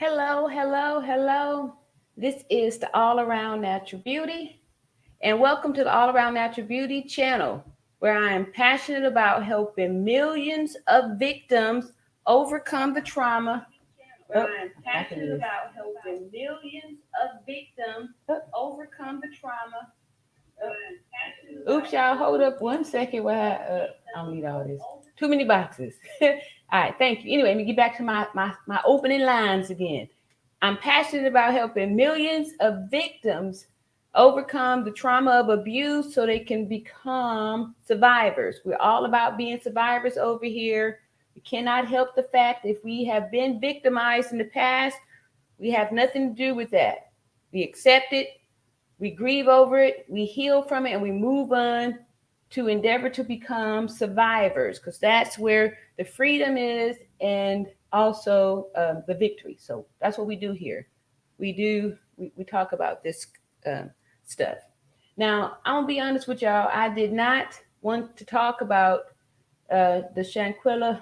Hello, hello, hello. This is the All Around Natural Beauty, and welcome to the All Around Natural Beauty channel, where I am passionate about helping millions of victims overcome the trauma. Where I am passionate about helping millions of victims overcome the trauma. Oops, y'all, hold up one second while I don't need all this. Too many boxes. All right, thank you. Anyway, let me get back to my opening lines again. I'm passionate about helping millions of victims overcome the trauma of abuse so they can become survivors. We're all about being survivors over here. We cannot help the fact if we have been victimized in the past, we have nothing to do with that. We accept it, we grieve over it, we heal from it, and we move on to endeavor to become survivors, because that's where the freedom is and also the victory. So that's what we do here. We talk about this stuff. Now, I'm going to be honest with y'all. I did not want to talk about the Shanquella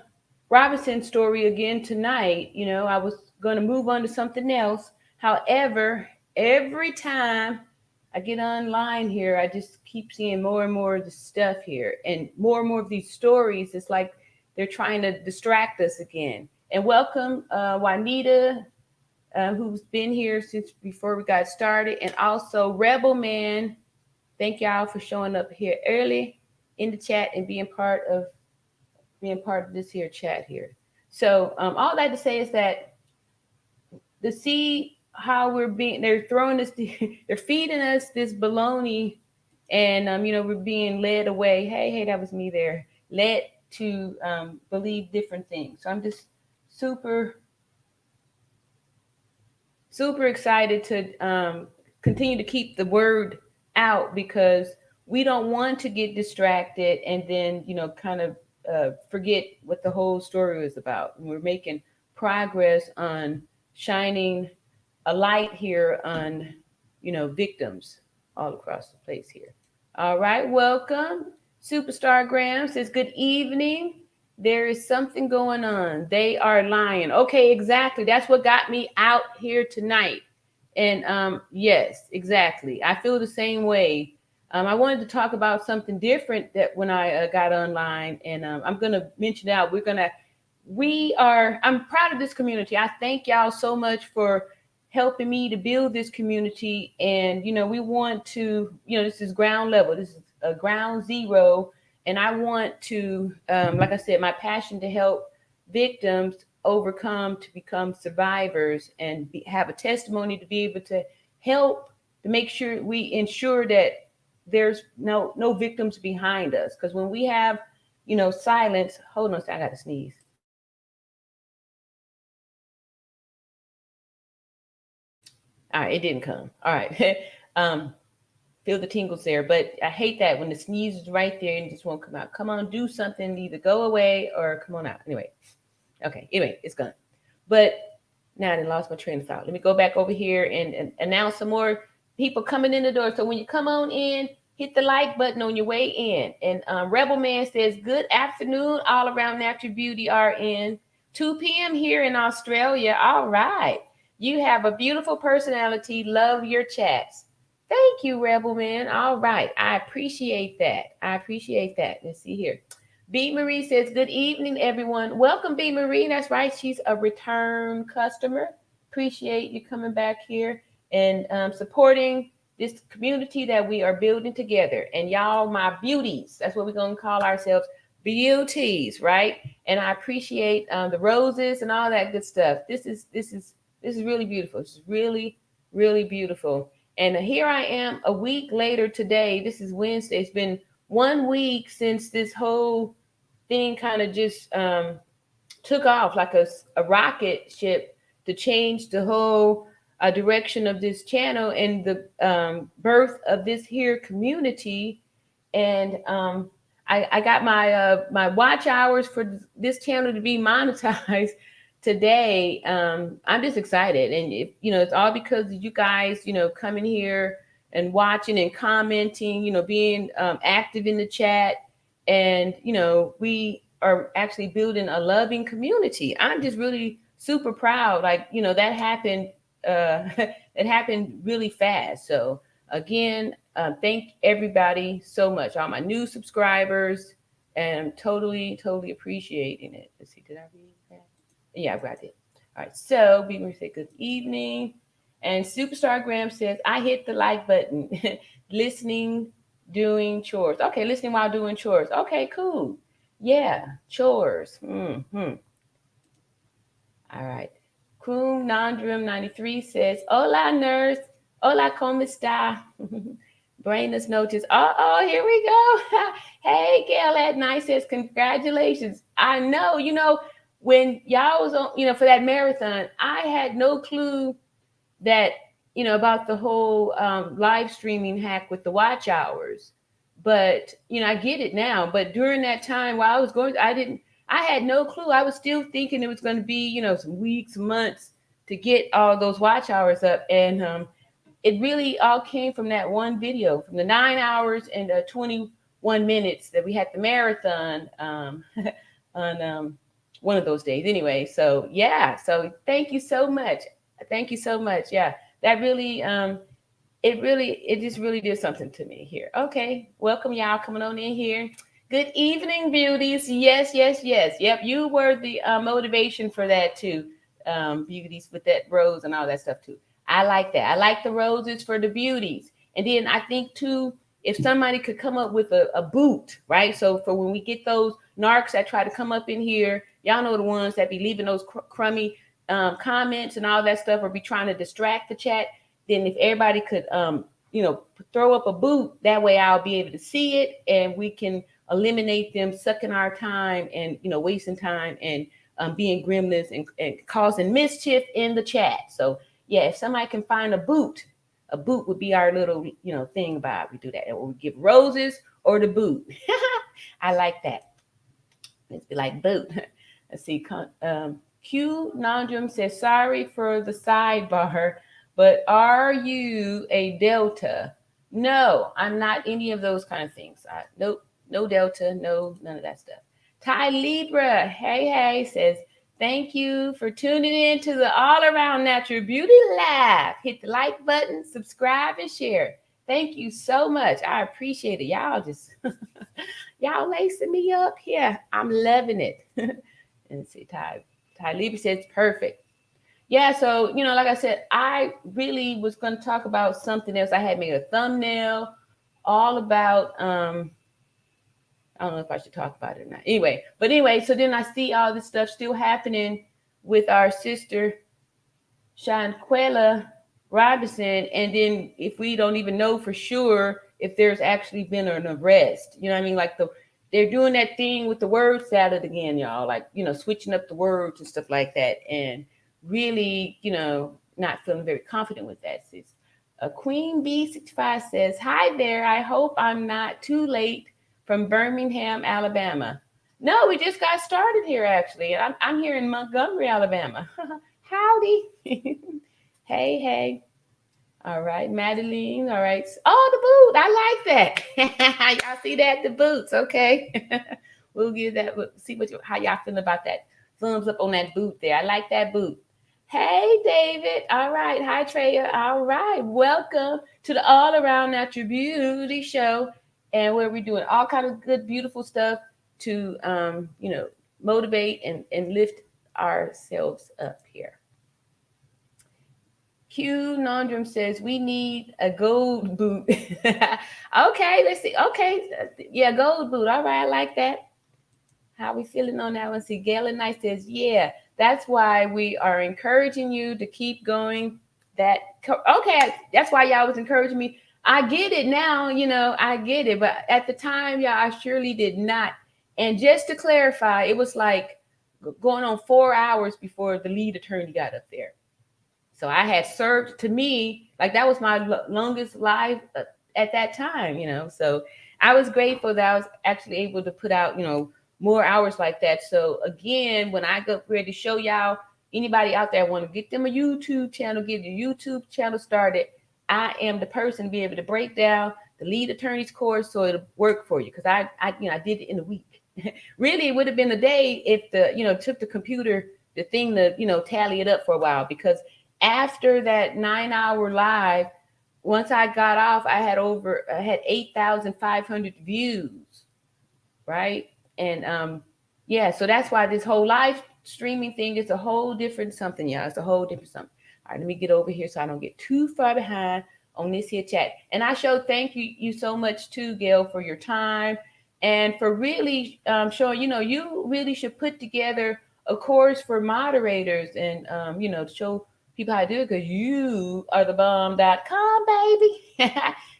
Robinson story again tonight. I was going to move on to something else. However, every time I get online here, I just keep seeing more and more of the stuff here and more of these stories. It's like they're trying to distract us again. And welcome, Juanita, who's been here since before we got started. And also Rebel Man. Thank y'all for showing up here early in the chat and being part of this here chat here. So all that to say is that to see how they're throwing us, they're feeding us this baloney, and we're being led away. Hey, that was me there. Led to believe different things. So I'm just super excited to continue to keep the word out, because we don't want to get distracted and then kind of forget what the whole story was about. And we're making progress on shining a light here on victims all across the place here. All right, welcome. Superstar Graham says good evening. There is something going on. They are lying. Okay, exactly. That's what got me out here tonight. And yes, exactly. I feel the same way. I wanted to talk about something different that when I got online, and I'm going to mention it out. I'm proud of this community. I thank y'all so much for helping me to build this community. And, we want to, this is ground level. This is a ground zero. And I want to, like I said, my passion to help victims overcome to become survivors and have a testimony to be able to help to make sure we ensure that there's no victims behind us. Because when we have, silence, hold on a second, I got to sneeze. All right, it didn't come. All right. Feel the tingles there, but I hate that when the sneeze is right there and it just won't come out. Come on, do something, either go away or come on out. Anyway, it's gone. But now I lost my train of thought. Let me go back over here and announce some more people coming in the door. So when you come on in, hit the like button on your way in. And Rebel Man says, good afternoon, All Around Natural Beauty RN. 2 p.m. here in Australia. All right. You have a beautiful personality. Love your chats. Thank you, Rebel Man. All right. I appreciate that. Let's see here. B. Marie says, good evening, everyone. Welcome, B. Marie. That's right. She's a return customer. Appreciate you coming back here and supporting this community that we are building together. And y'all, my beauties. That's what we're going to call ourselves. Beauties, right? And I appreciate the roses and all that good stuff. This is really beautiful. It's really, really beautiful. And here I am a week later today. This is Wednesday. It's been 1 week since this whole thing kind of just took off like a rocket ship to change the whole direction of this channel and the birth of this here community. And I got my watch hours for this channel to be monetized today. I'm just excited, and it's all because of you guys, coming here and watching and commenting, being active in the chat, and we are actually building a loving community. I'm just really super proud. Like, that happened, it happened really fast. So again, thank everybody so much, all my new subscribers, and I'm totally, totally appreciating it. Let's see, did I read that? Yeah, I got it. All right, so we will say good evening. And Superstar Graham says, I hit the like button, listening, doing chores. Okay, listening while doing chores. Okay, cool. Yeah, chores. Mm-hmm. All right. Croon Nandrum 93 says, Hola, nurse. Hola, ¿cómo está? Buenas noches. Oh, here we go. Hey, Gail at night says, congratulations. I know, when y'all was on, for that marathon, I had no clue that, about the whole live streaming hack with the watch hours. But, I get it now. But during that time while I was going, I had no clue. I was still thinking it was going to be, some weeks, months to get all those watch hours up. And it really all came from that one video, from the 9 hours and 21 minutes that we had the marathon on one of those days. Anyway, so yeah. So thank you so much. Thank you so much. Yeah, that really, it just really did something to me here. Okay, welcome y'all coming on in here. Good evening, beauties. Yes, yes, yes. Yep, you were the motivation for that too, beauties, with that rose and all that stuff too. I like that. I like the roses for the beauties. And then I think too, if somebody could come up with a boot, right? So for when we get those narcs that try to come up in here, y'all know the ones that be leaving those crummy comments and all that stuff, or be trying to distract the chat. Then if everybody could, throw up a boot, that way I'll be able to see it, and we can eliminate them sucking our time and, wasting time and being gremlins and causing mischief in the chat. So yeah, if somebody can find a boot would be our little, thing about it. We do that. Or we give roses or the boot. I like that. Let's be like boot. Let's see. Q Nandrum says, sorry for the sidebar, but are you a Delta? No, I'm not any of those kind of things. Nope, no Delta, no, none of that stuff. Ty Libra, hey, says, thank you for tuning in to the All Around Natural Beauty Live. Hit the like button, subscribe, and share. Thank you so much. I appreciate it. Y'all just, y'all lacing me up here. I'm loving it. And see, Ty Libra says, perfect. Yeah, so, like I said, I really was going to talk about something else. I had made a thumbnail all about, I don't know if I should talk about it or not. Anyway, so then I see all this stuff still happening with our sister, Shanquella Robinson. And then if we don't even know for sure if there's actually been an arrest, you know what I mean? Like they're doing that thing with the word salad again, y'all, like, switching up the words and stuff like that. And really, not feeling very confident with that. Sis. Queen B65 says, hi there. I hope I'm not too late from Birmingham, Alabama. No, we just got started here, actually. I'm here in Montgomery, Alabama. Howdy. Hey. All right, Madeline. All right. Oh, the boot. I like that. Y'all see that? The boots. Okay. We'll give that. See how y'all feeling about that. Thumbs up on that boot there. I like that boot. Hey, David. All right. Hi, Treya. All right. Welcome to the All Around Natural Beauty Show, and where we're doing all kind of good, beautiful stuff to, motivate and lift ourselves up here. Q Nandrum says, we need a gold boot. Okay, let's see. Okay. Yeah, gold boot. All right. I like that. How we feeling on that one? See, Galen Knight says, yeah, that's why we are encouraging you to keep going. Okay, that's why y'all was encouraging me. I get it now, I get it. But at the time, y'all, I surely did not. And just to clarify, it was like going on 4 hours before the lead attorney got up there. So I had served, to me, like that was my longest live at that time, So I was grateful that I was actually able to put out, more hours like that. So again, when I go ready to show y'all, anybody out there want to get them a YouTube channel, get your YouTube channel started, I am the person to be able to break down the lead attorney's course so it'll work for you. Because I did it in a week. Really, it would have been a day if took the computer the thing to, tally it up for a while, because after that 9-hour live, once I got off, I had 8,500 views, right? And yeah, so that's why this whole live streaming thing is a whole different something, y'all. It's a whole different something. All right, let me get over here so I don't get too far behind on this here chat. And I thank you so much too, Gail, for your time and for really showing, you really should put together a course for moderators and, to show people how to do it, because you are the bomb.com, baby.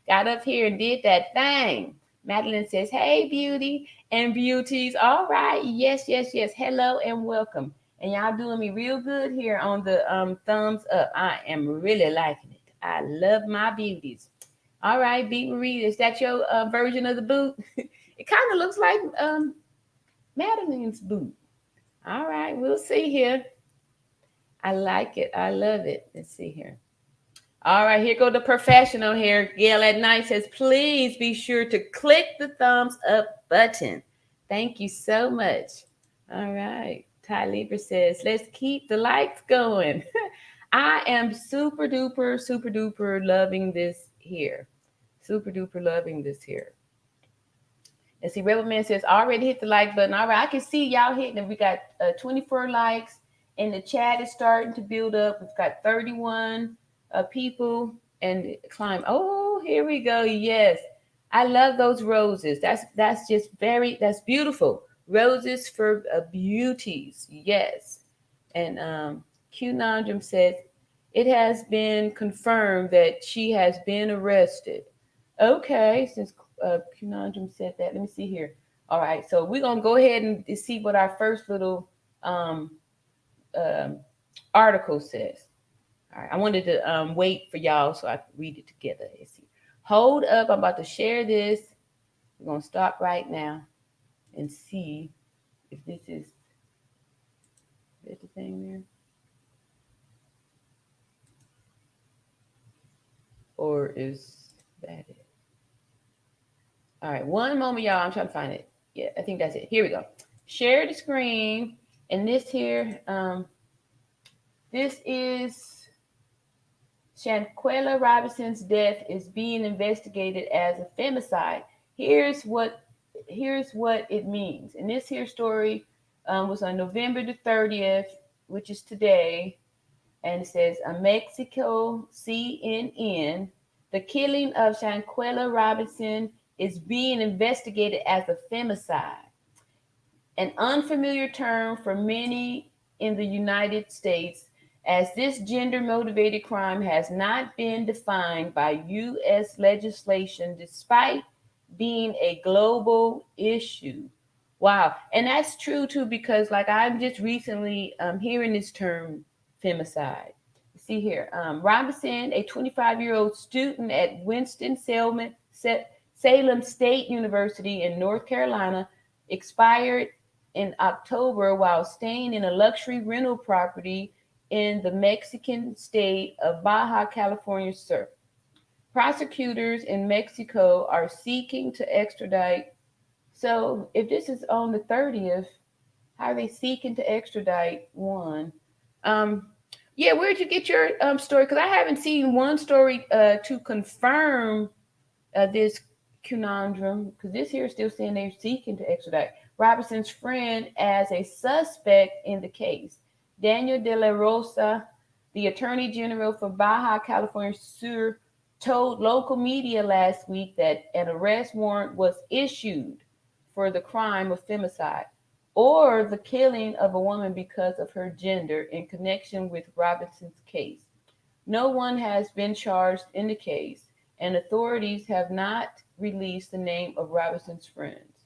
Got up here and did that thing. Madeline says, hey, beauty and beauties. All right. Yes, yes, yes. Hello and welcome. And y'all doing me real good here on the thumbs up. I am really liking it. I love my beauties. All right, Beat Marie, is that your version of the boot? It kind of looks like Madeline's boot. All right, we'll see here. I like it. I love it. Let's see here. All right, here go the professional here. Gail at Night says, please be sure to click the thumbs up button. Thank you so much. All right. Ty Lieber says, let's keep the lights going. I am super duper loving this here. Super duper loving this here. And see, Rebel Man says, already hit the like button. All right, I can see y'all hitting it. We got 24 likes, and the chat is starting to build up. We've got 31 people and climb. Oh, here we go. Yes, I love those roses. That's beautiful. Roses for beauties. Yes. And Q Nandrum says, it has been confirmed that she has been arrested. Okay, since Conundrum said that. Let me see here. All right, so we're gonna go ahead and see what our first little article says. All right, I wanted to wait for y'all so I could read it together. Let's see. Hold up, I'm about to share this. We're gonna stop right now and see if this is the thing there, or is that it? All right, one moment, y'all. I'm trying to find it. Yeah, I think that's it. Here we go. Share the screen. And this here, this is Shanquella Robinson's death is being investigated as a femicide. Here's what it means. And this here story was on November the 30th, which is today. And it says, a Mexico CNN, the killing of Shanquella Robinson is being investigated as a femicide, an unfamiliar term for many in the United States, as this gender-motivated crime has not been defined by U.S. legislation despite being a global issue. Wow. And that's true, too, because like I'm just recently hearing this term femicide. See here, Robinson, a 25-year-old student at Winston-Salem State University in North Carolina, expired in October while staying in a luxury rental property in the Mexican state of Baja California Sur. Prosecutors in Mexico are seeking to extradite. So if this is on the 30th, how are they seeking to extradite one? Yeah, where'd you get your story? Because I haven't seen one story to confirm this conundrum, because this here is still saying they're seeking to extradite Robinson's friend as a suspect in the case. Daniel De La Rosa, the Attorney General for Baja California Sur, told local media last week that an arrest warrant was issued for the crime of femicide or the killing of a woman because of her gender in connection with Robinson's case. No one has been charged in the case, and authorities have not released the name of Robinson's friends.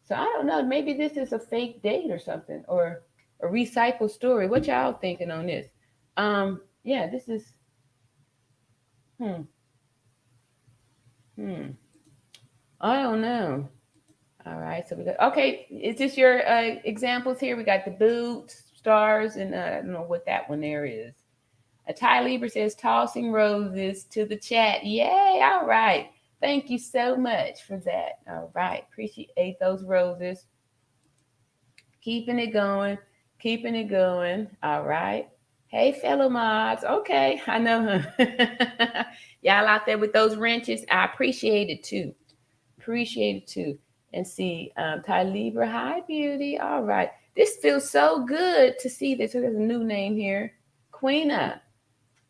So I don't know, maybe this is a fake date or something, or a recycled story. What y'all thinking on this? Yeah, this is, I don't know. All right, so we got, okay, is this your examples here? We got the boots, stars, and I don't know what that one there is. Ty Lieber says, tossing roses to the chat. Yay, all right. Thank you so much for that. All right, appreciate those roses. Keeping it going. Keeping it going. All right. Hey, fellow mods. Okay, I know. Y'all out there with those wrenches, I appreciate it too. Appreciate it too. And see, Ty Libra, hi, beauty. All right. This feels so good to see this. So there's a new name here. Queena.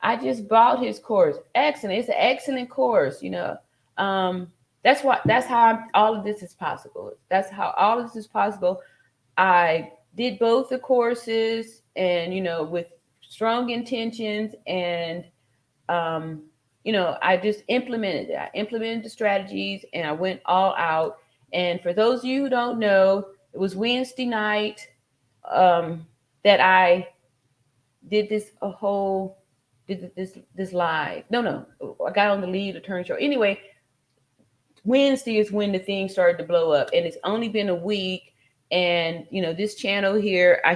I just bought his course. Excellent. It's an excellent course, you know. Um, that's how all of this is possible. That's how all of this is possible. I did both the courses and, you know, with strong intentions and, um, you know, I just implemented it. I implemented the strategies and I went all out. And for those of you who don't know, it was Wednesday night that I did this live. No, I got on the lead attorney show. Anyway, Wednesday is when the thing started to blow up, and it's only been a week. And you know, this channel here, I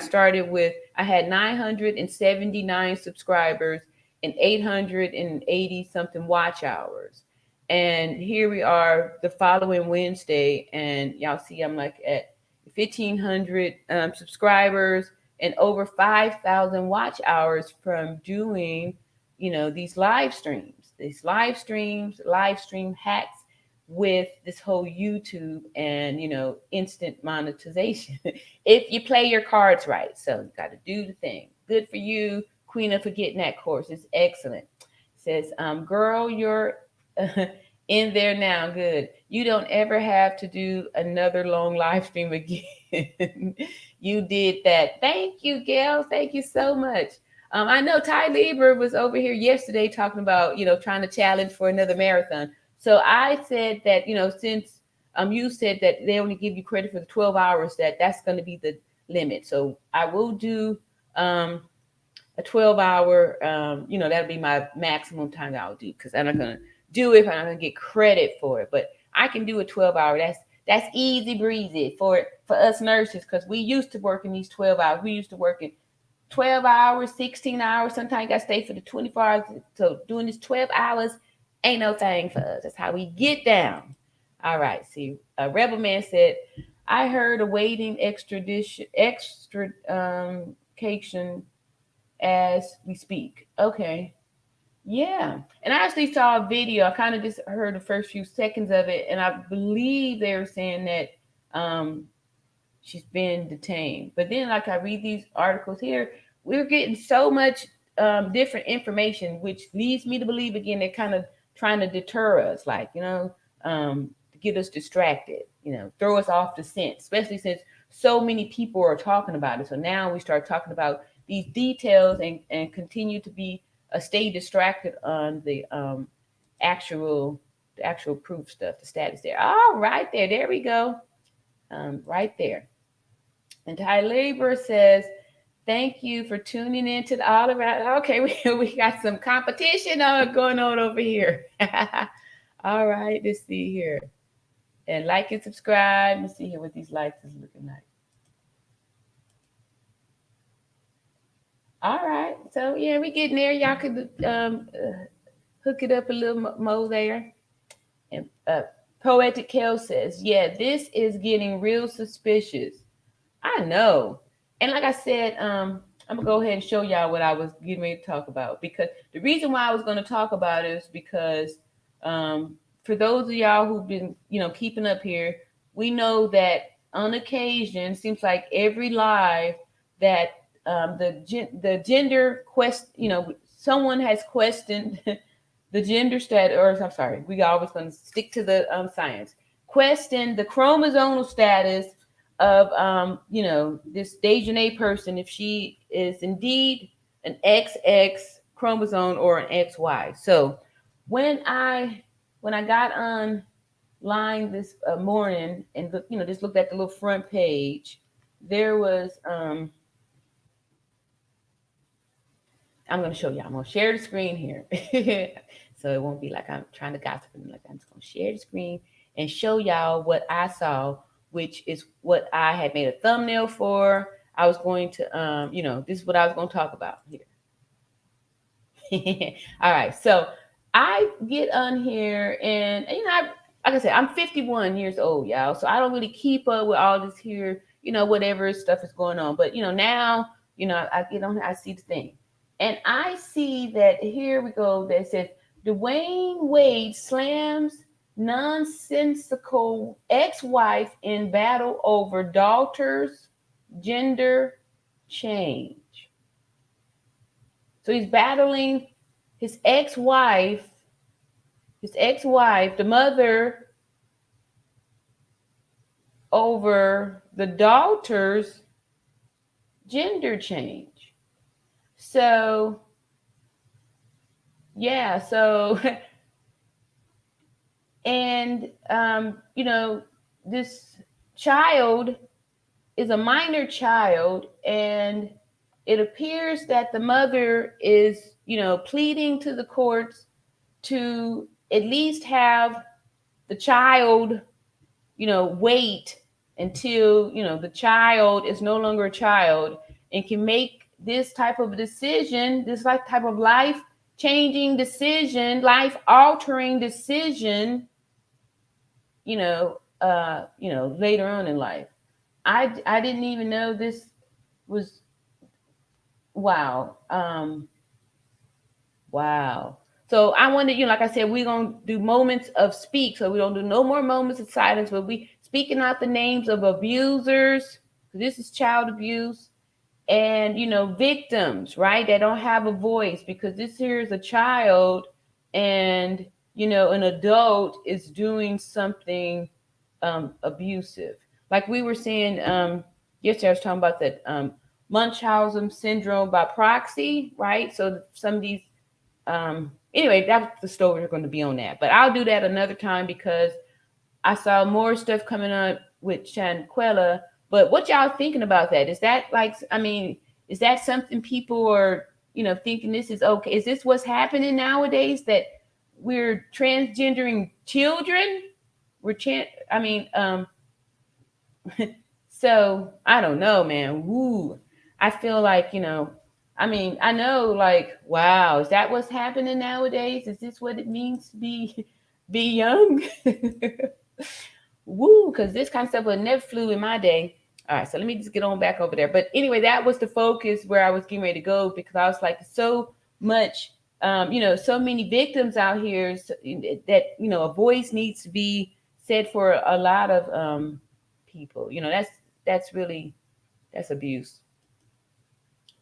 had 979 subscribers and 880 something watch hours. And here we are the following Wednesday, and y'all see I'm like at 1,500 subscribers and over 5,000 watch hours from doing, you know, live stream hacks with this whole YouTube and, you know, instant monetization if you play your cards right. So you got to do the thing. Good for you, Queena, for getting that course. It's excellent. It says, girl, you're in there now. Good. You don't ever have to do another long live stream again. You did that. Thank you, Gail. Thank you so much. I know Ty Lieber was over here yesterday talking about, you know, trying to challenge for another marathon. So I said that, you know, since you said that they only give you credit for the 12 hours, that's going to be the limit. So I will do a 12-hour, you know, that'll be my maximum time that I'll do, because I'm not going to do it if I'm not going to get credit for it. But I can do a 12-hour. That's easy breezy for us nurses, because we used to work in these 12 hours. We used to work in 12 hours, 16 hours. Sometimes you got to stay for the 24 hours. So doing this 12 hours ain't no thing for us. That's how we get down. All right. See, Rebel Man said, I heard awaiting extradition as we speak. Okay. Yeah. And I actually saw a video. I kind of just heard the first few seconds of it. And I believe they were saying that she's been detained. But then, like, I read these articles here, we're getting so much different information, which leads me to believe, again, they're kind of trying to deter us, like, you know, to get us distracted, you know, throw us off the scent, especially since so many people are talking about it. So now we start talking about these details and continue to be stay distracted on the actual proof stuff, the status there. Oh, right there. There we go. Right there. And Ty Labor says, thank you for tuning in to the All Around. Okay, we got some competition going on over here. All right, let's see here. And like and subscribe. Let's see here what these likes is looking like. All right, so yeah, we getting there. Y'all could hook it up a little more there. And Poetic Kel says, yeah, this is getting real suspicious. I know. And like I said, I'm gonna go ahead and show y'all what I was getting ready to talk about, because the reason why I was going to talk about it is because for those of y'all who've been, you know, keeping up here, we know that on occasion, seems like every live that the gender quest, you know, someone has questioned the gender status, or I'm sorry, we always going to stick to the science. Question the chromosomal status of you know, this Daejhanae person, if she is indeed an XX chromosome or an XY. So when I got online this morning and you know, just looked at the little front page, there was I'm going to show you. I'm going to share the screen here. So it won't be like I'm trying to gossip. Like, I'm just going to share the screen and show y'all what I saw, which is what I had made a thumbnail for. I was going to, you know, this is what I was going to talk about here. All right. So I get on here and you know, like I said, I'm 51 years old, y'all. So I don't really keep up with all this here, whatever stuff is going on. But now, I get on, I see the thing. And I see that here we go, that says Dwayne Wade slams nonsensical ex-wife in battle over daughter's gender change. So he's battling his ex-wife, the mother, over the daughter's gender change. So, yeah, so, and, this child is a minor child, and it appears that the mother is, pleading to the courts to at least have the child, wait until, the child is no longer a child and can make this type of decision, this type of life-changing decision, life-altering decision, later on in life. I didn't even know this was, wow. Wow. So I wanted, like I said, we're going to do moments of speak. So we don't do no more moments of silence, but we speaking out the names of abusers. This is child abuse. And, victims, right? That don't have a voice, because this here is a child, and, an adult is doing something abusive. Like we were saying yesterday, I was talking about that Munchausen syndrome by proxy, right? So some of these, anyway, that's the story we're going to be on that. But I'll do that another time, because I saw more stuff coming up with Shanquella. But what y'all thinking about that? Is that is that something people are, thinking this is okay? Is this what's happening nowadays, that we're transgendering children? So I don't know, man. Woo. I feel like, I know, like, wow, is that what's happening nowadays? Is this what it means to be young? Woo, because this kind of stuff would never flew in my day. All right, so let me just get on back over there. But anyway, that was the focus where I was getting ready to go, because I was like, so much, so many victims out here, that, a voice needs to be said for a lot of people. That's abuse.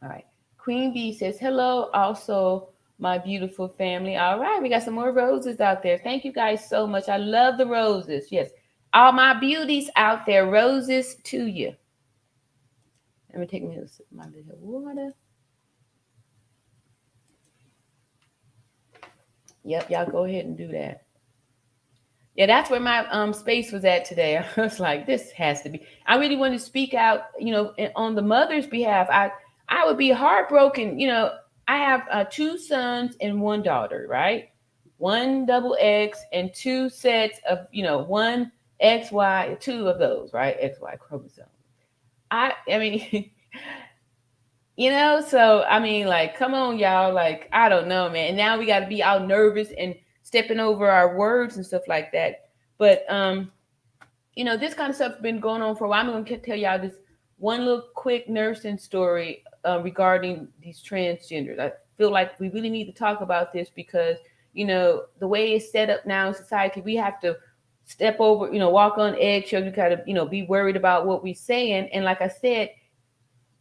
All right. Queen Bee says, hello, also my beautiful family. All right, we got some more roses out there. Thank you guys so much. I love the roses. Yes. All my beauties out there, roses to you. Let me take my little water. Yep, y'all go ahead and do that. Yeah, that's where my space was at today. I was like, this has to be. I really wanted to speak out, on the mother's behalf. I would be heartbroken. I have 2 sons and 1 daughter, right? 1 double X and 2 sets of, 1 XY, 2 of those, right? XY chromosome. I mean, so like, come on, y'all. Like, I don't know, man. And now we got to be all nervous and stepping over our words and stuff like that. But this kind of stuff's been going on for a while. I'm going to tell y'all this one little quick nursing story regarding these transgenders. I feel like we really need to talk about this, because the way it's set up now in society, we have to step over, walk on eggshells. You gotta, be worried about what we're saying. And like I said,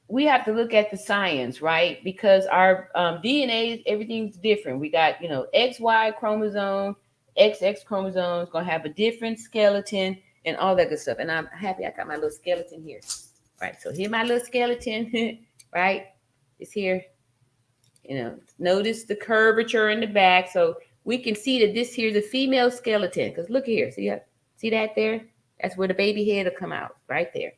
we have to look at the science, right? Because our DNA, everything's different. We got, XY chromosome, XX chromosome is going to have a different skeleton and all that good stuff. And I'm happy I got my little skeleton here. Right. So here's my little skeleton, right? It's here. Notice the curvature in the back. So we can see that this here is a female skeleton. Because look here. See that there? That's where the baby head will come out, right there.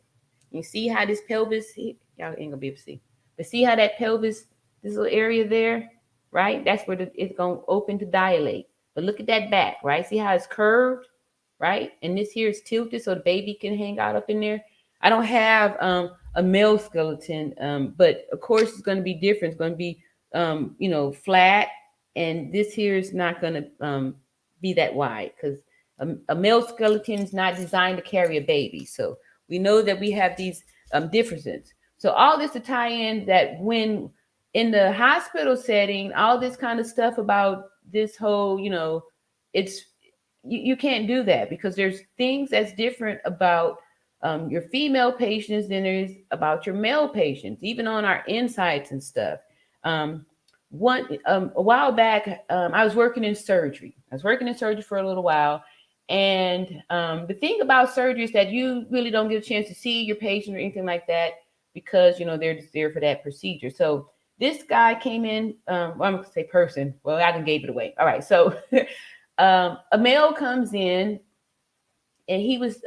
You see how this pelvis, y'all ain't gonna be able to see, but see how that pelvis, this little area there, right? That's where it's gonna open to dilate. But look at that back, right? See how it's curved, right? And this here is tilted so the baby can hang out up in there. I don't have a male skeleton, but of course it's gonna be different. It's gonna be flat, and this here is not gonna be that wide, because a male skeleton is not designed to carry a baby. So We know that we have these differences. So all this to tie in that when in the hospital setting, all this kind of stuff about this whole, it's you can't do that because there's things that's different about your female patients than there is about your male patients, even on our insights and stuff. A while back, I was working in surgery. I was working in surgery for a little while, and the thing about surgery is that you really don't get a chance to see your patient or anything like that because they're just there for that procedure. So this guy came in. Well, I'm gonna say person. Well, I done gave it away. All right, so a male comes in, and he was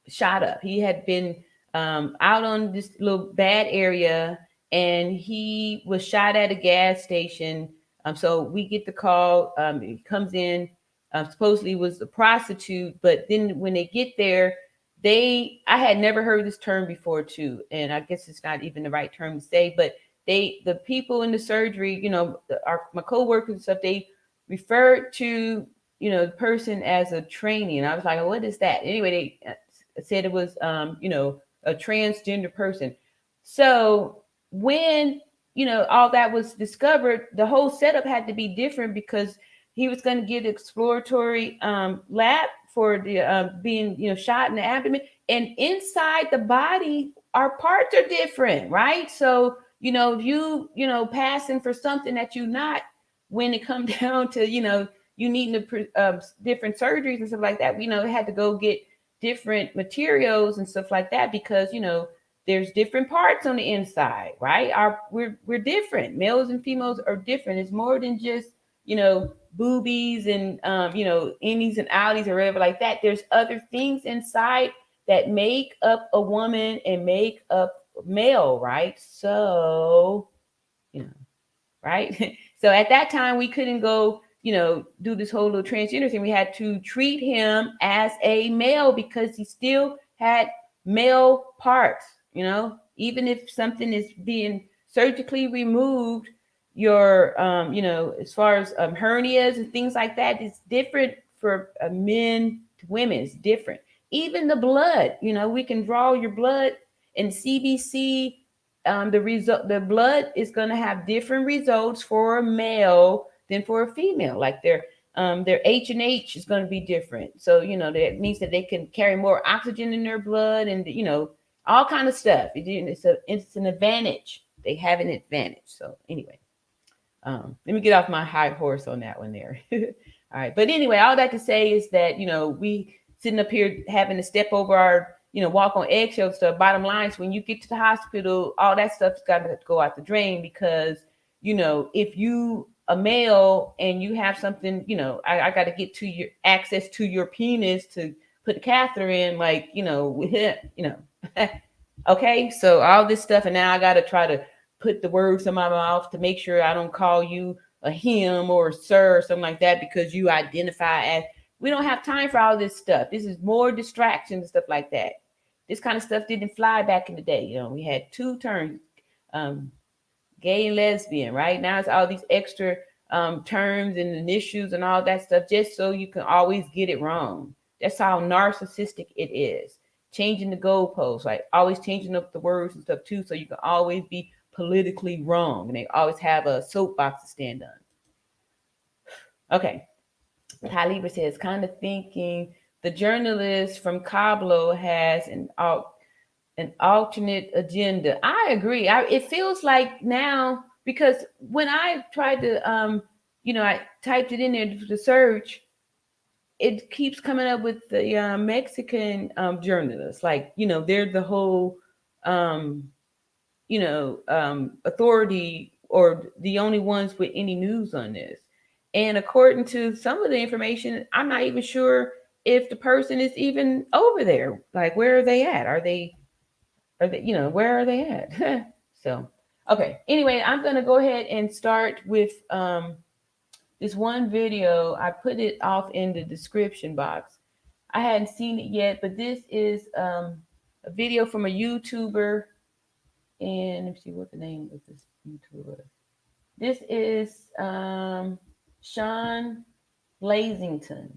shot up. He had been out on this little bad area, and he was shot at a gas station. So we get the call. He comes in. Supposedly was a prostitute, but then when they get there, I had never heard this term before too, and I guess it's not even the right term to say, but the people in the surgery, my coworkers and stuff, they referred to the person as a trainee, and I was like, oh, what is that? Anyway, they said it was a transgender person. So when all that was discovered, the whole setup had to be different because he was going to get exploratory lab for the being shot in the abdomen, and inside the body our parts are different, right? So if you passing for something that you're not, when it comes down to you needing different surgeries and stuff like that, it had to go get different materials and stuff like that because there's different parts on the inside, right? We're different. Males and females are different. It's more than just boobies and innies and outies or whatever like that. There's other things inside that make up a woman and make up a male, right? So right. So at that time we couldn't go do this whole little transgender thing. We had to treat him as a male because he still had male parts, even if something is being surgically removed, your as far as hernias and things like that, it's different for men to women. It's different. Even the blood, we can draw your blood in CBC. The blood is going to have different results for a male than for a female. Like their H&H is going to be different. So that means that they can carry more oxygen in their blood, and all kind of stuff. It's an advantage. They have an advantage. So anyway, let me get off my high horse on that one there. All right, but anyway, all that to say is that we sitting up here having to step over our walk on eggshells stuff. Bottom line is when you get to the hospital, all that stuff's got to go out the drain because, if you a male and you have something, I got to get to your access to your penis to put the catheter in, like, okay. So all this stuff. And now I got to try to put the words in my mouth to make sure I don't call you a him or a sir or something like that because you identify as. We don't have time for all this stuff. This is more distraction and stuff like that. This kind of stuff didn't fly back in the day. We had two terms, gay and lesbian, right? Now it's all these extra terms and initials and all that stuff just so you can always get it wrong. That's how narcissistic it is. Changing the goalposts, like always changing up the words and stuff too, so you can always be politically wrong. And they always have a soapbox to stand on. Okay. Talibra says, kind of thinking the journalist from Cablo has an alternate agenda. I agree. It feels like now, because when I tried to, I typed it in there to search, it keeps coming up with the Mexican journalists. Like, they're the whole, authority or the only ones with any news on this. And according to some of the information, I'm not even sure if the person is even over there. Like, where are they at? Are they, where are they at? So, okay. Anyway, I'm going to go ahead and start with this one video. I put it off in the description box. I hadn't seen it yet, but this is a video from a YouTuber. And let me see what the name of this YouTuber. This is Sean Blazington,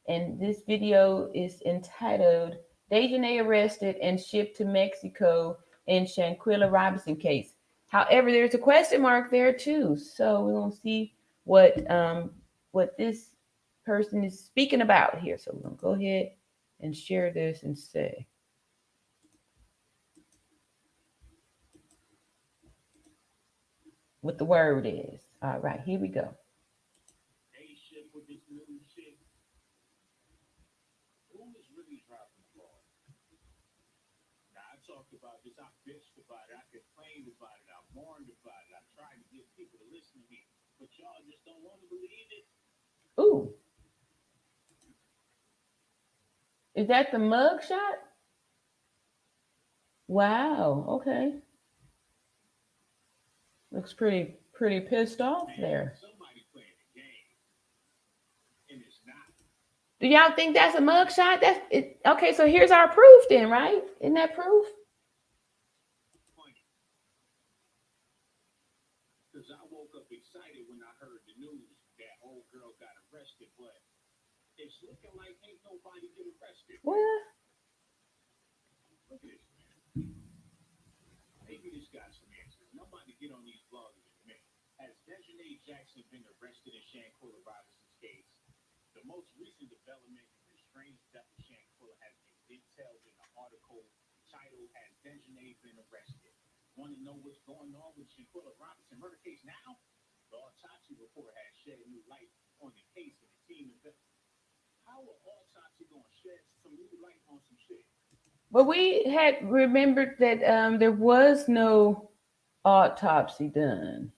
and this video is entitled Daejhanae arrested and shipped to Mexico in Shanquella Robinson case. However, there's a question mark there too. So we're gonna see what this person is speaking about here. So we're gonna go ahead and share this and say what the word is. All right, here we go. Ooh, is that the mug shot? Wow. Okay, looks pretty pissed off there. Do y'all think that's a mug shot? That's it. Okay, so here's our proof then, right? Isn't that proof? Well, but we had remembered that there was no autopsy done.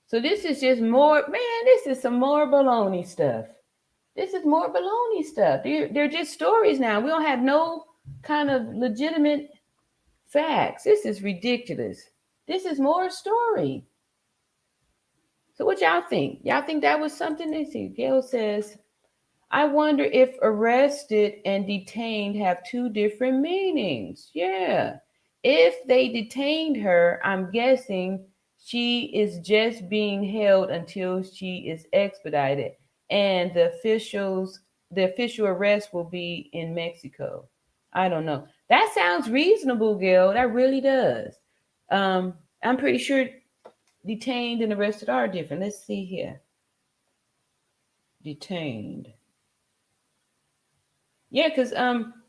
So this is just more, man, this is some more baloney stuff. This is more baloney stuff. They're just stories now. We don't have no kind of legitimate facts. This is ridiculous. This is more story. So what y'all think? Y'all think that was something? They see. Gail says, I wonder if arrested and detained have two different meanings. Yeah. If they detained her, I'm guessing she is just being held until she is expedited and the official arrest will be in Mexico. I don't know. That sounds reasonable, Gail. That really does. I'm pretty sure detained and arrested are different. Let's see here. Detained. Yeah, because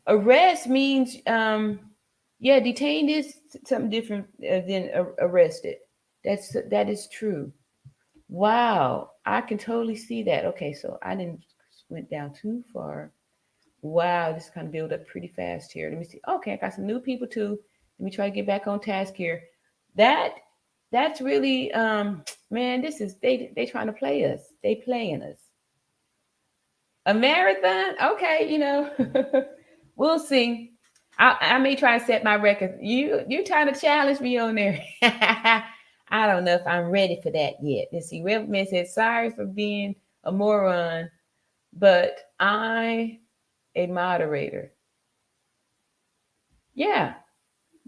arrest means yeah, detained is something different than arrested. That is true. Wow, I can totally see that. Okay, so I didn't went down too far. Wow, this kind of build up pretty fast here. Let me see. Okay, I got some new people too. Let me try to get back on task here. That that's really man, this is they trying to play us. They playing us. A marathon? Okay, we'll see. I may try to set my record. You trying to challenge me on there? I don't know if I'm ready for that yet. Let's see. Reverend said, "Sorry for being a moron, but I a moderator." Yeah,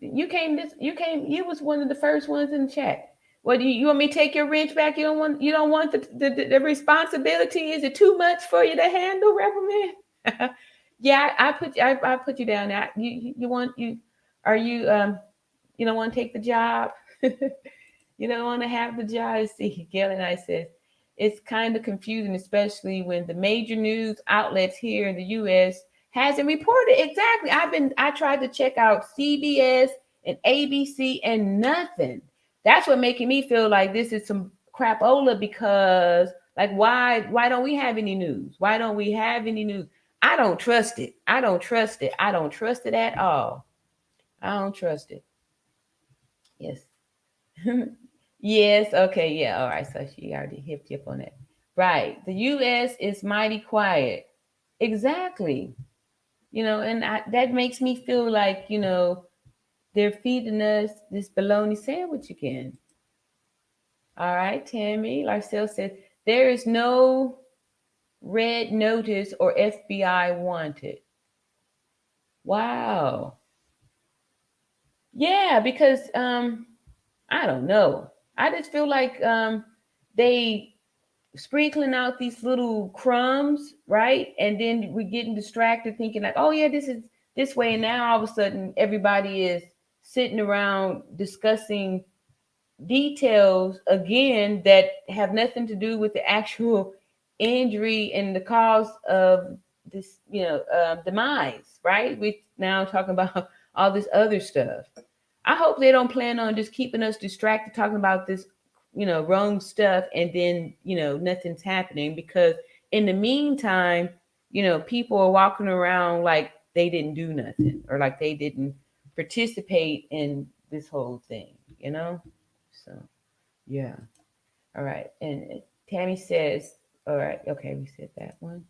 you came. You came. You was one of the first ones in the chat. What do you want me to take your wrench back? You don't want the responsibility? Is it too much for you to handle, Reverend? Yeah, I put you down there. You want you are you you don't want to take the job? You don't want to have the job. See, Gail and I said it's kind of confusing, especially when the major news outlets here in the US hasn't reported. Exactly. I tried to check out CBS and ABC and nothing. That's what making me feel like this is some crapola because like why don't we have any news? Why don't we have any news? I don't trust it. I don't trust it. I don't trust it at all. I don't trust it. Yes. Yes. Okay. Yeah. All right. So she already hipped you up on that. Right. The U.S. is mighty quiet. Exactly. And that makes me feel like, they're feeding us this bologna sandwich again. All right, Tammy. Larcel said, there is no red notice or FBI wanted. Wow. Yeah, because I don't know. I just feel like they sprinkling out these little crumbs, right? And then we're getting distracted thinking like, oh yeah, this is this way. And now all of a sudden, everybody is sitting around discussing details again that have nothing to do with the actual injury and the cause of this, demise, right? We now talking about all this other stuff. I hope they don't plan on just keeping us distracted talking about this, wrong stuff, and then, nothing's happening, because in the meantime, people are walking around like they didn't do nothing, or like they didn't participate in this whole thing. So, yeah. All right. And Tammy says, all right, okay, we said that one.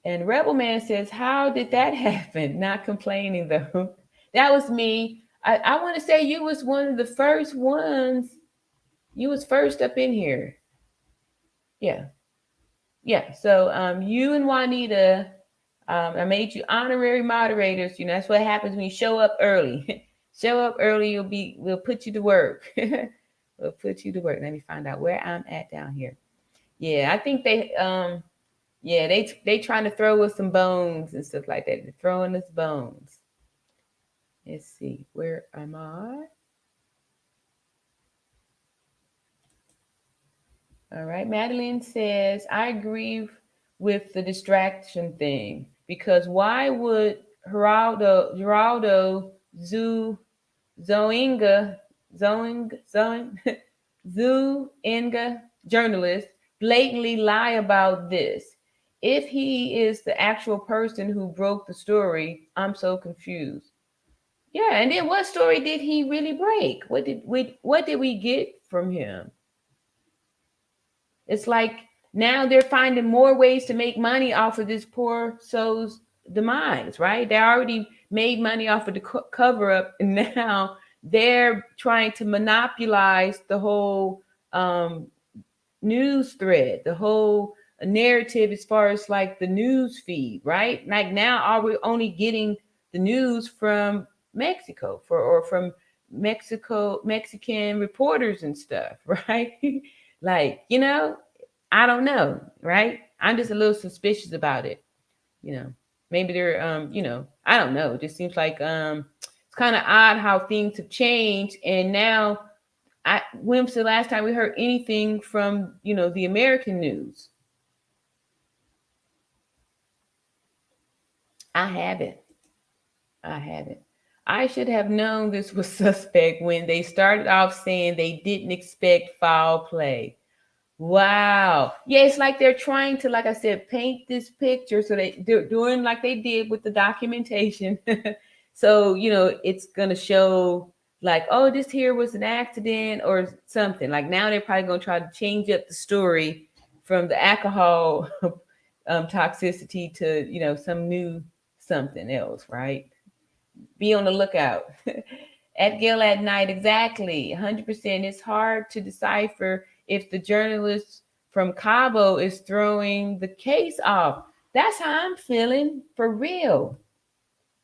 And Rebel Man says, how did that happen? Not complaining though. That was me. I want to say you was one of the first ones. You was first up in here. Yeah. Yeah. So you and Juanita, I made you honorary moderators. That's what happens when you show up early. Show up early, we'll put you to work. We'll put you to work. Let me find out where I'm at down here. Yeah, I think they trying to throw us some bones and stuff like that. They're throwing us bones. Let's see, where am I? All right, Madeline says, I agree with the distraction thing, because why would Geraldo Zoinga, Zuinga journalist blatantly lie about this? If he is the actual person who broke the story, I'm so confused. Yeah, and then what story did he really break? What did we get from him? It's like now they're finding more ways to make money off of this poor soul's demise, right? They already made money off of the cover up, and now they're trying to monopolize the whole news thread, the whole narrative, as far as like the news feed, right? Like now, are we only getting the news from Mexico or from Mexican reporters and stuff, right? Like, I don't know, right? I'm just a little suspicious about it. Maybe they're, I don't know. It just seems like it's kind of odd how things have changed. And now, when's the last time we heard anything from, the American news? I haven't. I should have known this was suspect when they started off saying they didn't expect foul play. Wow. Yeah, it's like they're trying to, like I said, paint this picture. So they're doing like they did with the documentation. So, it's going to show like, oh, this here was an accident or something. Like now they're probably going to try to change up the story from the alcohol toxicity to, some new something else, right? Be on the lookout. At Gill at night, exactly, 100%. It's hard to decipher if the journalist from Cabo is throwing the case off. That's how I'm feeling, for real.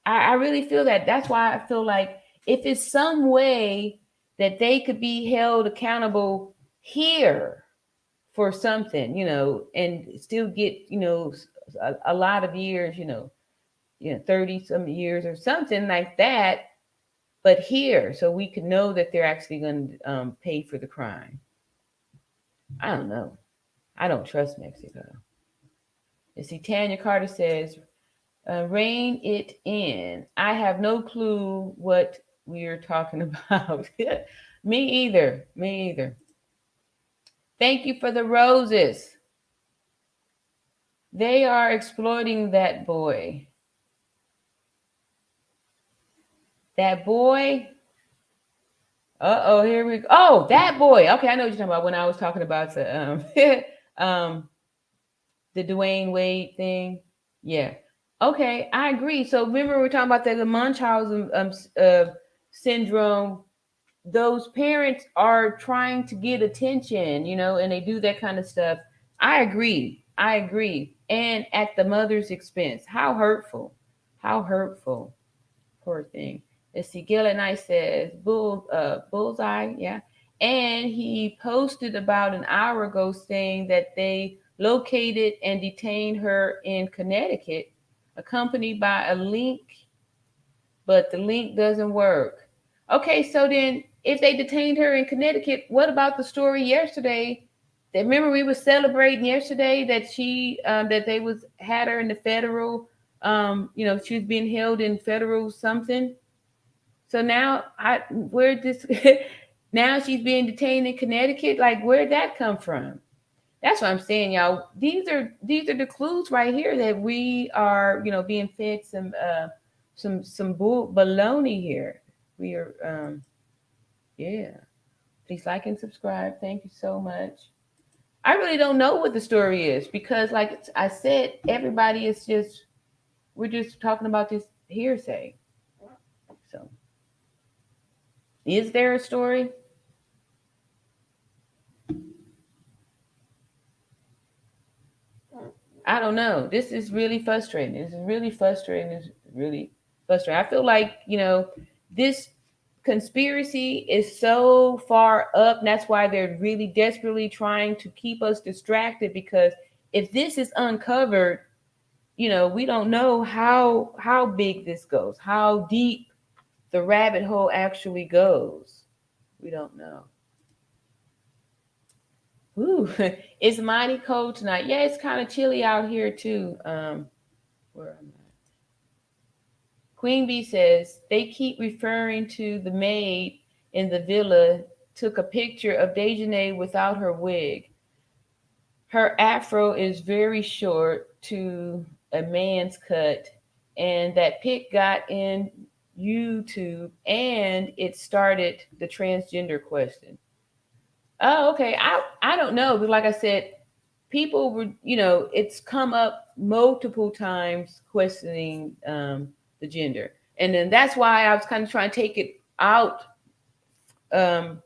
I really feel that. That's why I feel like if it's some way that they could be held accountable here for something, and still get, a lot of years, 30 some years or something like that, but here, so we can know that they're actually going to pay for the crime. I don't know. I don't trust Mexico. You see, Tanya Carter says, rein it in. I have no clue what we're talking about. Me either. Thank you for the roses. They are exploiting that boy. That boy. Here we go. Oh, that boy. Okay, I know what you're talking about when I was talking about the the Dwayne Wade thing. Yeah. Okay, I agree. So remember we were talking about the Munchausen syndrome. Those parents are trying to get attention, and they do that kind of stuff. I agree. And at the mother's expense. How hurtful. Poor thing. Let's see. Gil and I says bullseye. Yeah. And he posted about an hour ago saying that they located and detained her in Connecticut, accompanied by a link but the link doesn't work. Okay, so then if they detained her in Connecticut, what about the story yesterday? That remember we were celebrating yesterday that that they was had her in the federal, she was being held in federal something. So now where this now she's being detained in Connecticut. Like where'd that come from? That's what I'm saying, y'all. These are the clues right here that we are, being fed some baloney here. We are, yeah. Please like and subscribe. Thank you so much. I really don't know what the story is because, like I said, everybody is we're just talking about this hearsay. So, is there a story? I don't know. This is really frustrating. This is really frustrating. It's really frustrating. I feel like, this conspiracy is so far up. And that's why they're really desperately trying to keep us distracted because if this is uncovered, we don't know how big this goes, how deep the rabbit hole actually goes. We don't know. Ooh, it's mighty cold tonight. Yeah, it's kind of chilly out here too. Where am I? Queen Bee says they keep referring to the maid in the villa took a picture of Daejhanae without her wig. Her afro is very short to a man's cut, and that pic got in YouTube and it started the transgender question. Oh, okay. I don't know, but like I said, people were, it's come up multiple times questioning the gender, and then that's why I was kind of trying to take it out um,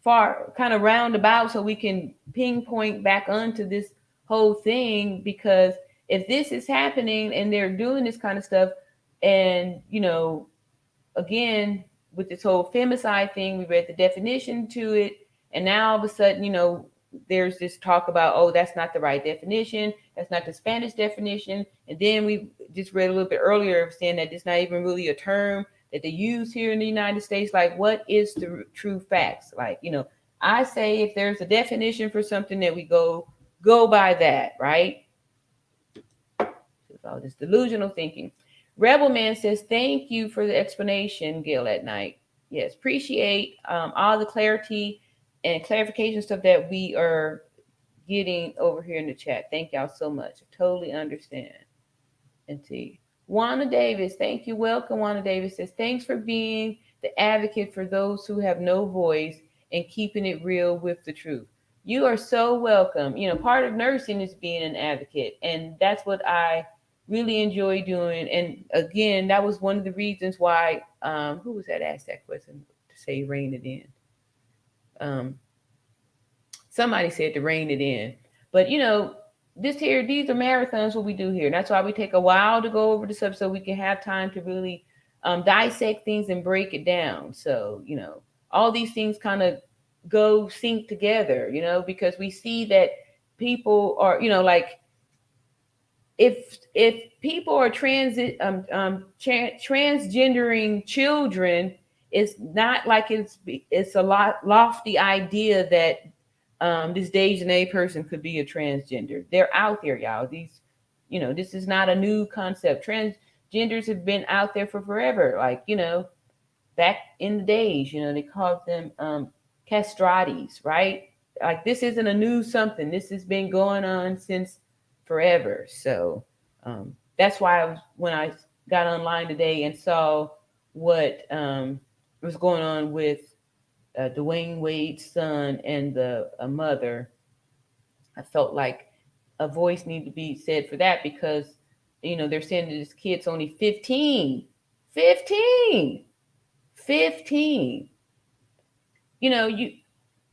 far, kind of roundabout, so we can pinpoint back onto this whole thing. Because if this is happening and they're doing this kind of stuff, and again, with this whole femicide thing, we read the definition to it, and now all of a sudden, there's this talk about, oh, that's not the right definition, that's not the Spanish definition, and then we just read a little bit earlier saying that it's not even really a term that they use here in the United States. Like, what is the true facts? Like, I say if there's a definition for something that we go by that, right? It's all this delusional thinking. Rebel Man says, thank you for the explanation, Gail, at night. Yes, appreciate all the clarity and clarification stuff that we are getting over here in the chat. Thank y'all so much. I totally understand. And see. Wanda Davis, thank you. Welcome. Wanda Davis says, thanks for being the advocate for those who have no voice and keeping it real with the truth. You are so welcome. Part of nursing is being an advocate, and that's what I really enjoy doing. And again, that was one of the reasons why who was that asked that question to say rein it in. Somebody said to rein it in, but these are marathons, what we do here, and that's why we take a while to go over this up, so we can have time to really dissect things and break it down. So all these things kind of go sync together, because we see that people are, like, if people are transgendering children, it's not like it's a lofty idea that this Daejhanae person could be a transgender. They're out there, y'all. This is not a new concept. Transgenders have been out there for forever. Like, back in the days, they called them castratis, right? Like, this isn't a new something. This has been going on since forever. So that's why when I got online today and saw what was going on with Dwayne Wade's son and the mother, I felt like a voice needed to be said for that, because they're saying that this kid's only 15. 15.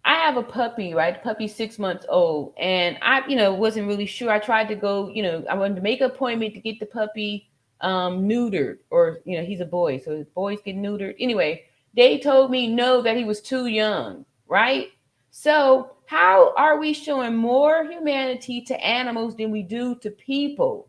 I have a puppy, right? The puppy's 6 months old, and I wasn't really sure. I tried to go, I wanted to make an appointment to get the puppy neutered, or he's a boy, so boys get neutered. Anyway, they told me no, that he was too young, right? So how are we showing more humanity to animals than we do to people?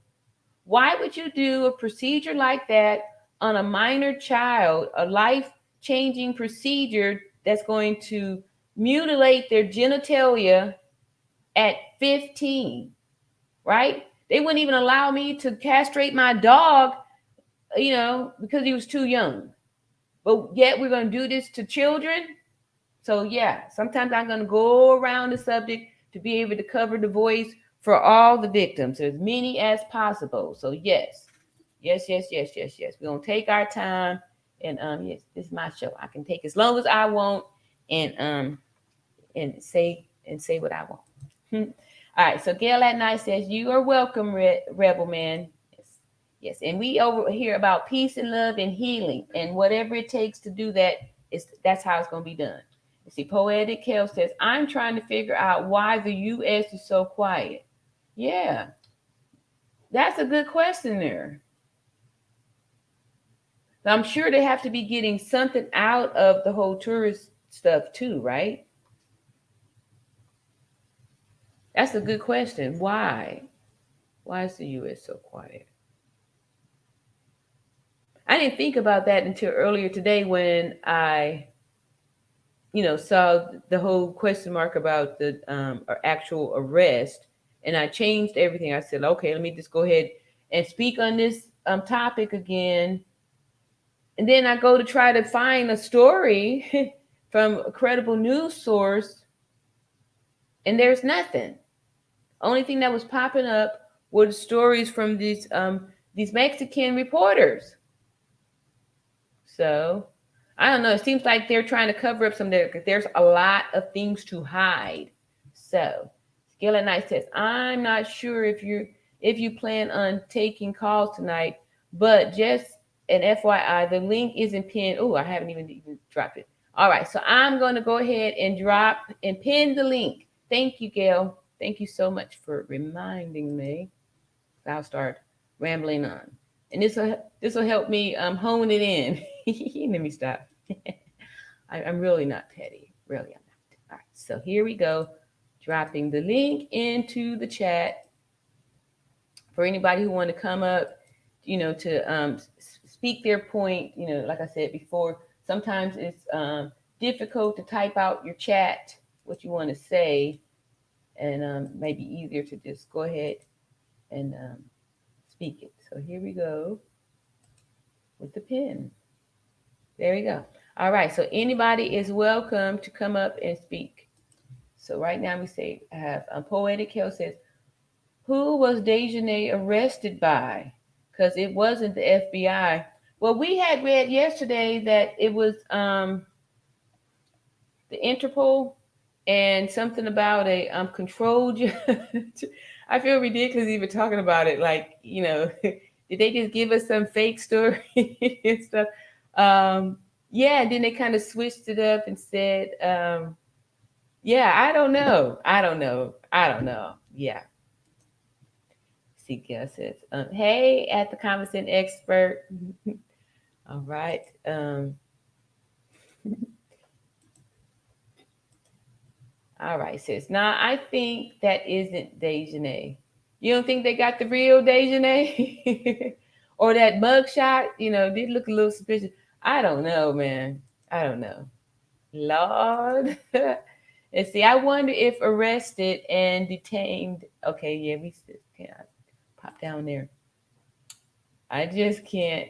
Why would you do a procedure like that on a minor child a life-changing procedure that's going to mutilate their genitalia at 15, right? They wouldn't even allow me to castrate my dog, because he was too young. But yet we're going to do this to children. So yeah, sometimes I'm going to go around the subject to be able to cover the voice for all the victims, as many as possible. So yes. We're going to take our time, and yes, this is my show. I can take as long as I want, and say what I want. All right, so Gail at Night says, you are welcome, Rebel Man. Yes, and we over here about peace and love and healing, and whatever it takes to do that, that's how it's going to be done. You see, Poetic Kel says, I'm trying to figure out why the U.S. is so quiet. Yeah, that's a good question there. I'm sure they have to be getting something out of the whole tourist stuff too, right? That's a good question. Why? Why is the U.S. so quiet? I didn't think about that until earlier today when I, saw the whole question mark about the actual arrest, and I changed everything. I said, okay, let me just go ahead and speak on this topic again. And then I go to try to find a story from a credible news source, and there's nothing. Only thing that was popping up were the stories from these Mexican reporters. So I don't know. It seems like they're trying to cover up some there because there's a lot of things to hide. So Skillet Knight says, I'm not sure if you plan on taking calls tonight, but just an FYI, the link isn't pinned. Oh, I haven't even dropped it. All right, so I'm going to go ahead and drop and pin the link. Thank you, Gail. Thank you so much for reminding me. I'll start rambling on, and this will help me hone it in. Let me stop. I'm really not petty. Really, I'm not. All right, so here we go. Dropping the link into the chat for anybody who want to come up, to speak their point. Like I said before, sometimes it's difficult to type out your chat what you want to say, and maybe easier to just go ahead and speak it. So here we go with the pen. There we go. All right, so anybody is welcome to come up and speak. So right now we say, I have Poetic Hell says, who was Daejhanae arrested by? Because it wasn't the FBI. Well, we had read yesterday that it was the Interpol and something about a controlled. I feel ridiculous even talking about it. Like, did they just give us some fake story and stuff? Yeah, and then they kind of switched it up and said, yeah, I don't know. Yeah. See, Gail says, hey, at the Conversation Expert. All right. All right, sis. Now, I think that isn't Daejhanae. You don't think they got the real Daejhanae? Or that mugshot, did look a little suspicious. I don't know, man. I don't know. Lord. Let's see. I wonder if arrested and detained. Okay, yeah, we still can't pop down there. I just can't.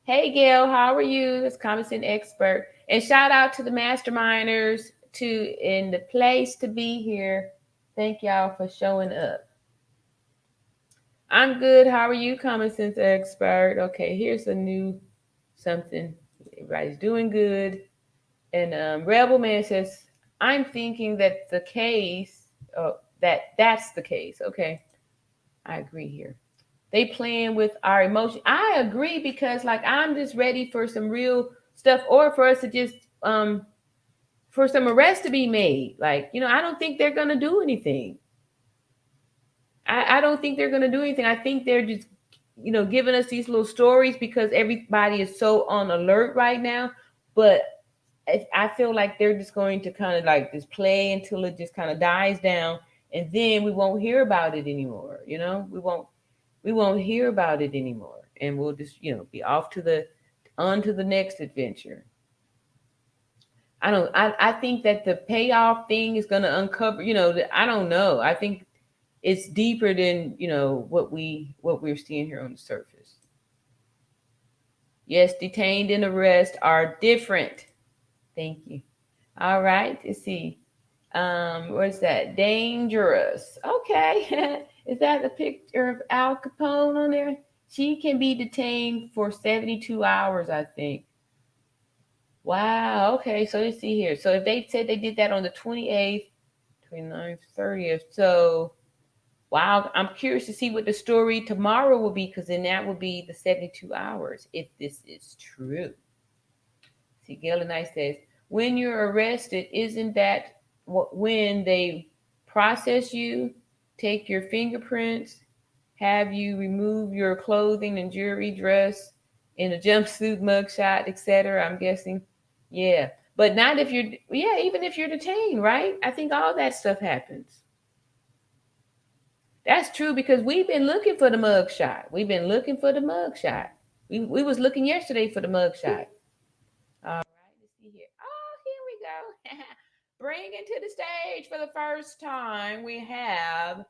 Hey, Gail, how are you? That's Conversation Expert. And shout out to the masterminders in the place to be here. Thank y'all for showing up. I'm good. How are you, Common Sense Expert? Okay, here's a new something. Everybody's doing good. And Rebel Man says, I'm thinking that the case, that's the case. Okay, I agree here. They playing with our emotion. I agree because I'm just ready for some real stuff, or for us to just for some arrests to be made. I don't think they're gonna do anything. I don't think they're gonna do anything. I think they're just giving us these little stories because everybody is so on alert right now. But I feel like they're just going to kind of just play until it just kind of dies down, and then we won't hear about it anymore. We won't hear about it anymore. and we'll just, be off to the next adventure. I think that the payoff thing is going to uncover, I don't know. I think it's deeper than, what we're seeing here on the surface. Yes, detained and arrest are different. Thank you. All right, let's see. What's that? Dangerous. Okay. Is that a picture of Al Capone on there? She can be detained for 72 hours, I think. Wow. Okay. So let's see here. So if they said they did that on the 28th, 29th, 30th. So, wow. I'm curious to see what the story tomorrow will be, because then that will be the 72 hours if this is true. See, Gail and I says, when you're arrested, isn't that when they process you, take your fingerprints, have you remove your clothing and jewelry, dress in a jumpsuit, mugshot, etc.? I'm guessing. Yeah. But not if even if you're detained, right? I think all that stuff happens. That's true, because we've been looking for the mugshot. We was looking yesterday for the mugshot. All right, let's see here. Oh, here we go. Bringing to the stage for the first time, we have Thomas.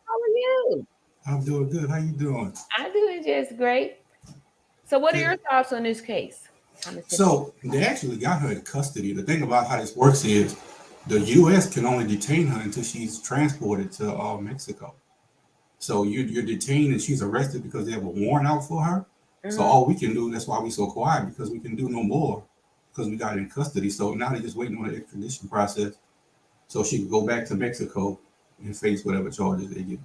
How are you? I'm doing good. How you doing? I'm doing just great. So what are your thoughts on this case? So they actually got her in custody. The thing about how this works is the U.S. can only detain her until she's transported to Mexico. So you're detained and she's arrested because they have a warrant out for her. So all we can do, that's why we're so quiet, because we can do no more because we got her in custody. So now they're just waiting on the extradition process so she can go back to Mexico and face whatever charges they get.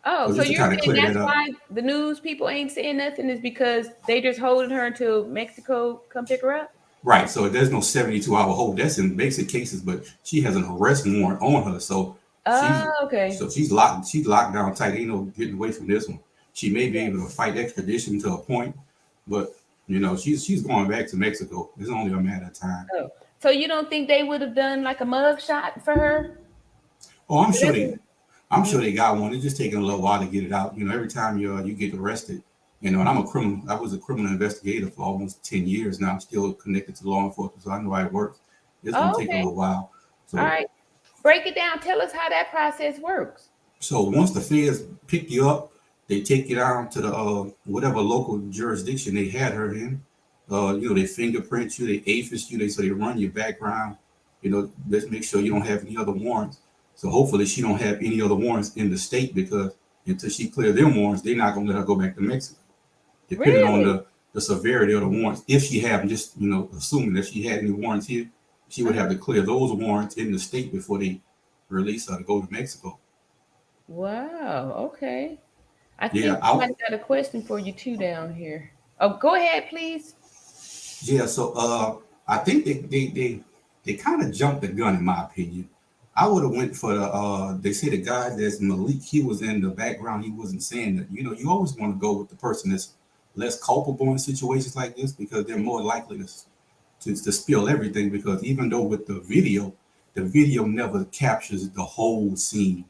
Oh, so you're saying that's why the news people ain't saying nothing, is because they just holding her until Mexico come pick her up? Right. So there's no 72-hour hold. That's in basic cases, but she has an arrest warrant on her. So okay. So she's locked down tight. Ain't no getting away from this one. She may be able to fight extradition to a point, but she's going back to Mexico. It's only a matter of time. Oh. So you don't think they would have done like a mug shot for her? Oh, I'm sure they got one. It's just taking a little while to get it out. Every time you get arrested, and I'm a criminal. I was a criminal investigator for almost 10 years now. I'm still connected to law enforcement, so I know how it works. It's gonna take a little while. So, all right, break it down. Tell us how that process works. So once the feds pick you up, they take you down to the whatever local jurisdiction they had her in. They fingerprint you, they AFIS you, they run your background. Let's make sure you don't have any other warrants. So hopefully she don't have any other warrants in the state, because until she clear them warrants, they're not gonna let her go back to Mexico. Depending on the severity of the warrants, if she have just assuming that she had any warrants here, she would have to clear those warrants in the state before they release her to go to Mexico. Wow. Okay. I think somebody got a question for you too down here. Oh, go ahead, please. Yeah. So I think they kind of jumped the gun, in my opinion. I would have went for they say the guy that's Malik, he was in the background. He wasn't saying that. You always want to go with the person that's less culpable in situations like this, because they're more likely to spill everything. Because even though with the video never captures the whole scene.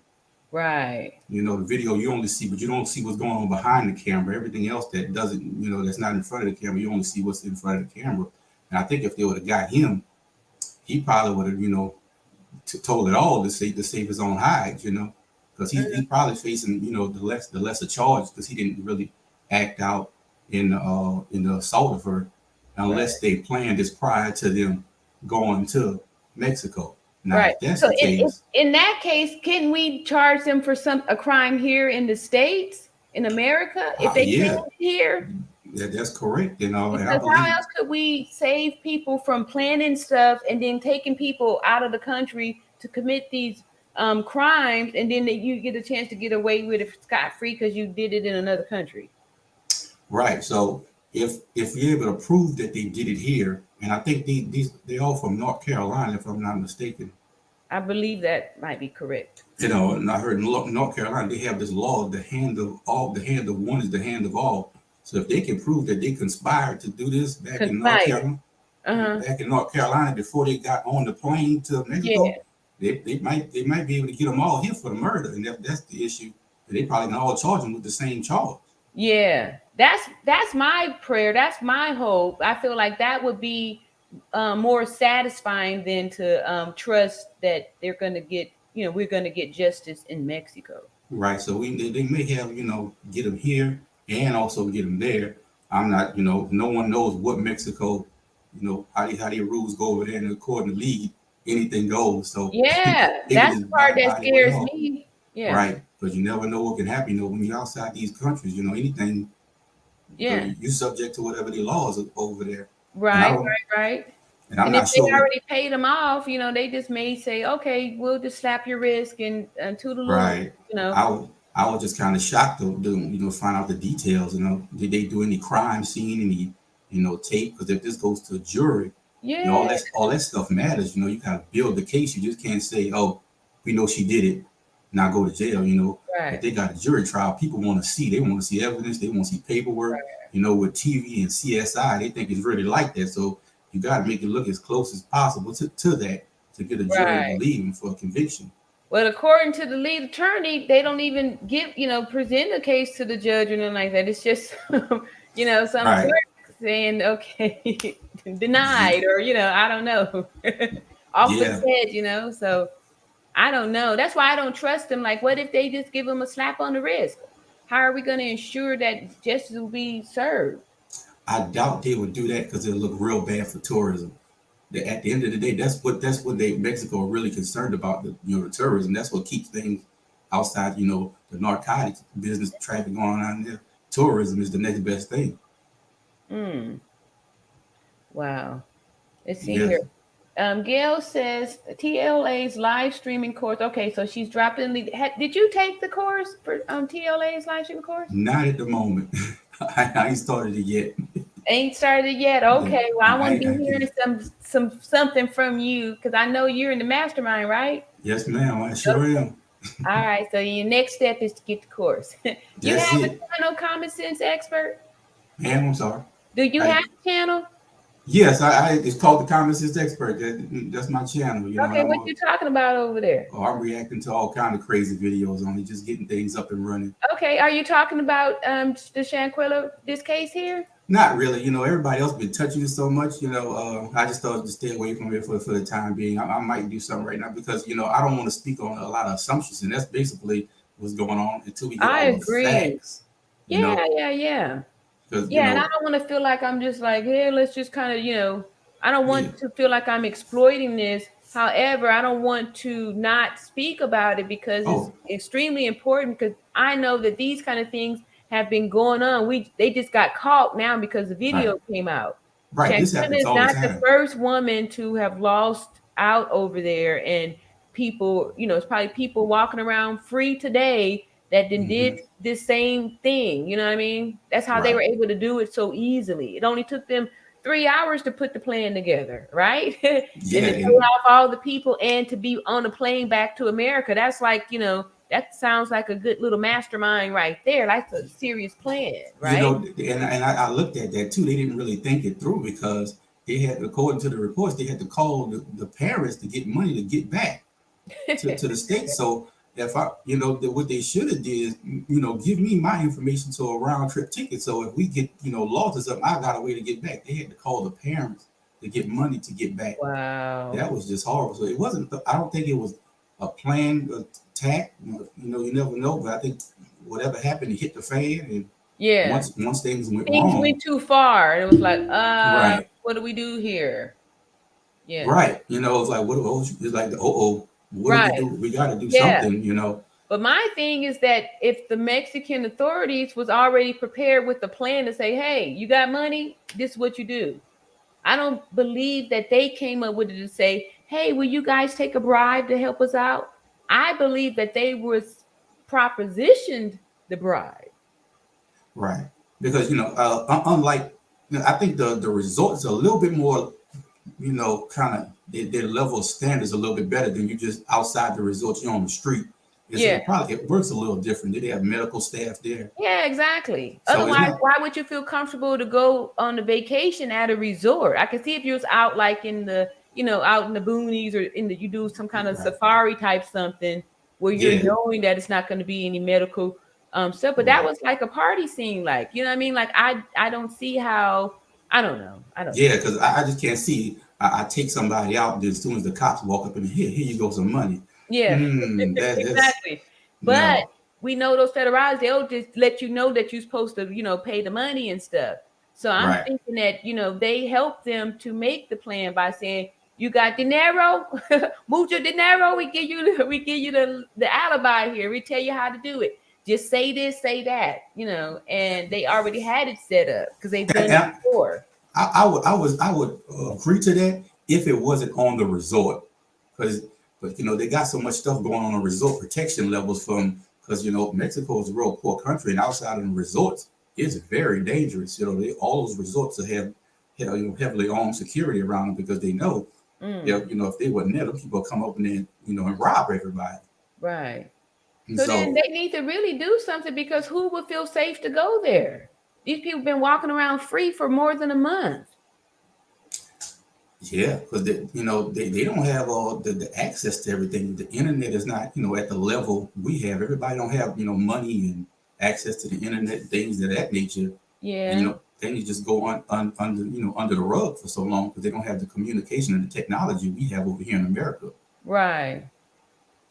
Right. The video you only see, but you don't see what's going on behind the camera. Everything else that doesn't, that's not in front of the camera, you only see what's in front of the camera. And I think if they would have got him, he probably would have, told it all to save his own hide, because he's probably facing, the lesser charge, because he didn't really act out in the assault of her, unless they planned this prior to them going to Mexico. Now, if that's so the case, in that case, can we charge them for a crime here in the States, in America, if they came here? That's correct. Because how else could we save people from planning stuff and then taking people out of the country to commit these crimes, and then you get a chance to get away with it scot-free because you did it in another country? Right. So if you're able to prove that they did it here, and I think they're all from North Carolina, if I'm not mistaken. I believe that might be correct. And I heard in North Carolina they have this law: the hand of one is the hand of all. So if they can prove that they conspired to do this back in North Carolina before they got on the plane to Mexico, they might be able to get them all here for the murder. And if that's the issue, they probably can all charge them with the same charge. Yeah, that's my prayer. That's my hope. I feel like that would be more satisfying than to trust that they're going to get, we're going to get justice in Mexico. Right. So they may have, get them here and also get them there. I'm not, no one knows what Mexico, how their rules go over there, and according to league, anything goes. So Yeah, they can that's the just part that buy their way scares off. me. Yeah. Right. Because you never know what can happen. When you're outside these countries, anything, Yeah. you're subject to whatever the laws are over there. And I Right, don't, right. and I'm And if not they sure. already paid them off, they just may say, okay, we'll just slap your wrist and toodaloo, Right. I was just kind of shocked to find out the details. Did they do any crime scene, any tape? Because if this goes to a jury, Yeah, all that stuff matters. You kind of build the case. You just can't say, oh, we know she did it, now go to jail. If right, they got a jury trial, people want to see. They want to see evidence. They want to see paperwork. With TV and CSI, they think it's really like that. So you got to make it look as close as possible to that to get a jury to right. believe him for a conviction. But according to the lead attorney, they don't even present a case to the judge or nothing like that. It's just, some Right. clerk saying, okay, denied, or, I don't know, off the Yeah. set, so I don't know. That's why I don't trust them. Like, what if they just give them a slap on the wrist? How are we going to ensure that justice will be served? I doubt they would do that because it'll look real bad for tourism. At the end of the day, that's what they Mexico are really concerned about, the tourism. That's what keeps things outside, the narcotics business traffic going on there. Tourism is the next best thing. Mm, wow. Let's see Yes. here. Gail says TLA's live streaming course. Okay, so she's dropping the. Did you take the course for TLA's live streaming course? Not at the moment. I ain't started it yet. Ain't started yet. Yeah. Okay, well, I want to I be hearing can. something from you because I know you're in the mastermind, right? Yes, ma'am. I sure Okay. am. All right. So your next step is to get the course. You That's have a it. channel, Common Sense Expert. Ma'am, I'm sorry. Do you I have a channel? Yes, it's called the Common Sense Expert. That's my channel, and Okay, what you talking about over there? I'm reacting to all kind of crazy videos on it, just getting things up and running. Okay, are you talking about the Shanquella, this case here? Not really, everybody else been touching it so much, I just thought to stay away from it for the time being. I might do something right now because, I don't want to speak on a lot of assumptions, and that's basically what's going on until we get I all the agree. facts, Yeah, yeah. because, Yeah, and I don't want to feel like I'm just like, hey, let's just kind of, I don't yeah, want to feel like I'm exploiting this. However, I don't want to not speak about it because it's oh, extremely important because I know that these kind of things have been going on. They just got caught now because the right, video came out. right. This Shanquella happens is all the not the time. first woman to have lost out over there, and people, it's probably people walking around free today that Hmm. did this same thing. You know what I mean? That's how they Right. were able to do it so easily. It only took them 3 hours to put the plan together, right? And Yeah, to pay and off all the people and to be on a plane back to America. That's like, that sounds like a good little mastermind right there. That's a serious plan, right? I looked at that too. They didn't really think it through because they had, according to the reports, they had to call the parents to get money to get back to the state. So if what they should have did is, give me my information to a round trip ticket. So if we get, lost or something, I got a way to get back. They had to call the parents to get money to get back. Wow. That was just horrible. So it wasn't, I don't think it was a planned attack. You never know, but I think whatever happened, it hit the fan. And Yeah. once things went Things wrong, went too far. And it was like, right, what do we do here? Yeah. right. It's like, it's like, what do we Right. do? We got to do Yeah. something. But my thing is that if the Mexican authorities was already prepared with the plan to say, hey, you got money, this is what you do. I don't believe that they came up with it to say, hey, will you guys take a bribe to help us out? I believe that they was propositioned the bribe. Right. Because, unlike, I think the results are a little bit more, kind of their level of standards a little bit better than you just outside the resorts, you're on the street. Yeah. It works a little different. They have medical staff there. Yeah, exactly. So it's Otherwise, not why would you feel comfortable to go on a vacation at a resort? I can see if you was out like in the, out in the boonies or you do some kind of right. safari type something. where you're knowing that it's not going to be any medical stuff. But that was like a party scene, like, you know what I mean? Like I don't see how. I don't know. Yeah, because I just can't see. I take somebody out, and as soon as the cops walk up and here you go some money. Yeah, That's exactly. But no. we know those federales, they'll just let you know that you're supposed to, pay the money and stuff. So I'm Right. thinking that, they help them to make the plan by saying, you got dinero, mucho dinero. We give you the alibi here. We tell you how to do it. Just say this, say that, and they already had it set up because they've done it And before. I would agree to that if it wasn't on the resort, because but they got so much stuff going on resort protection levels from because Mexico is a real poor country and outside of the resorts it's very dangerous. All those resorts have heavily armed security around them because they know if they weren't there, the people come up and then and rob everybody. Right. And So then so they need to really do something because who would feel safe to go there? These people have been walking around free for more than a month. yeah, because they don't have all the access to everything. The internet is not at the level we have. Everybody don't have money and access to the internet, things of that nature. And Yeah. things just go on under under the rug for so long because they don't have the communication and the technology we have over here in America. Right.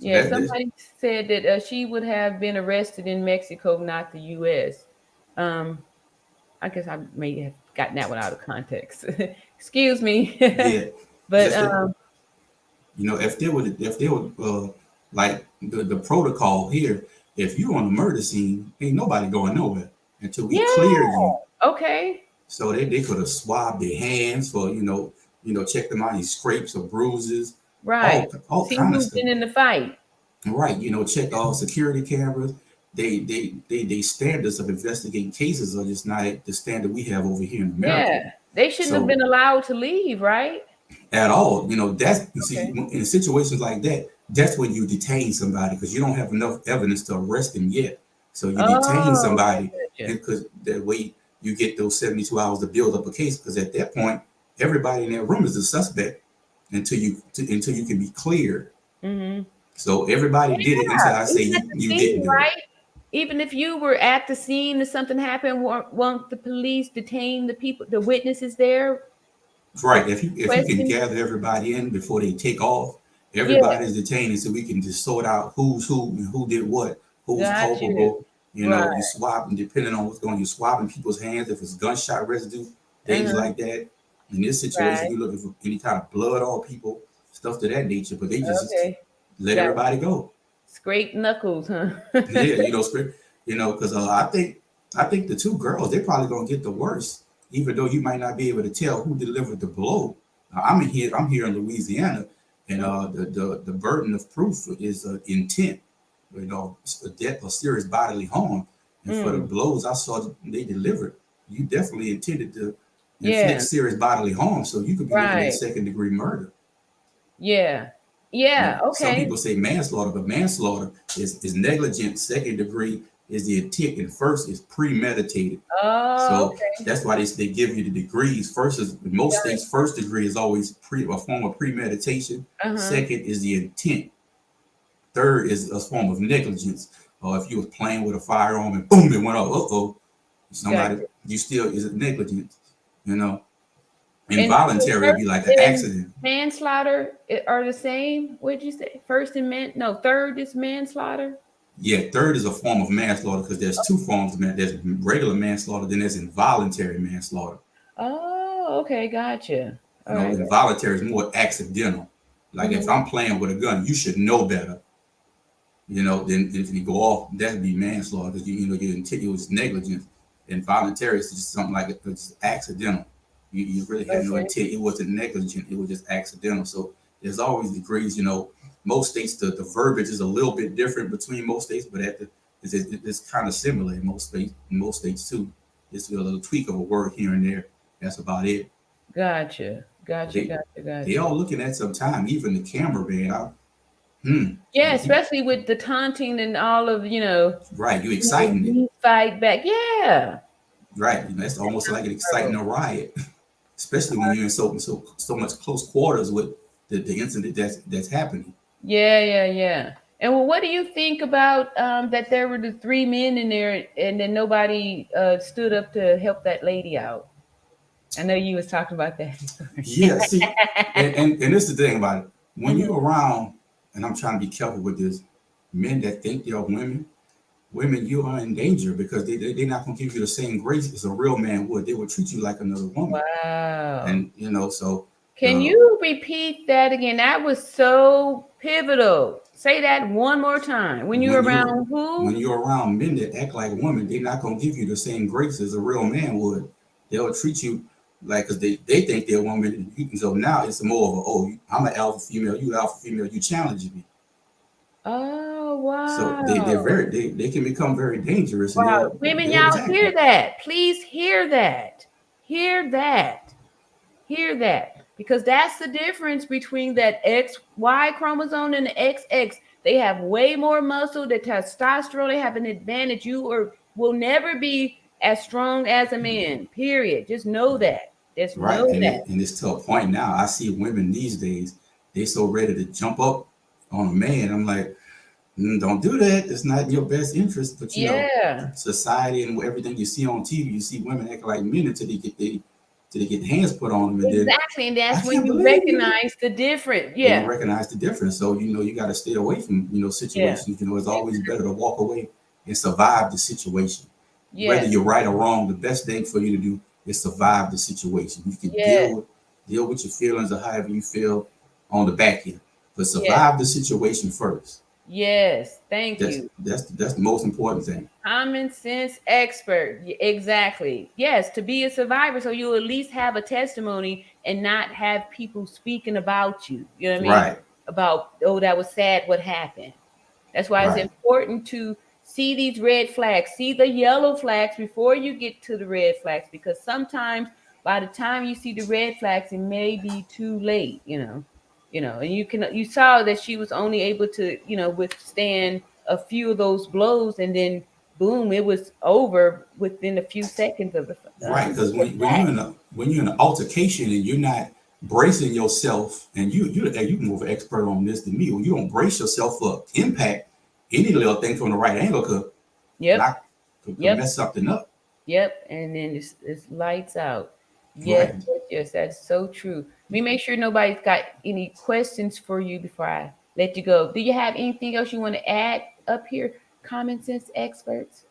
So Yeah. Somebody said that she would have been arrested in Mexico, not the U.S. Um, I guess I may have gotten that one out of context. Excuse me. yeah, But just that if they would like the protocol here, if you on a murder scene, ain't nobody going nowhere until we clear yeah. you. Okay. So they could have swabbed their hands for check them out any scrapes or bruises, Right. all See kind of who's stuff. been in the fight. Right, check all security cameras. They standards of investigating cases are just not at the standard we have over here in America. Yeah. They shouldn't have So been allowed to leave, right? at all, that's you see Okay. in situations like that, that's when you detain somebody because you don't have enough evidence to arrest them yet. So you detain Oh, okay, somebody, gotcha. and because that way you get those 72 hours to build up a case. Because at that point, everybody in that room is a suspect until you can be cleared. Mm-hmm. So everybody did it until I say Even at the you didn't scene, do it. right? Even if you were at the scene and something happened, won't the police detain the people, the witnesses there? Right. If you can Question? gather everybody in before they take off, Yeah, everybody's detained, so we can just sort out who's who and who did what, who's got you. culpable. Right. You swab, and depending on what's going on, you swabbing people's hands if it's gunshot residue, things Uh-huh. like that. In this situation, Right. you're looking for any kind of blood on people, stuff to that nature, but they just Okay. let Got everybody go. scrape knuckles, huh? Yeah, because I think the two girls they're probably gonna get the worst, even though you might not be able to tell who delivered the blow. I'm here in Louisiana, and the burden of proof is intent, a death or serious bodily harm, and for the Mm. blows I saw they delivered, you definitely intended to inflict Yeah. serious bodily harm, so you could be looking at Right. second degree murder. Yeah. Yeah. Some Okay. people say manslaughter, but manslaughter is negligent. Second degree is the intent, and first is premeditated. Oh, So okay. that's why they give you the degrees. First is in most Got states, first degree is always a form of premeditation. it. Uh-huh. Second is the intent. Third is a form of negligence. Or if you was playing with a firearm and boom, it went off. Got Somebody you. you still is it negligence. You know, And so involuntary would first be like an and accident. manslaughter are the same. What'd you say? First and no, third is manslaughter. Yeah, third is a form of manslaughter because there's two forms of There's regular manslaughter, then there's involuntary manslaughter. Oh, okay, gotcha. All right. Involuntary is more accidental. Like if Mm-hmm. I'm playing with a gun, you should know better. Then if you go off, that'd be manslaughter because your intent it was negligence. Involuntary is just something like it's accidental. You really had no Okay. intent. It wasn't negligent. It was just accidental. So there's always degrees. Most states the verbiage is a little bit different between most states, but it's kind of similar in most states. In most states too, it's a little tweak of a word here and there. That's about it. Gotcha. Gotcha. They Gotcha. they Gotcha. all looking at some time. Even the camera man. Hmm. Yeah, especially with the taunting and all of, Right, you exciting it. you fight back. Yeah. Right, that's almost like it exciting a riot, especially when you're in so much close quarters with the incident that's happening. Yeah, yeah, yeah. And well, what do you think about that there were the three men in there and then nobody stood up to help that lady out? I know you was talking about that. Yeah, see, and this is the thing about it. When Mhm. you're around, and I'm trying to be careful with this, men that think they're women, you are in danger because they're not going to give you the same grace as a real man would. They will treat you like another woman. Wow. And, so Can you repeat that again? That was so pivotal. Say that one more time. When you're when you're around when who? you're around men that act like women, they're not going to give you the same grace as a real man would. They'll treat you like, because they think they're a woman. So now it's more of a, oh, I'm an alpha female, you alpha female, you challenge me. Oh, So wow. they can become very dangerous, and Wow. they'll Women, they'll y'all attack hear you. that. Please hear that. Hear that. Hear that. Because that's the difference between that XY chromosome and the XX. They have way more muscle, the testosterone, they have an advantage. You will never be as strong as a man. Period. Just know that. Just Right, know that. and it's to a point now. I see women these days; they so ready to jump up on a man. I'm like, don't do that. It's not in your best interest. But Yeah. society and everything you see on TV, you see women acting like men until they get hands put on them, and then Exactly. And I that's when can't you believe you. recognize the difference. Then you Yeah. recognize the difference. So you got to stay away from Yeah. situations. It's always better to walk away and survive the situation. Whether Yes. you're right or wrong, the best thing for you to do is survive the situation. You can Yes. deal with your feelings or however you feel on the back end, but Yes. survive the situation first. Yes. Thank you. That's the most important thing. Common sense expert. Exactly. Yes, to be a survivor, so you'll at least have a testimony and not have people speaking about you. You know what I mean? Right, About, oh, that was sad, what happened. That's why it's right, important to see these red flags, see the yellow flags before you get to the red flags, because sometimes by the time you see the red flags, it may be too late, and you saw that she was only able to, withstand a few of those blows, and then boom, it was over within a few seconds of right. Because attack. when you're in an altercation and you're not bracing yourself, and you more of an expert on this than me. When you don't brace yourself for impact, any little thing from the right angle could Yep, knock could yep. mess something up. Yep, and then it's lights out. Yes, Right. yes, yes, that's so true. Let me make sure nobody's got any questions for you before I let you go. Do you have anything else you want to add up here, common sense experts?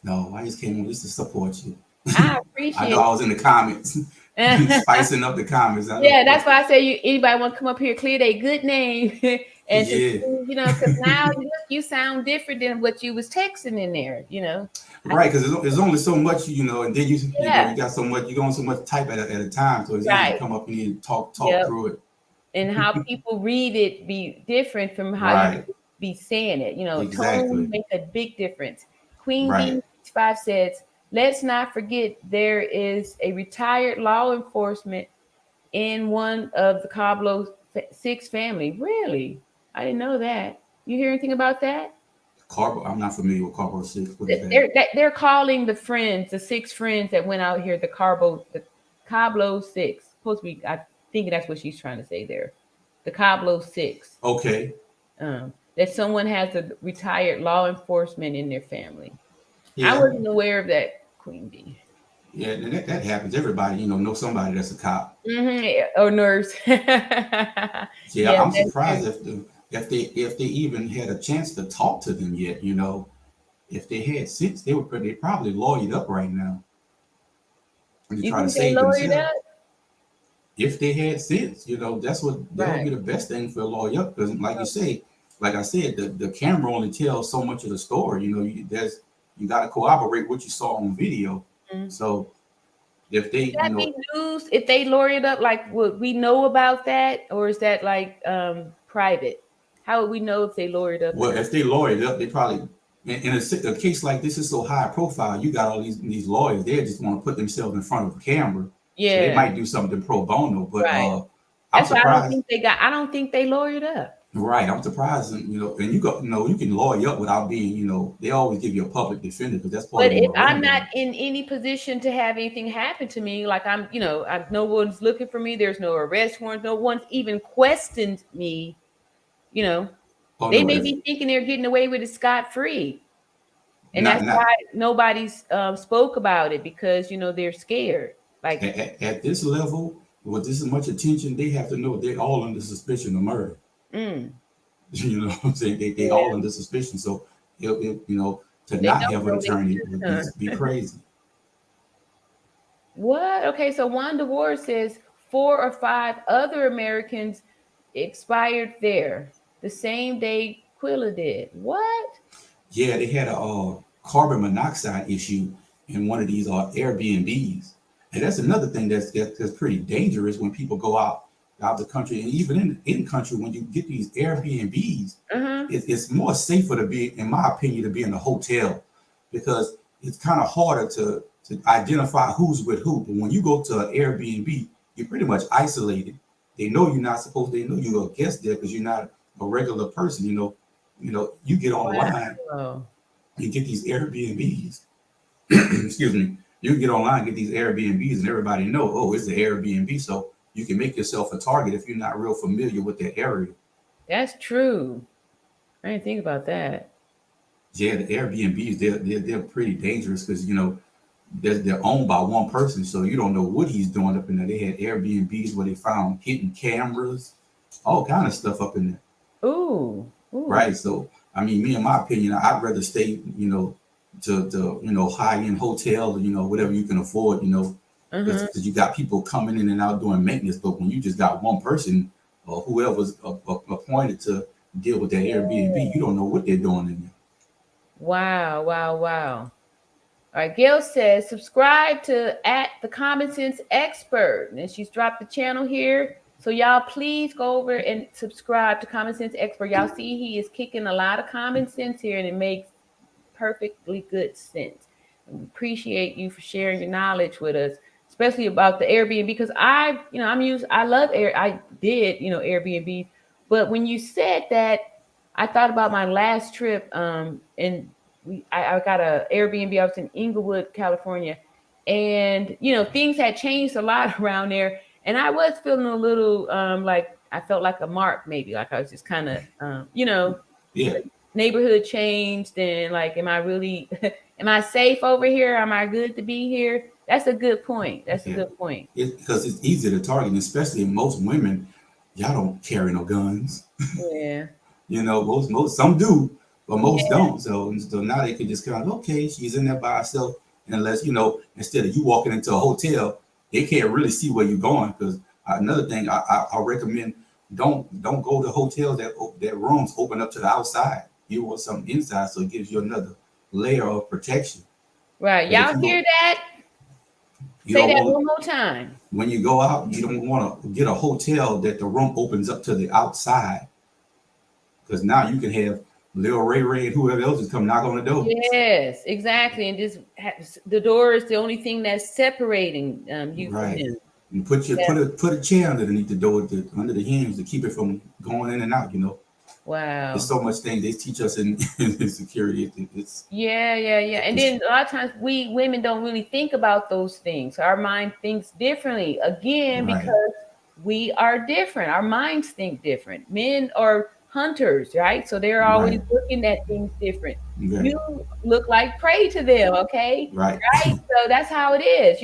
No, I just came on just to support you. I I know appreciate I was in the comments, it. spicing up the comments. I know. Yeah, that's why I say anybody want to come up here, clear their good name, and to Yeah. see, because now you sound different than what you was texting in there. I Right, because there's only so much, and then Yeah, you got so much, you go on so much type at a time, so it's easy to right. come up and talk Yep. through it. And how people read it be different from how you Right, be saying it. Tone exactly. makes a big difference. Queen Right. Bee 5 says, let's not forget there is a retired law enforcement in one of the Cablo six family. Really? I didn't know that. You hear anything about that? Carbo. I'm not familiar with Carbo Six. What is that? They're calling the six friends that went out here, the Cablo six. Supposed to be, I think that's what she's trying to say there. The Cablo six. Okay. That someone has a retired law enforcement in their family. I Yeah. wasn't aware of that, Queen Bee. Yeah. And that happens. Everybody, know somebody that's a cop. Or nurse. Yeah. Yeah, I'm that's true. surprised if they even had a chance to talk to them yet. If they had sense, they probably lawyered up right now and to You try to think they save lowered themselves. up? If they had sense, that would Right. be the best thing for a lawyer. Because, like I said, the camera only tells so much of the story. You got to corroborate what you saw on video. Mm. So if Would they, that be news if they lowered up? Like, would we know about that, or is that like private? How would we know if they lowered up or well, not? if they lawyered up, they probably a case like this is so high profile. You got all these lawyers. They just want to put themselves in front of a camera, so they Yeah, might do something pro bono. But right. I'm That's why I don't surprised. think they got. I don't think they lowered up. Right, I'm surprised, and you can lawyer up without being, they always give you a public defender because that's part But of if being a I'm not lawyer. in any position to have anything happen to me, like no one's looking for me. There's no arrest warrants. No one's even questioned me. You know, Oh They no, may if be thinking they're getting away with it scot-free. And not that's not why nobody's spoke about it, because they're scared. Like, at this level with this much attention, they have to know they're all under suspicion of murder. mm, You know what I'm saying? They yeah, all under suspicion. So to they not don't have an know they attorney would should. be crazy. What? Okay, so Wanda Ward says 4 or 5 other Americans expired there the same day Quilla did. What? Yeah, they had a carbon monoxide issue in one of these Airbnbs, and that's another thing that's pretty dangerous when people go out the country, and even in country when you get these Airbnbs, Uh-huh. it's more safer to be, in my opinion, to be in a hotel because it's kind of harder to identify who's with who. But when you go to an Airbnb, you're pretty much isolated. They know you're not supposed. They know you're a guest there because you're not a regular person. You get online Wow. and get these Airbnbs. Excuse me. You can get online, get these Airbnbs, and everybody know, oh, it's the Airbnb. So you can make yourself a target if you're not real familiar with that area. That's true. I didn't think about that. Yeah, the Airbnbs, they're pretty dangerous because they're owned by one person, so you don't know what he's doing up in there. They had Airbnbs where they found hidden cameras, all kind of stuff up in there. Ooh. Ooh. Right. So I mean, me in my opinion, I'd rather stay, to high end hotel, whatever you can afford, Uh-huh. because you got people coming in and out doing maintenance. But when you just got one person or whoever's appointed to deal with that Airbnb, you don't know what they're doing in there. Wow, wow, wow. All right, Gail says subscribe to at the Common Sense Expert. And she's dropped the channel here. So y'all please go over and subscribe to Common Sense Expert. Y'all see he is kicking a lot of common sense here, and it makes perfectly good sense. And we appreciate you for sharing your knowledge with us, especially about the Airbnb, because I love I did, Airbnb. But when you said that, I thought about my last trip, and I got a Airbnb. I was in Inglewood, California, and things had changed a lot around there, and I was feeling a little like I felt like a mark, maybe like I was just kind of Yeah. neighborhood changed, and like, am I really am I safe over here? Am I good to be here? That's a good point. That's a Yeah. good point. Because it's easy to target, especially most women. Y'all don't carry no guns. Yeah. Most some do, but most Yeah. don't. So now they can just kind of, okay, she's in there by herself. Unless instead of you walking into a hotel, they can't really see where you're going. Because another thing I recommend, don't go to hotels that rooms open up to the outside. You want something inside, so it gives you another layer of protection. Right. But if Y'all you hear go, that? you Say don't that want one more time. when you go out, you don't want to get a hotel that the room opens up to the outside, because now you can have Lil Ray Ray and whoever else is come knock on the door. Yes, exactly. And just the door is the only thing that's separating you from Right. him. And put a chair underneath the door, under the hinge, to keep it from going in and out. There's Wow. so much things they teach us in security. It's Yeah. And it's then a lot of times we women don't really think about those things. Our mind thinks differently. Again, right, because we are different. Our minds think different. Men are hunters, right? So they're always right, looking at things different. right, You look like prey to them, okay? right, Right? So that's how it is,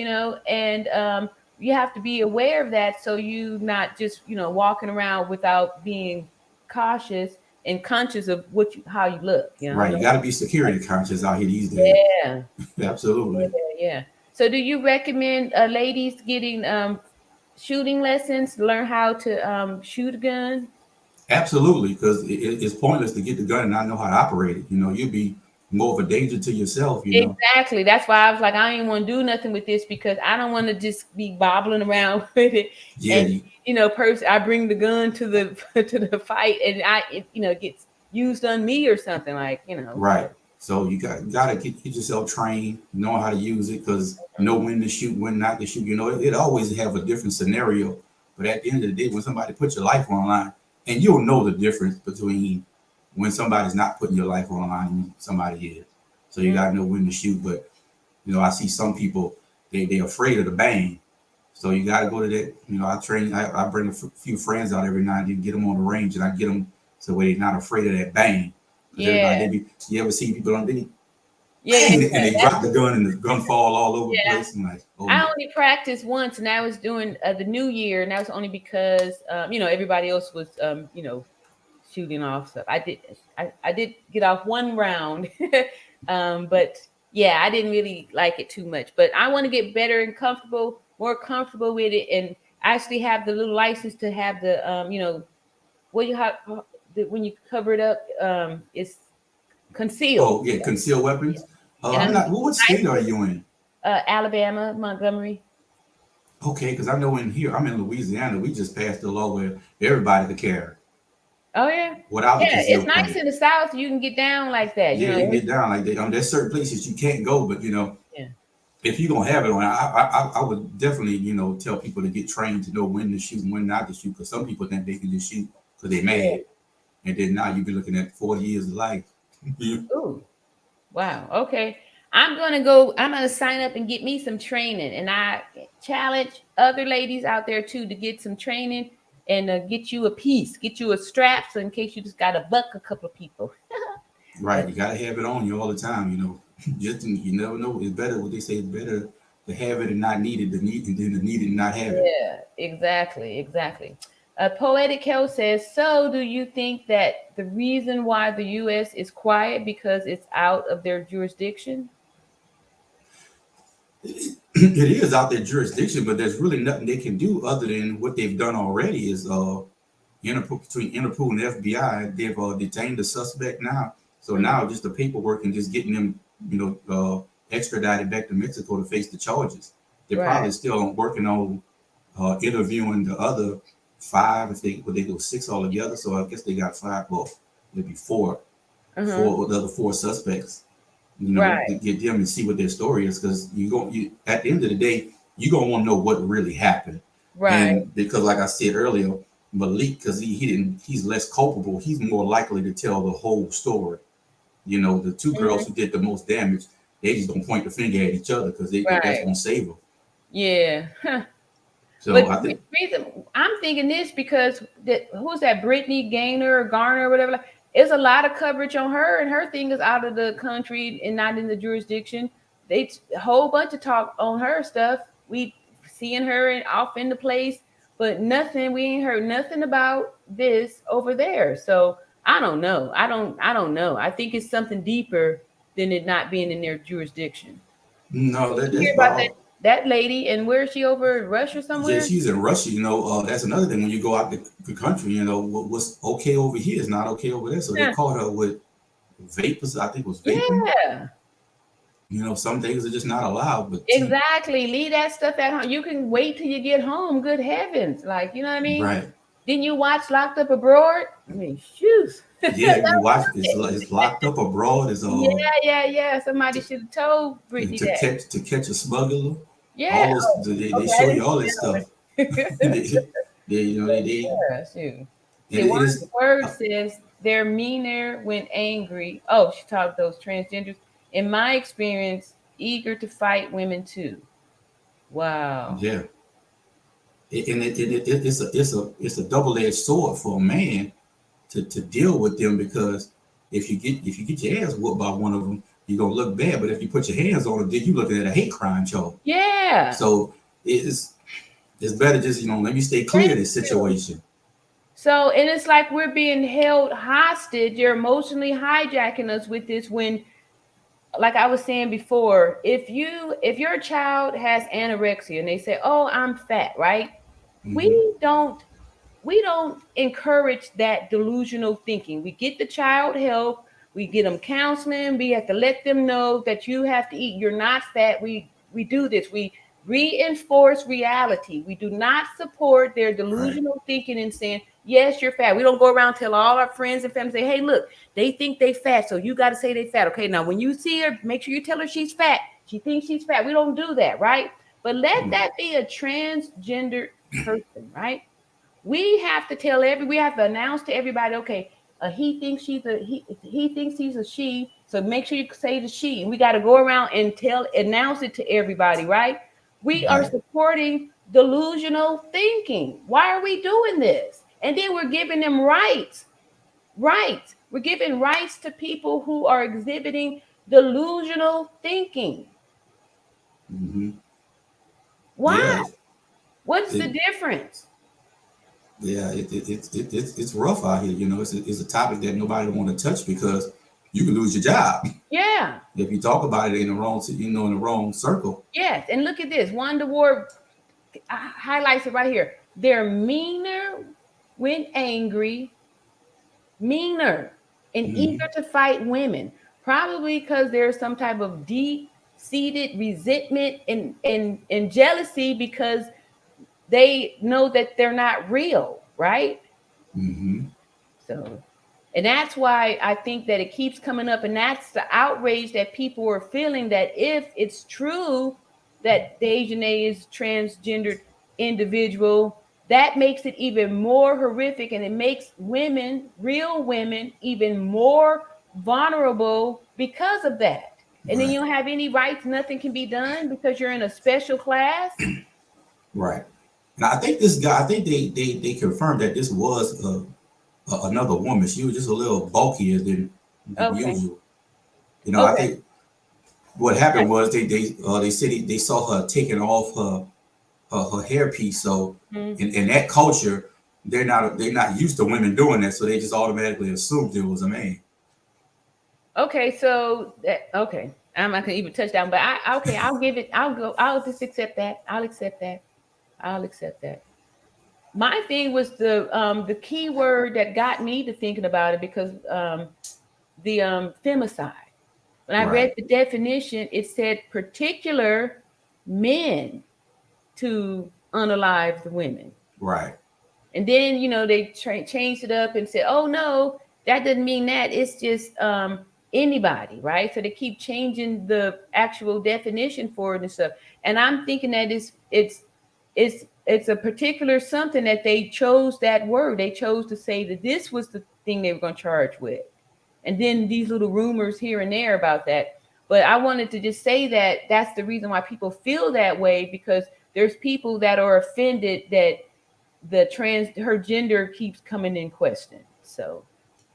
and you have to be aware of that, so you not just, walking around without being cautious and conscious of how you look, right. You got to be security conscious out here these days. Yeah, yeah, Absolutely. yeah. So, do you recommend ladies getting shooting lessons to learn how to shoot a gun? Absolutely, because it's pointless to get the gun and not know how to operate it. You'd be more of a danger to yourself. Exactly. That's why I was like, I ain't want to do nothing with this, because I don't want to just be bobbling around with it. Yeah, And I bring the gun to the to the fight, and it gets used on me or something, like. right. So you gotta get yourself trained, know how to use it, because know when to shoot, when not to shoot. It always have a different scenario. But at the end of the day, when somebody puts your life on the line, and you'll know the difference between when somebody's not putting your life on the line and somebody is. So you gotta know when to shoot. But I see some people, they're afraid of the bang. So you got to go to that. I bring a few friends out every night and get them on the range, and I get them so where they're not afraid of that bang. Because everybody, Yeah. you ever see people on video, Yeah, bang, yeah, and they yeah. drop the gun and the gun fall all over the Yeah. place. I'm like, oh I my. only practiced once, and I was doing the New Year, and that was only because everybody else was shooting off stuff. I did get off one round, but yeah, I didn't really like it too much. But I want to get better and more comfortable with it, and actually have the little license to have the what you have when you cover it up, it's concealed. Oh yeah, concealed weapons. And I'm I'm not. What state are you in? Alabama, Montgomery. Okay, because I know in here, I'm in Louisiana. We just passed a law where everybody could carry Oh yeah, without the yeah. It's concealed nice permit. in the South. You can get down like that. Yeah, you can get down like that. There's certain places you can't go, but Yeah. if you're gonna have it on, I would definitely tell people to get trained to know when to shoot and when not to shoot. Because some people think they can just shoot because they're Yeah. mad, and then now you be looking at 40 years of life. Ooh. Wow. Okay. I'm gonna sign up and get me some training. And I challenge other ladies out there too to get some training and get you a piece, get you a strap, so in case you just gotta buck a couple of people. Right, you gotta have it on you all the time. Just you never know. It's better. What they say, it's better to have it and not need it than to need it and not have it. Yeah, exactly, exactly. Poetic Hell says, so do you think that the reason why the U.S. is quiet because it's out of their jurisdiction? It is out their jurisdiction, but there's really nothing they can do other than what they've done already. Is between Interpol and the FBI, they've detained the suspect now. So now just the paperwork and just getting them, extradited back to Mexico to face the charges. They're probably still working on interviewing the other five, if they go six altogether. So I guess they got five, well, maybe four of the other four suspects. To get them and see what their story is, because at the end of the day, you're gonna want to know what really happened. Right. And because, like I said earlier, Malik, because he's less culpable, he's more likely to tell the whole story. The two girls who did the most damage, they just don't point the finger at each other because that's gonna save them. Yeah. Huh. So But I think I'm thinking this because who's that, Brittany Garner or whatever? There's a lot of coverage on her, and her thing is out of the country and not in the jurisdiction. They a whole bunch of talk on her stuff. We seeing her off in the place, but nothing. We ain't heard nothing about this over there. So I don't know. I don't know. I think it's something deeper than it not being in their jurisdiction. no, Did you that's hear about about. that lady, and where is she, over in Russia somewhere? Yeah, she's in Russia. That's another thing. When you go out the country, what's okay over here is not okay over there. So they caught her with vapors. I think it was vaping. Yeah. Some things are just not allowed. But Exactly. Leave that stuff at home. You can wait till you get home. Good heavens. Like, you know what I mean? right. Didn't you watch Locked Up Abroad? I mean, shoot. Yeah, you watch. It's locked up abroad. It's Yeah. Somebody should have told Brittany that. to catch a smuggler. Yeah. All those they show you all this stuff. they, Yeah, shoot. See, it one is word says they're meaner when angry. Oh, she talked those transgenders. In my experience, eager to fight women too. Wow. yeah. It's a double-edged sword for a man to deal with them, because if you get your ass whooped by one of them, you're gonna look bad. But if you put your hands on them, then you looking at a hate crime charge. Yeah. So it's better just let me stay clear of this situation. So, and it's like we're being held hostage. You're emotionally hijacking us with this when, like I was saying before, if your child has anorexia and they say, "Oh, I'm fat," right? Mm-hmm. We don't encourage that delusional thinking. We get the child help, we get them counseling, we have to let them know that you have to eat. You're not fat. We do this. We reinforce reality. We do not support their delusional thinking and saying, yes, you're fat. We don't go around tell all our friends and family, say, hey, look, they think they fat, so you got to say they fat. Okay, now when you see her, make sure you tell her she's fat. She thinks she's fat. We don't do that, right? But let that be a transgender person, right? We have to announce to everybody, okay, he thinks he's a she, so make sure you say the she. And we got to go around and announce it to everybody, right? We are supporting delusional thinking. Why are we doing this? And then we're giving them rights Right. We're giving rights to people who are exhibiting delusional thinking. Mm-hmm. Why? Yeah, What's the it, difference? it's rough out here. You know, it's a topic that nobody want to touch because you can lose your job Yeah. if you talk about it in the wrong, in the wrong circle. Yes. And look at this. Wanda Ward highlights it right here. They're meaner when angry, meaner, and Mm-hmm. eager to fight women, probably because there's some type of deep seated resentment and jealousy because they know that they're not real, right? Mm-hmm. So, and that's why I think that it keeps coming up, and that's the outrage that people are feeling that if it's true that Daejhanae is transgendered individual, that makes it even more horrific, and it makes women, real women, even more vulnerable because of that. And then you Right. don't have any rights, nothing can be done because you're in a special class. Right. And I think this guy. I think they confirmed that this was another woman. She was just a little bulkier than Okay. usual. You know, I Okay. think what happened was they said they saw her taking off her hairpiece. So Mhm. in that culture, they're not used to women doing that, so they just automatically assumed it was a man. Okay, so okay, I'm not gonna even touch that, but I okay, I'll give it. I'll go. I'll just accept that. I'll accept that. I'll accept that. My thing was the key word that got me to thinking about it because the femicide. When I read Right. the definition, it said particular men to unalive the women. Right. And then, they changed it up and said, oh, no, that doesn't mean that. It's just anybody, right? So they keep changing the actual definition for it and stuff. And I'm thinking that it's a particular something that they chose that word. They chose to say that this was the thing they were going to charge with. And then these little rumors here and there about that. But I wanted to just say that that's the reason why people feel that way, because there's people that are offended that her gender keeps coming in question. So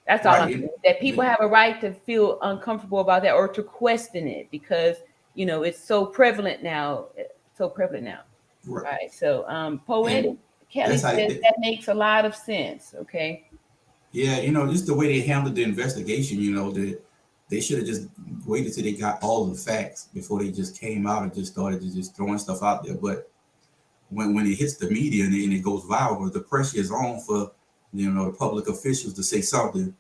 that's all I'm Right. saying. That people have a right to feel uncomfortable about that or to question it because it's so prevalent now. So prevalent now. Right. Right. So poetic And Kelly that's how. says that makes a lot of sense. Okay. Yeah, just the way they handled the investigation. They should have just waited till they got all the facts before they just came out and just started to just throwing stuff out there. But when it hits the media and it goes viral, the pressure is on for the public officials to say something,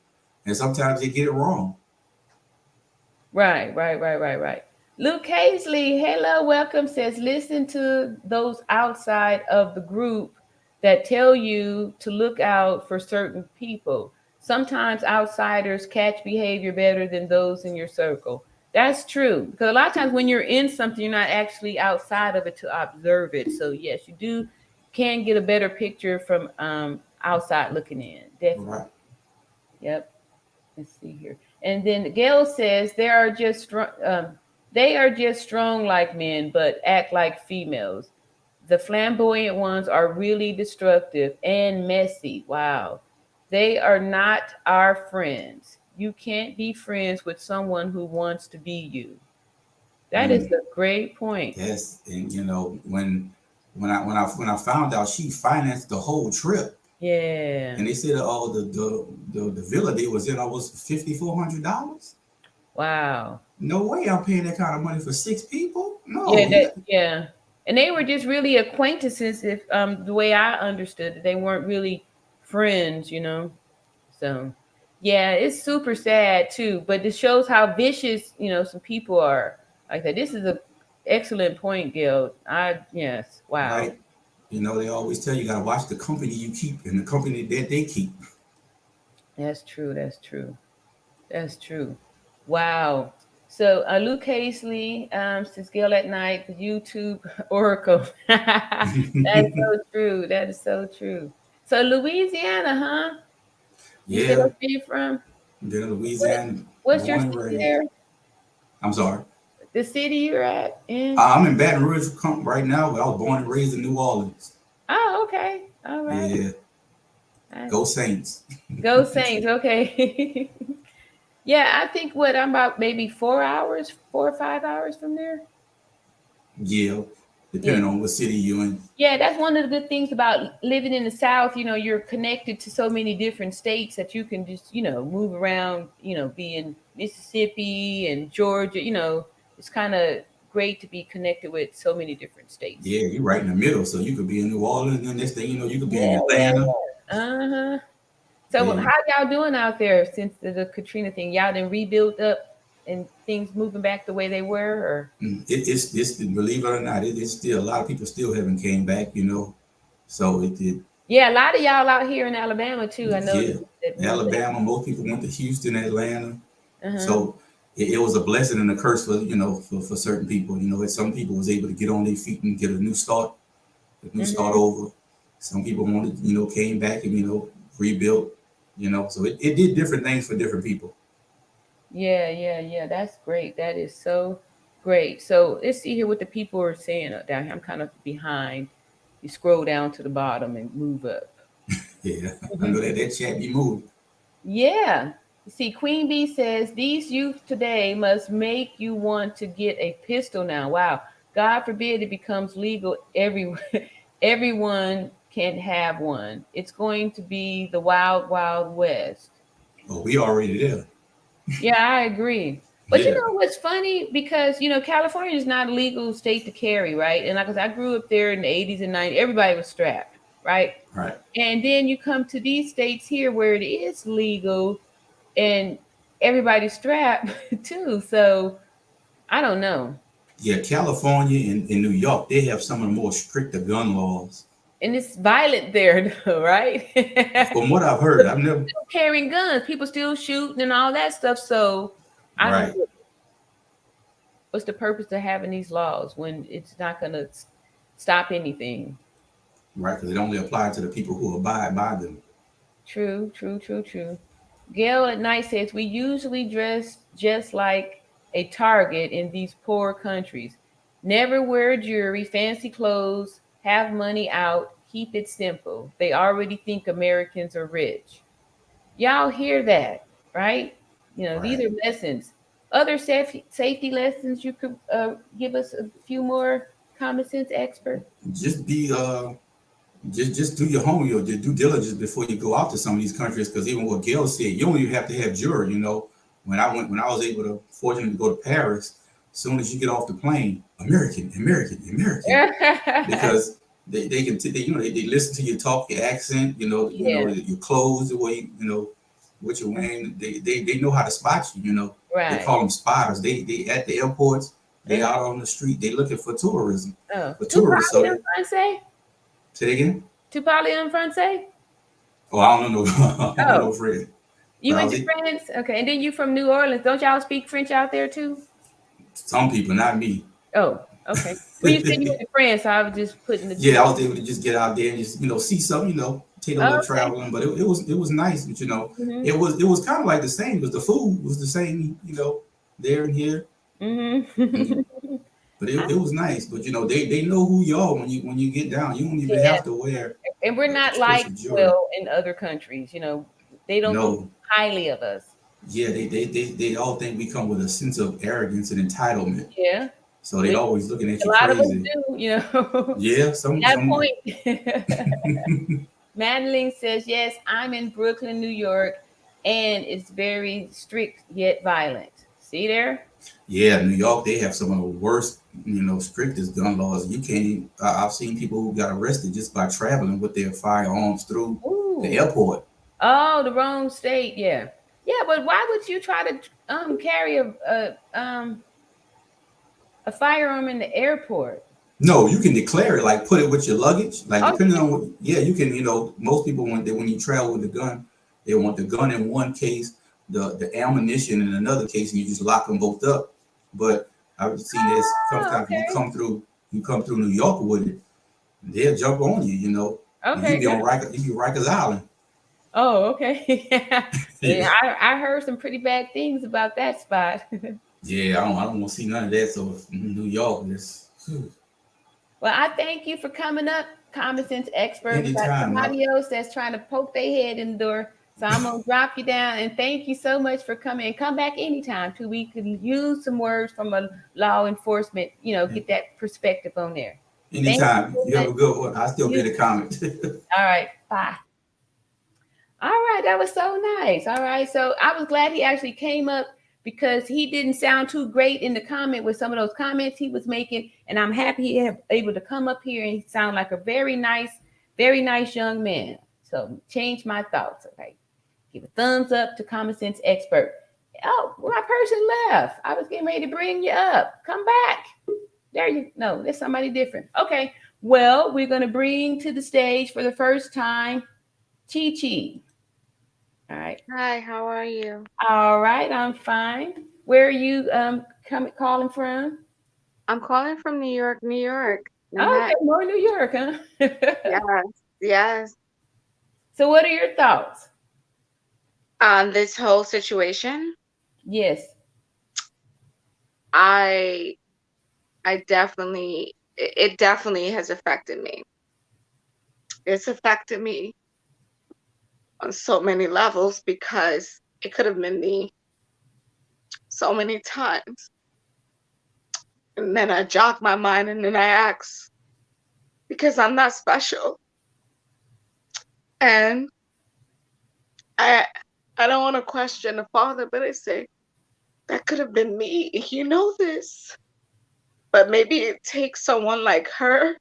and sometimes they get it wrong. Right. Luke Hazley, hello, welcome, says listen to those outside of the group that tell you to look out for certain people. Sometimes outsiders catch behavior better than those in your circle. That's true. Because a lot of times when you're in something, you're not actually outside of it to observe it. So yes, you can get a better picture from outside looking in. Definitely. Right. Yep. Let's see here. And then Gail says they are just strong like men, but act like females. The flamboyant ones are really destructive and messy. Wow. They are not our friends. You can't be friends with someone who wants to be you. That is Mm. a great point. Yes, and when I found out she financed the whole trip, Yeah. and they said the villa they was in was $5,400. Wow. No way I'm paying that kind of money for six people. Yeah, No, yeah. And they were just really acquaintances if the way I understood it. They weren't really friends. So yeah, it's super sad too. But it shows how vicious, some people are like that. This is a excellent point, Gil. Yes. Wow. right? They always tell you gotta watch the company you keep and the company that they keep. That's true. That's true. That's true. Wow. So Luke Hazley says Gail at night, the YouTube Oracle. That's so true. That is so true. So Louisiana, huh? You said Yeah, that's where you from? then in What, Louisiana, what's your born and city raised. there? I'm sorry. The city you're at in? I'm in Baton Rouge right now, but I was born and raised in New Orleans. Oh, okay. All right. Yeah, Go Saints. Go Saints. Okay. Yeah, I think what I'm about maybe 4 hours, 4 or 5 hours from there. Yeah, Yeah. depending on what city you're in. Yeah, that's one of the good things about living in the South. You know, you're connected to so many different states that you can just, move around, be in Mississippi and Georgia. It's kind of great to be connected with so many different states. Yeah, you're right in the middle, so you could be in New Orleans, and next thing you know, you could be in Yeah, yeah, Atlanta. yeah. Uh-huh. So Yeah, how y'all doing out there since the Katrina thing? Y'all done rebuilt up and things moving back the way they were, or? it's believe it or not, it's still a lot of people still haven't came back, you know. So it Yeah, a lot of y'all out here in Alabama too. I know yeah, that moved back. Alabama. Most people went to Houston, Atlanta. Uh-huh. So it was a blessing and a curse for for certain people. You know, some people was able to get on their feet and get a new start Hmm. over. Some people wanted, came back and rebuilt. So it did different things for different people. Yeah, yeah, yeah. That's great. That is so great. So let's see here what the people are saying down here. I'm kind of behind. You scroll down to the bottom and move up. Yeah, I Mhm. know that chat be moved. Yeah. You see, Queen Bee says these youth today must make you want to get a pistol now. Wow. God forbid it becomes legal. Everyone can have one. It's going to be the wild, wild west. Oh, we already there. Yeah, I agree. But you Yeah, know what's funny? Because California is not a legal state to carry, right? And like I said, I grew up there in the 80s and 90s. Everybody was strapped, right? right. And then you come to these states here where it is legal and everybody's strapped too. So I don't know. Yeah, California and New York, they have some of the more stricter gun laws. And it's violent there, though, right? From what I've heard, I've never. Still carrying guns, people still shooting and all that stuff. So I don't Right, get what's the purpose of having these laws when it's not going to stop anything. right, because it only applies to the people who abide by them. True, true, true, true. Gail at night says we usually dress just like a target in these poor countries. Never wear jewelry, fancy clothes, have money out, keep it simple. They already think Americans are rich. Y'all hear that, right? These Right. are lessons. Other safety lessons you could give us a few more common sense expert. Just be just do your home, your due diligence before you go out to some of these countries. Because even what Gail said, you don't even have to have jewelry. When I was able to fortunate to go to Paris, as soon as you get off the plane, American, American, American, because they can they listen to your talk, your accent, Yeah, your clothes, the way what you're wearing. They know how to spot you. They right. call them spotters. They at the airports, they Uh-huh. out on the street, they looking for tourism, Oh, for tu tourists. parli So en français? say it again. Tu parles en français? Oh, I don't know. I don't Oh, know Fred. you But I went was to France? Okay, and then you from New Orleans. Don't y'all speak French out there too? some people, not me. Oh, okay. When you said you went to France, I was just putting the two. Yeah, I was able to just get out there and just see something, take a little Okay. traveling. But it was nice. But Mhm. it was kind of like the same because the food was the same, there and here. Mhm. And, but it was nice. But they know who you are when you get down. You don't even Yeah, have to wear and we're not like expensive jewelry. well in other countries. They don't think No, highly of us. yeah, they all think we come with a sense of arrogance and entitlement. Yeah, So they which always looking at a you lot of us crazy. do. Yeah, some That some. point. Madeline says, yes, I'm in Brooklyn, New York, and it's very strict yet violent. See there? Yeah, New York, they have some of the worst, strictest gun laws. You can't. I've seen people who got arrested just by traveling with their firearms through the Ooh. airport. Oh, the wrong state. Yeah. Yeah, but why would you try to carry a firearm in the airport? No, you can declare it, like put it with your luggage. Like Oh, depending on what, yeah, you can. Most people when you travel with the gun, they want the gun in one case, the ammunition in another case, and you just lock them both up. But I've seen this sometimes okay. you come through New York with it, they'll jump on you, and you Okay, be good. on Rikers Island. Oh, okay. Yeah, Yeah. I heard some pretty bad things about that spot. Yeah, I don't want to see none of that. So New York, this Well, I thank you for coming up common sense expert. We got Anytime. somebody else that's trying to poke their head in the door. So I'm gonna drop you down and thank you so much for coming. And come back anytime too. We could use some words from a law enforcement, get that perspective on there. Thank you Anytime. so You have much. a good one. I'll still be You, in the comment. all right, bye. All right, that was so nice. All right, so I was glad he actually came up because he didn't sound too great in the comment with some of those comments he was making, and I'm happy he was able to come up here and sound like a very nice young man. So change my thoughts. Okay, give a thumbs up to Common Sense Expert. Oh, my person left. I was getting ready to bring you up. Come back. There you no, there's somebody different. Okay, well, we're gonna bring to the stage for the first time Chi Chi. All right. Hi, how are you? All right, I'm fine. Where are you calling from? I'm calling from New York, New York, Oh, okay, Manhattan. more New York, huh? Yes, yes. So what are your thoughts? On this whole situation, Yes. I I definitely it definitely has affected me. It's affected me on so many levels because it could have been me so many times. And then I jog my mind and then I ask, because I'm not special. And I I don't want to question the father, but I say, that could have been me. You know this. But maybe it takes someone like her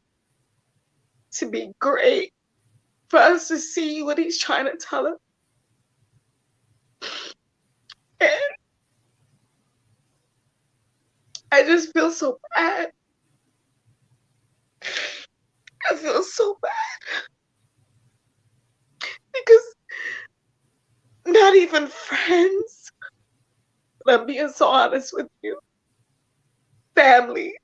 to be great for us to see what he's trying to tell us. And I just feel so bad. I feel so bad because not even friends, but I'm being so honest with you, family.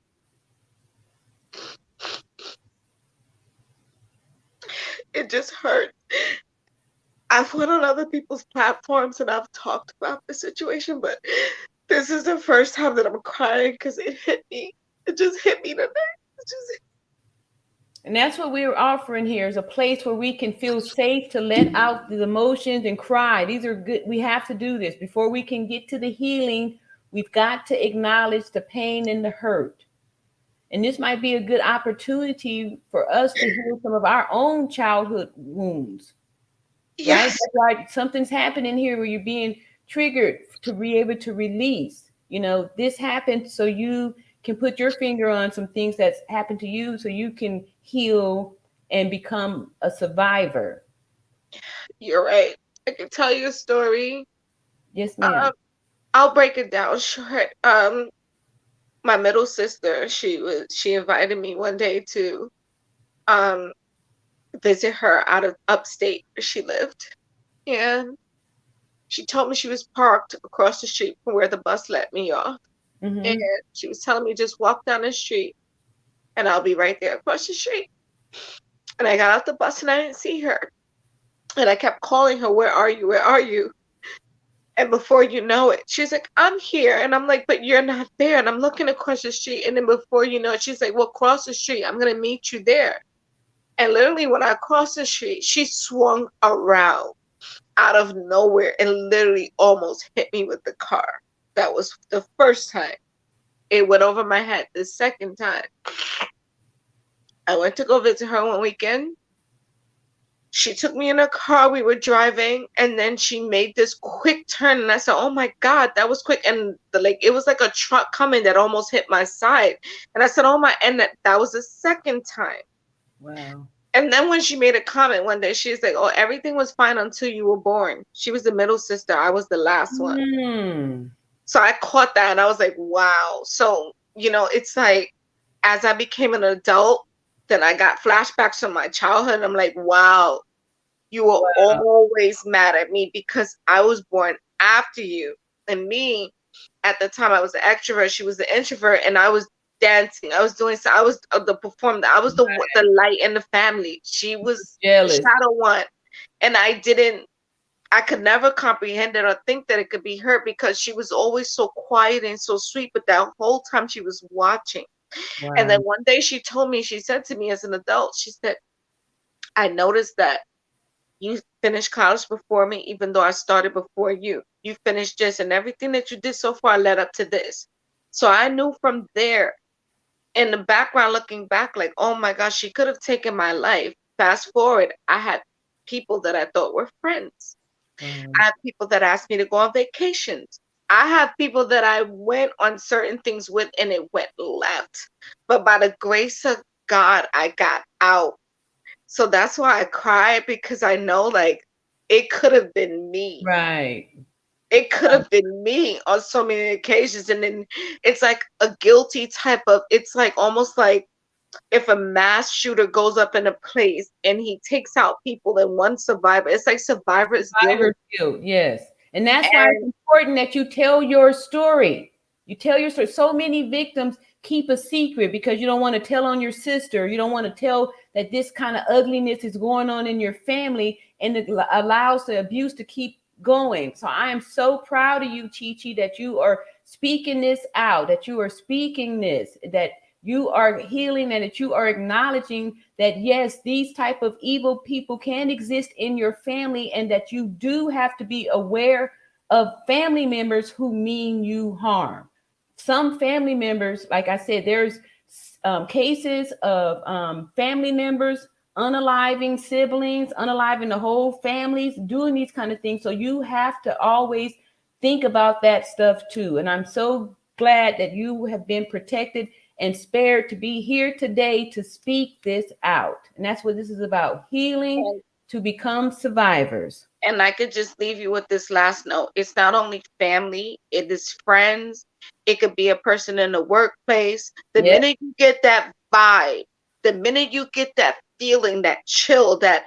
It just hurts. I've went on other people's platforms and I've talked about the situation, but this is the first time that I'm crying because it hit me. It just hit me today. It just And that's what we're offering here is a place where we can feel safe to let out the emotions and cry. These are good. We have to do this before we can get to the healing. We've got to acknowledge the pain and the hurt. And this might be a good opportunity for us to heal some of our own childhood wounds, right? yes, That's like something's happening here where you're being triggered to be able to release. This happened so you can put your finger on some things that's happened to you so you can heal and become a survivor. you're right. I can tell you a story. Yes, Um, ma'am. I'll break it down short. My middle sister, she invited me one day to um visit her out of upstate where she lived. And she told me she was parked across the street from where the bus let me off. And Mm-hmm. she was telling me just walk down the street and I'll be right there across the street. And I got out the bus and I didn't see her. And I kept calling her, where are you? Where are you? And before you know it, she's like, I'm here. And I'm like, but you're not there. And I'm looking across the street. And then before you know it, she's like, well, cross the street. I'm going to meet you there. And literally, when I crossed the street, she swung around out of nowhere and literally almost hit me with the car. That was the first time. It went over my head. The second time, I went to go visit her one weekend. She took me in her car. We were driving, and then she made this quick turn, and I said, "Oh my God, that was quick!" And it was like a truck coming that almost hit my side. And I said, "Oh my!" And that was the second time. Wow. And then when she made a comment one day, she's like, "Oh, everything was fine until you were born." She was the middle sister. I was the last one. Mm. So I caught that, and I was like, "Wow." So it's like as I became an adult, then I got flashbacks from my childhood. And I'm like, wow, you were Wow. always mad at me because I was born after you. And me, at the time, I was the extrovert. She was the introvert, and I was dancing. I was doing so. I was the performer. I was the light in the family. She was the Jealous. shadow one, and I could never comprehend it or think that it could be her because she was always so quiet and so sweet. But that whole time she was watching. And then Wow. one day she told me, she said to me as an adult, she said, I noticed that you finished college before me, even though I started before you. You finished this, and everything that you did so far led up to this. So I knew from there, in the background, looking back, like, oh my gosh, she could have taken my life. Fast forward, I had people that I thought were friends. I have people that asked me to go on vacations. I have people that I went on certain things with and it went left. But by the grace of God, I got out. So that's why I cried, because I know, like, it could have been me. Right. It could have been me on so many occasions. And then it's like a guilty type of, it's like almost like if a mass shooter goes up in a place and he takes out people and one survivor, it's like survivor's guilt. Survivor guilt, yes. And that's why it's And important that you tell your story. You tell your story. So many victims keep a secret because you don't want to tell on your sister. You don't want to tell that this kind of ugliness is going on in your family, and it allows the abuse to keep going. So I am so proud of you, Chi, that you are speaking this out, that you are speaking this, that you are healing, and that you are acknowledging that, yes, these type of evil people can exist in your family, and that you do have to be aware of family members who mean you harm. Some family members, like I said, there's cases of family members unaliving siblings, unaliving the whole families, doing these kind of things. So you have to always think about that stuff too. And I'm so glad that you have been protected and spared to be here today to speak this out. And that's what this is about, healing to become survivors. And I could just leave you with this last note. It's not only family, it is friends. It could be a person in the workplace. The minute you get that vibe, the minute you get that feeling, that chill, that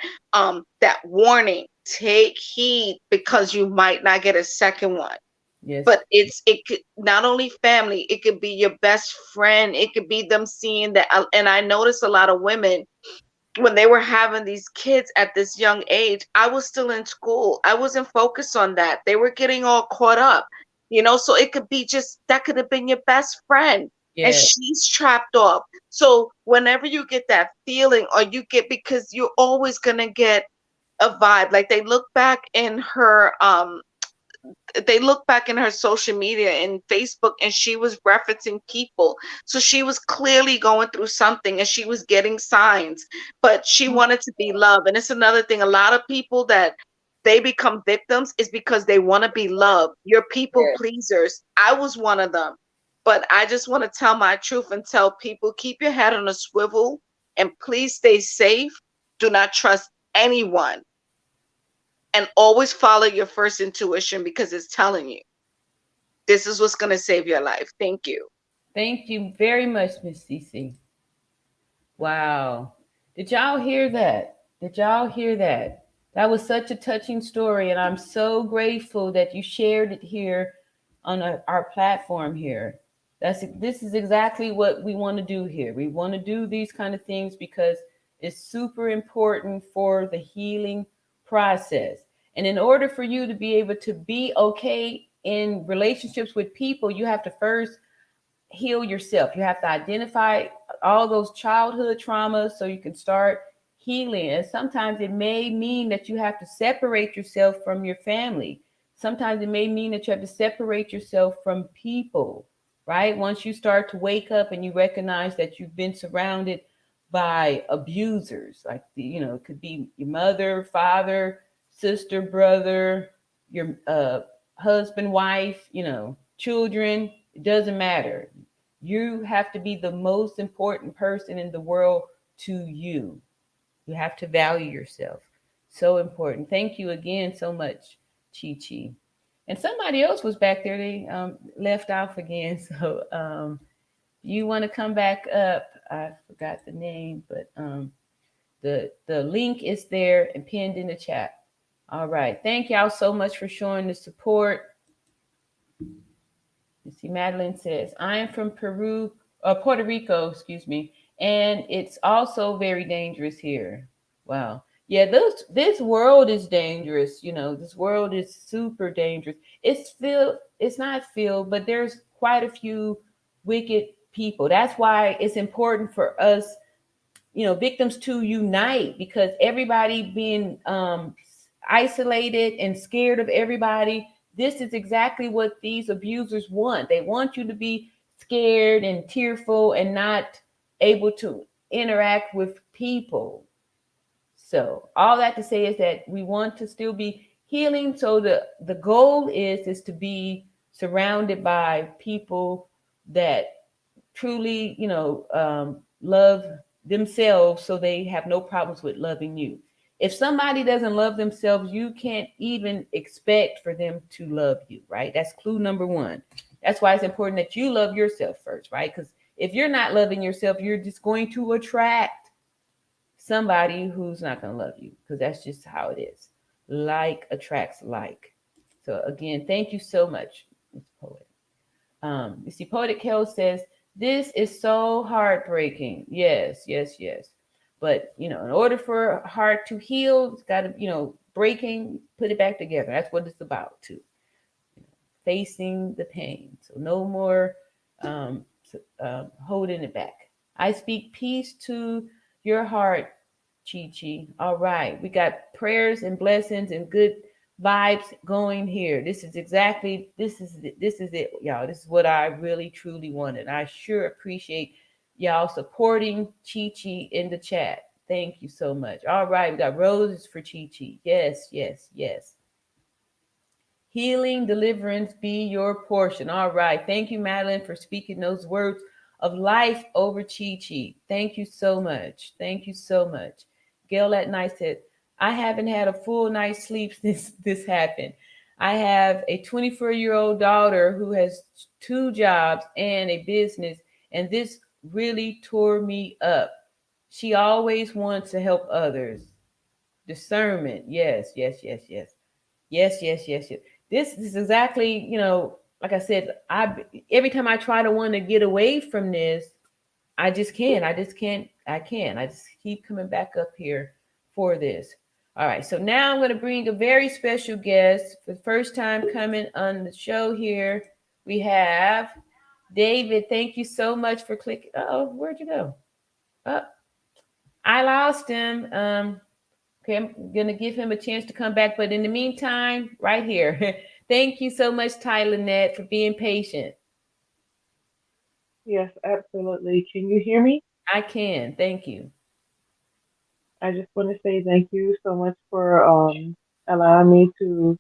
warning, take heed, because you might not get a second one. Yes. But it could not only family, it could be your best friend. It could be them seeing that. And I noticed a lot of women, when they were having these kids at this young age, I was still in school. I wasn't focused on that. They were getting all caught up, so it could be just, that could have been your best friend. And she's trapped off. So whenever you get that feeling, or you get, because you're always going to get a vibe, like they look back in her social media and Facebook, and she was referencing people. So she was clearly going through something, and she was getting signs, but she wanted to be loved. And it's another thing. A lot of people that they become victims is because they want to be loved. You're people pleasers. I was one of them. But I just want to tell my truth and tell people, keep your head on a swivel and please stay safe. Do not trust anyone. And always follow your first intuition, because it's telling you this is what's going to save your life. Thank you. Thank you very much, Miss Cece. Wow. Did y'all hear that? Did y'all hear that? That was such a touching story. And I'm so grateful that you shared it here on our platform here. This is exactly what we want to do here. We want to do these kind of things because it's super important for the healing process. And in order for you to be able to be okay in relationships with people, you have to first heal yourself. You have to identify all those childhood traumas so you can start healing. And sometimes it may mean that you have to separate yourself from your family. Sometimes it may mean that you have to separate yourself from people, right? Once you start to wake up and you recognize that you've been surrounded by abusers, like, it could be your mother, father, sister, brother, your husband, wife, children, it doesn't matter. You have to be the most important person in the world to you. You have to value yourself. So important. Thank you again so much, Chi. And somebody else was back there. They left off again. So you want to come back up. I forgot the name, but the link is there and pinned in the chat. All right. Thank y'all so much for showing the support. You see, Madeline says, I am from Puerto Rico, excuse me, and it's also very dangerous here. Wow. Yeah, this world is dangerous. This world is super dangerous. It's not filled, but there's quite a few wicked people. That's why it's important for us, victims to unite, because everybody being isolated and scared of everybody. This is exactly what these abusers want. They want you to be scared and tearful and not able to interact with people. So all that to say is that we want to still be healing. So the goal is to be surrounded by people that truly, love themselves, so they have no problems with loving you. If somebody doesn't love themselves, you can't even expect for them to love you, right? That's clue number one. That's why it's important that you love yourself first, right? Because if you're not loving yourself, you're just going to attract somebody who's not going to love you, because that's just how it is. Like attracts like. So again, thank you so much, Mr. Poet. You see, Poetic Hell says, this is so heartbreaking. Yes, yes, yes. But, in order for a heart to heal, it's got to, breaking, put it back together. That's what it's about, too. Facing the pain. So no more holding it back. I speak peace to your heart, Chi Chi. All right. We got prayers and blessings and good vibes going here. This is it, y'all. This is what I really truly wanted. I sure appreciate y'all supporting Chi Chi in the chat. Thank you so much. All right, we got roses for Chi Chi. Yes, yes, yes. Healing, deliverance be your portion. All right. Thank you, Madeline, for speaking those words of life over Chi Chi. Thank you so much. Thank you so much. Gail at night said, I haven't had a full night's sleep since this happened. I have a 24-year-old daughter who has 2 jobs and a business, and this really tore me up. She always wants to help others. Discernment. Yes, yes, yes, yes. Yes, yes, yes, yes. This is exactly, like I said, every time I try to want to get away from this, I just can't. I just keep coming back up here for this. All right. So now I'm going to bring a very special guest for the first time coming on the show here. We have David. Thank you so much for clicking. Oh, where'd you go? Oh, I lost him. Okay, I'm going to give him a chance to come back. But in the meantime, right here. Thank you so much, Tyler Nett, for being patient. Yes, absolutely. Can you hear me? I can. Thank you. I just want to say thank you so much for allowing me to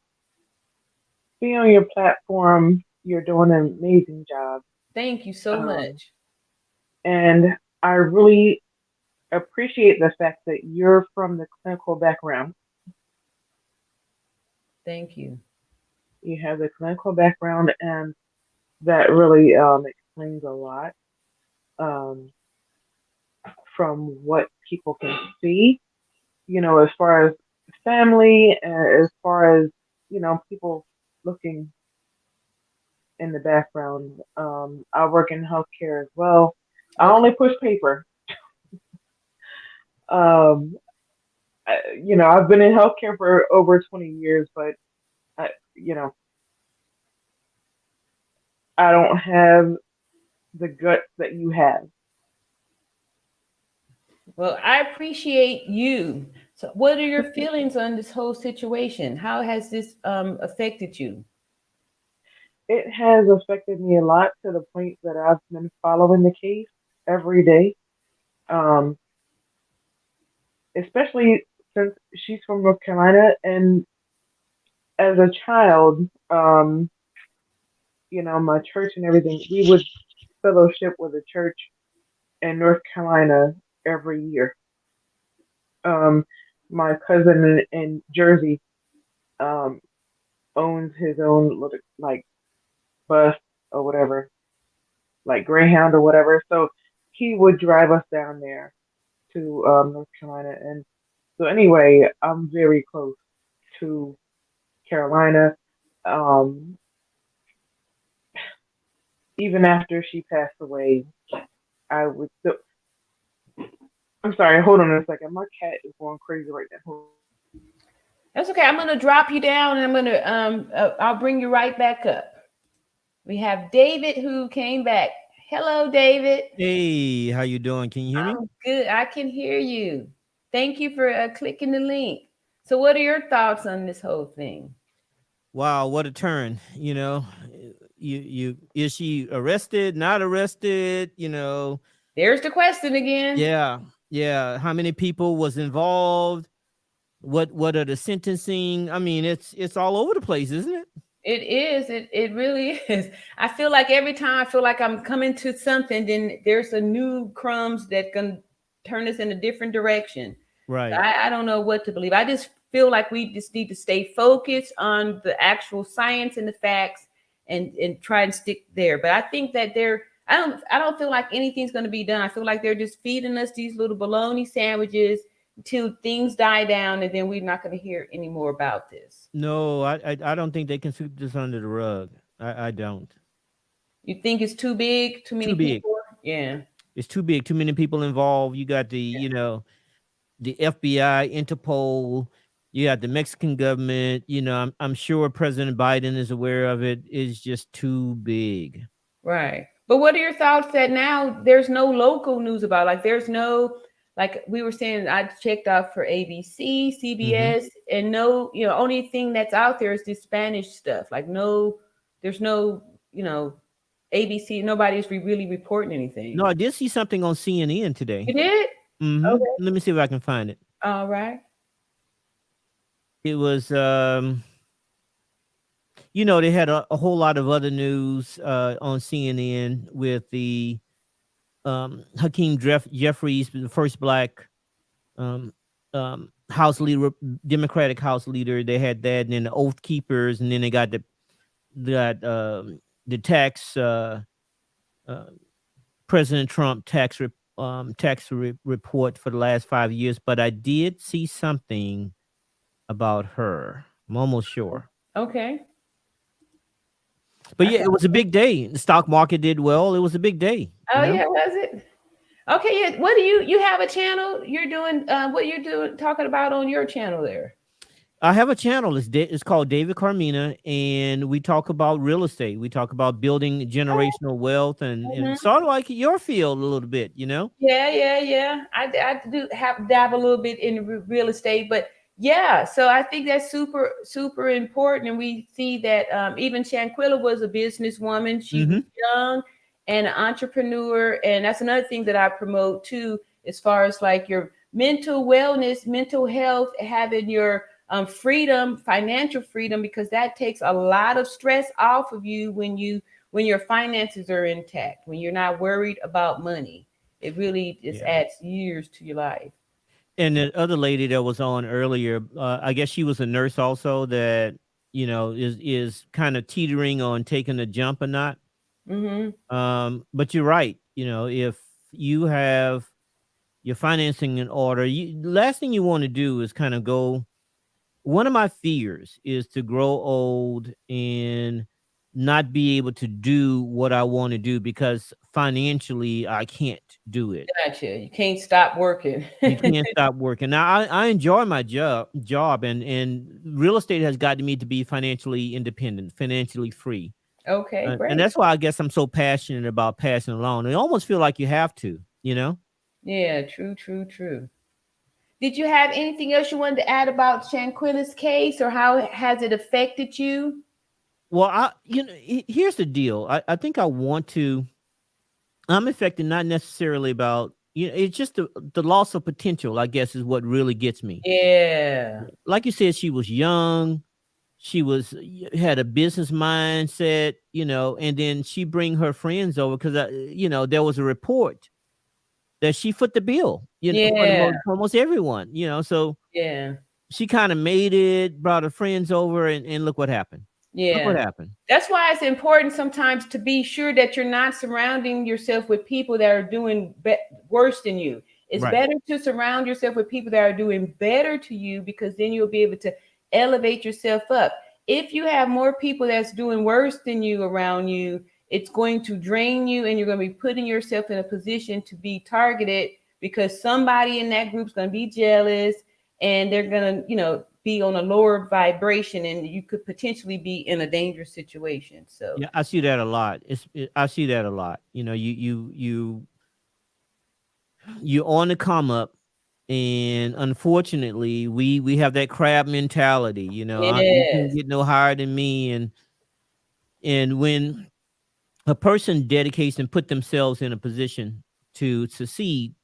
be on your platform. You're doing an amazing job. Thank you so Um, much. and I really appreciate the fact that you're from the clinical background. Thank you. You have the clinical background, and that really explains a lot um, from what people can see, as far as family, as far as, people looking in the background. I work in healthcare as well. I Okay. only push paper. Um, I've been in healthcare for over 20 years, but I, you know, I don't have the guts that you have. Well, I appreciate you. So, what are your feelings on this whole situation? How has this affected you? It has affected me a lot to the point that I've been following the case every day. Um, Especially since she's from North Carolina, and as a child, my church and everything, we would fellowship with a church in North Carolina every year. Um, my cousin in Jersey um, owns his own little, like, bus or whatever, like Greyhound or whatever. So he would drive us down there to North Carolina, and so anyway, I'm very close to Carolina. Um, Even after she passed away, I would still. I'm sorry. Hold on a second. My cat is going crazy right now. That's okay. I'm gonna drop you down, and I'll bring you right back up. We have David who came back. Hello, David. Hey, how you doing? Can you hear me? I'm good. I can hear you. Thank you for clicking the link. So, what are your thoughts on this whole thing? Wow, what a turn. You is she arrested, not arrested, There's the question again. Yeah. Yeah, how many people was involved? What are the sentencing? I mean, it's all over the place, isn't it? It is. It really is. I feel like every time I feel like I'm coming to something, then there's a new crumbs that can turn us in a different direction. Right. I don't know what to believe. I just feel like we just need to stay focused on the actual science and the facts and try and stick there. But I think that I don't feel like anything's going to be done. I feel like they're just feeding us these little bologna sandwiches until things die down, and then we're not going to hear any more about this. No, I don't think they can sweep this under the rug. I don't. You think it's too big? Too many people? Yeah. It's too big. Too many people involved. You got the the FBI, Interpol. You got the Mexican government. I'm sure President Biden is aware of it. It's just too big. Right. But what are your thoughts that now there's no local news about? Like there's no, like we were saying, I checked out for ABC, CBS, and no, only thing that's out there is this Spanish stuff. Like there's no, ABC. Nobody's really reporting anything. No, I did see something on CNN today. You did? Okay. Let me see if I can find it. All right. It was, they had a whole lot of other news on CNN with the Hakeem Jeffries, the first black House leader, Democratic House leader. They had that, and then the Oath Keepers, and then they got the tax President Trump tax report for the last 5 years. But I did see something about her. I'm almost sure. Okay. But yeah, it was a big day. The stock market did well. It was a big day. Oh yeah, was it? Okay, yeah. What do you have a channel? You're doing what you're doing talking about on your channel there? I have a channel. It's called David Carmina, and we talk about real estate. We talk about building generational wealth, and sort of like your field a little bit, Yeah. I do dab a little bit in real estate, but yeah. So I think that's super, super important, and we see that even Shanquella was a businesswoman. She was young and an entrepreneur, and that's another thing that I promote too, as far as like your mental wellness, mental health, having your freedom, financial freedom, because that takes a lot of stress off of you when your finances are intact, when you're not worried about money. It really just adds years to your life. And the other lady that was on earlier, I guess she was a nurse also that, is kind of teetering on taking a jump or not. But you're right. If you have your financing in order, last thing you want to do is kind of go. One of my fears is to grow old and not be able to do what I want to do because financially I can't do it. Gotcha. You can't stop working. You can't stop working. Now I enjoy my job and real estate has gotten me to be financially independent, financially free. Okay, great. And that's why I guess I'm so passionate about passing along. I almost feel like you have to, Yeah, true. Did you have anything else you wanted to add about Shanquella's case, or how has it affected you? Well, here's the deal. I think I'm affected not necessarily about, it's just the loss of potential, I guess, is what really gets me. Yeah. Like you said, she was young. She had a business mindset, and then she bring her friends over because, there was a report that she foot the bill, for almost everyone, so she kind of made it, brought her friends over, and look what happened. Yeah. Look what happened. That's why it's important sometimes to be sure that you're not surrounding yourself with people that are doing worse than you. It's better to surround yourself with people that are doing better to you, because then you'll be able to elevate yourself up. If you have more people that's doing worse than you around you, it's going to drain you, and you're going to be putting yourself in a position to be targeted because somebody in that group is going to be jealous, and they're going to, be on a lower vibration, and you could potentially be in a dangerous situation. So Yeah, I see that a lot. I see that a lot. You know, you're on the come up, and unfortunately, we have that crab mentality. You know, you can't yes, get no higher than me, and when a person dedicates and put themselves in a position to succeed,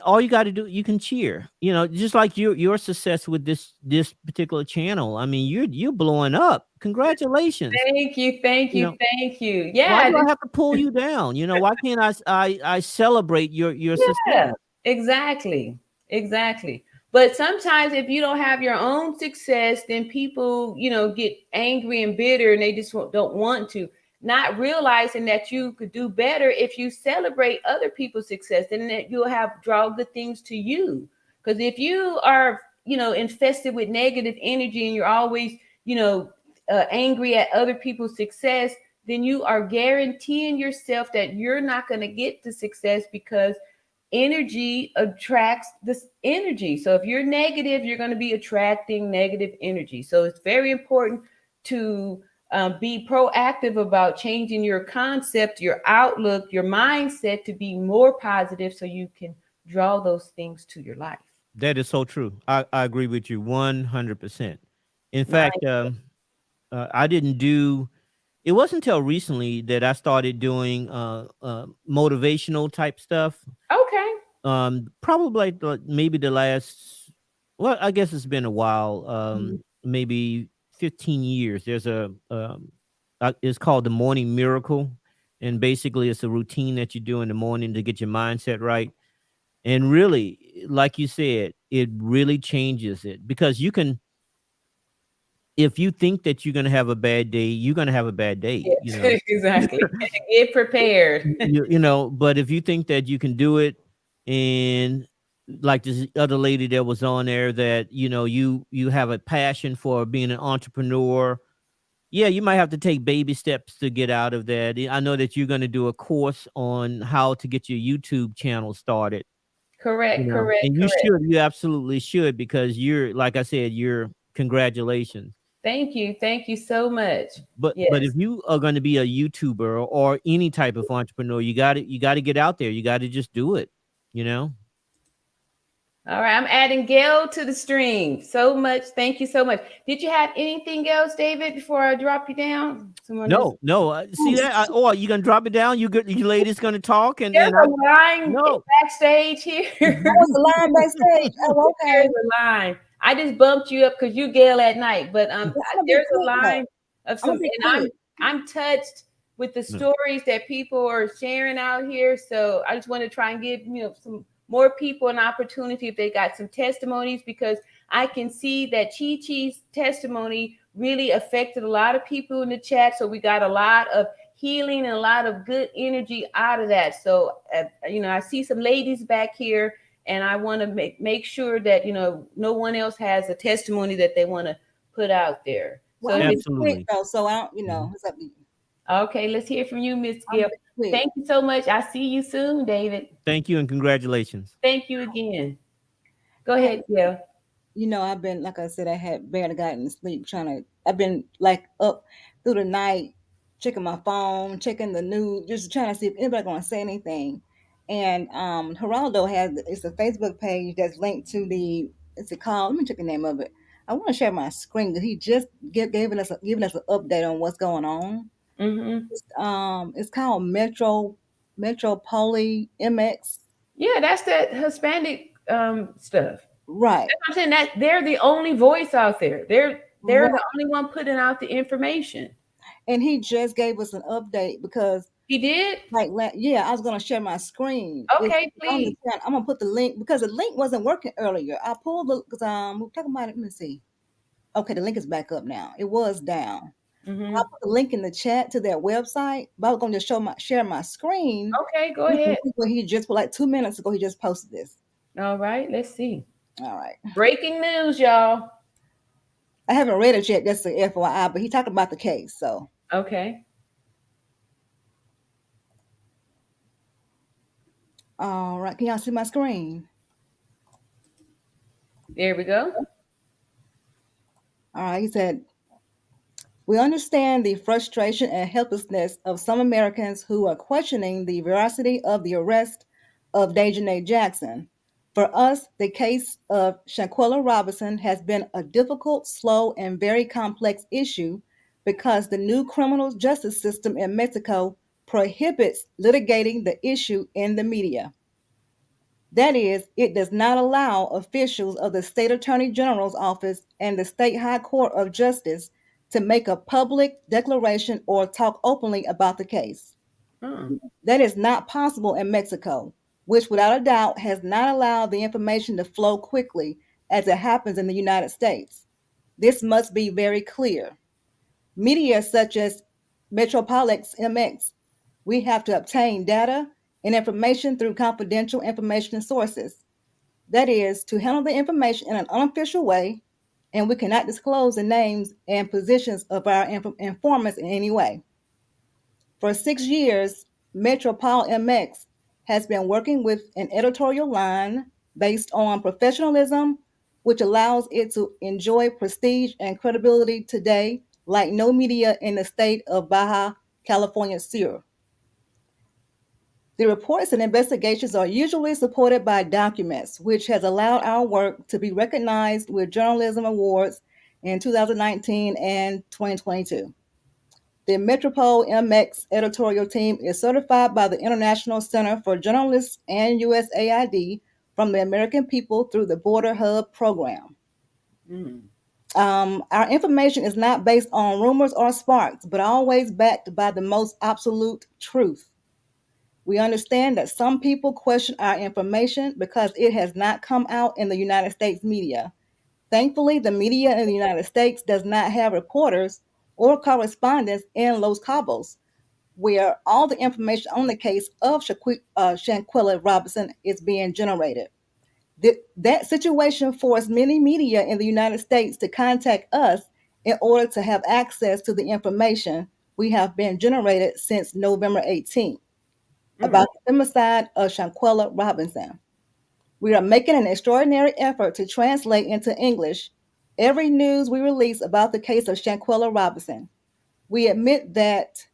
all you got to do, you can cheer. You know, just like your success with this particular channel. I mean, you're blowing up. Congratulations. thank you, thank You you, know, thank you. why Yeah, do I have to pull you down? You know, why can't I celebrate your success? yeah, exactly, exactly. But sometimes if you don't have your own success, then people, get angry and bitter, and they just don't want to, not realizing that you could do better if you celebrate other people's success, and that you'll have draw good things to you. Because if you are, infested with negative energy, and you're always, angry at other people's success, then you are guaranteeing yourself that you're not going to get the success, because energy attracts this energy. So if you're negative, you're going to be attracting negative energy. So it's very important to be proactive about changing your concept, your outlook, your mindset to be more positive, so you can draw those things to your life. That is so true. I agree with you 100%. In Mind. fact, I didn't do. It wasn't until recently that I started doing motivational type stuff. Okay. Probably maybe the last. Well, I guess it's been a while. Mhm. Maybe 15 years. There's it's called the Morning Miracle, and basically it's a routine that you do in the morning to get your mindset right. And really, like you said, it really changes it, because you can, if you think that you're going to have a bad day, you're going to have a bad day, Yes, exactly. Get prepared. but if you think that you can do it, and like this other lady that was on there, that, you have a passion for being an entrepreneur. Yeah, you might have to take baby steps to get out of that. I know that you're going to do a course on how to get your YouTube channel started. Correct, correct, And correct. you absolutely should, because you're, like I said, congratulations. Thank you so much. But if Yes. you are going to be a YouTuber or any type of entrepreneur, you got to get out there. You got to just do it, you know? All right, I'm adding Gail to the stream. So much. Thank you so much. Did you have anything else, David, before I drop you down? Someone just No. See that? Or you gonna drop it down? You ladies gonna talk, and there's I a line no. backstage here. Oh, it's a line backstage. Oh, There's okay. a line. I just bumped you up because you Gail at night, but Yeah, I'm gonna be there's a quick though. line of I'm some, gonna be and quick. I'm touched with the No. stories that people are sharing out here. So I just want to try and give some more people an opportunity if they got some testimonies, because I can see that Chi Chi's testimony really affected a lot of people in the chat. So we got a lot of healing and a lot of good energy out of that. So I see some ladies back here, and I want to make sure that no one else has a testimony that they want to put out there. Well, So I'm gonna be quick Absolutely. though, so I don't, Mhm. it's up to you. okay, let's hear from you, Miss I'm Gill. gonna be quick. Thank you so much. I see you soon, David. Thank you and congratulations. Thank you again. Go Hey, ahead, Gill. I've been, like I said, I had barely gotten to sleep I've been like up through the night, checking my phone, checking the news, just trying to see if anybody gonna say anything. And Geraldo it's a Facebook page that's linked to it's a call. Let me check the name of it. I want to share my screen because he just giving us an update on what's going on. Mm-hmm. It's called Metro Poly MX. Yeah, that's that Hispanic stuff. Right. I'm saying that they're the only voice out there. They're Right. the only one putting out the information. And he just gave us an update because He did? yeah, I was gonna share my screen. It's Okay, on the please. chat. I'm gonna put the link because the link wasn't working earlier. I pulled the because we're talking about it. Let me see. Okay, the link is back up now. It was down. I Mm-hmm. put the link in the chat to their website, but I was gonna just share my screen. Okay, go You can ahead. see what he just put like 2 minutes ago. He just posted this. All right, let's see. All right. Breaking news, y'all. I haven't read it yet, just the FYI, but he talked about the case. So, Okay. all right. Can y'all see my screen? There we go. All right, he said, we understand the frustration and helplessness of some Americans who are questioning the veracity of the arrest of Daejhanae Jackson. For us, the case of Shanquella Robinson has been a difficult, slow, and very complex issue because the new criminal justice system in Mexico prohibits litigating the issue in the media. That is, it does not allow officials of the state attorney general's office and the state high court of justice to make a public declaration or talk openly about the case. Oh. That is not possible in Mexico, which without a doubt has not allowed the information to flow quickly as it happens in the United States. This must be very clear. Media such as Metroplex MX, we have to obtain data and information through confidential information sources. That is, to handle the information in an unofficial way, and we cannot disclose the names and positions of our informants in any way. For 6 years, Metropole MX has been working with an editorial line based on professionalism, which allows it to enjoy prestige and credibility today like no media in the state of Baja California Sur. The reports and investigations are usually supported by documents, which has allowed our work to be recognized with journalism awards in 2019 and 2022. The Metropole MX editorial team is certified by the International Center for Journalists and USAID from the American people through the Border Hub program. Mm. Our information is not based on rumors or sparks, but always backed by the most absolute truth. We understand that some people question our information because it has not come out in the United States media. Thankfully, the media in the United States does not have reporters or correspondents in Los Cabos, where all the information on the case of Shanquella Robinson is being generated. That situation forced many media in the United States to contact us in order to have access to the information we have been generated since November 18th about the femicide of Shanquella Robinson. We are making an extraordinary effort to translate into English every news we release about the case of Shanquella Robinson. We admit that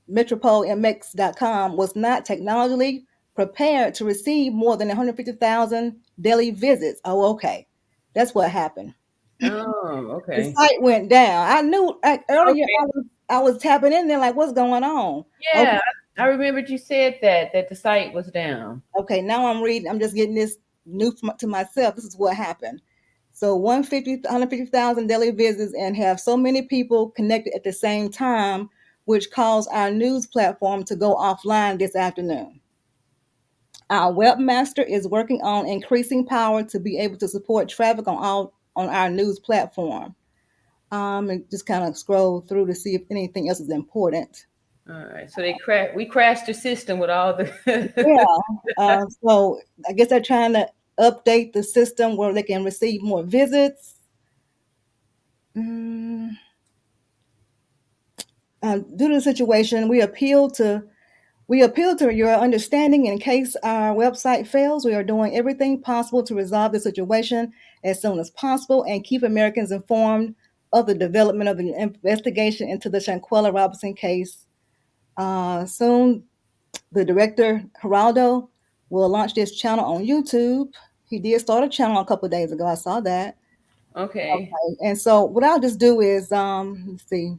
MetropoleMX.com was not technologically prepared to receive more than 150,000 daily visits. Oh, okay. That's what happened. Oh, The okay. site went down. I knew earlier Okay. I was tapping in there like, what's going on? Yeah, I remembered you said that the site was down. Okay, now I'm reading. I'm just getting this new to myself. This is what happened. So 150,000 daily visits and have so many people connected at the same time, which caused our news platform to go offline this afternoon. Our webmaster is working on increasing power to be able to support traffic on our news platform. And just kind of scroll through to see if anything else is important. All right. So we crashed the system with all the Yeah. So I guess they're trying to update the system where they can receive more visits. Due to the situation, we appeal to your understanding in case our website fails. We are doing everything possible to resolve the situation as soon as possible and keep Americans informed of the development of the investigation into the Shanquella Robinson case. Soon, the director, Geraldo, will launch this channel on YouTube. He did start a channel a couple of days ago. I saw that. Okay. Okay. And so what I'll just do is, let's see,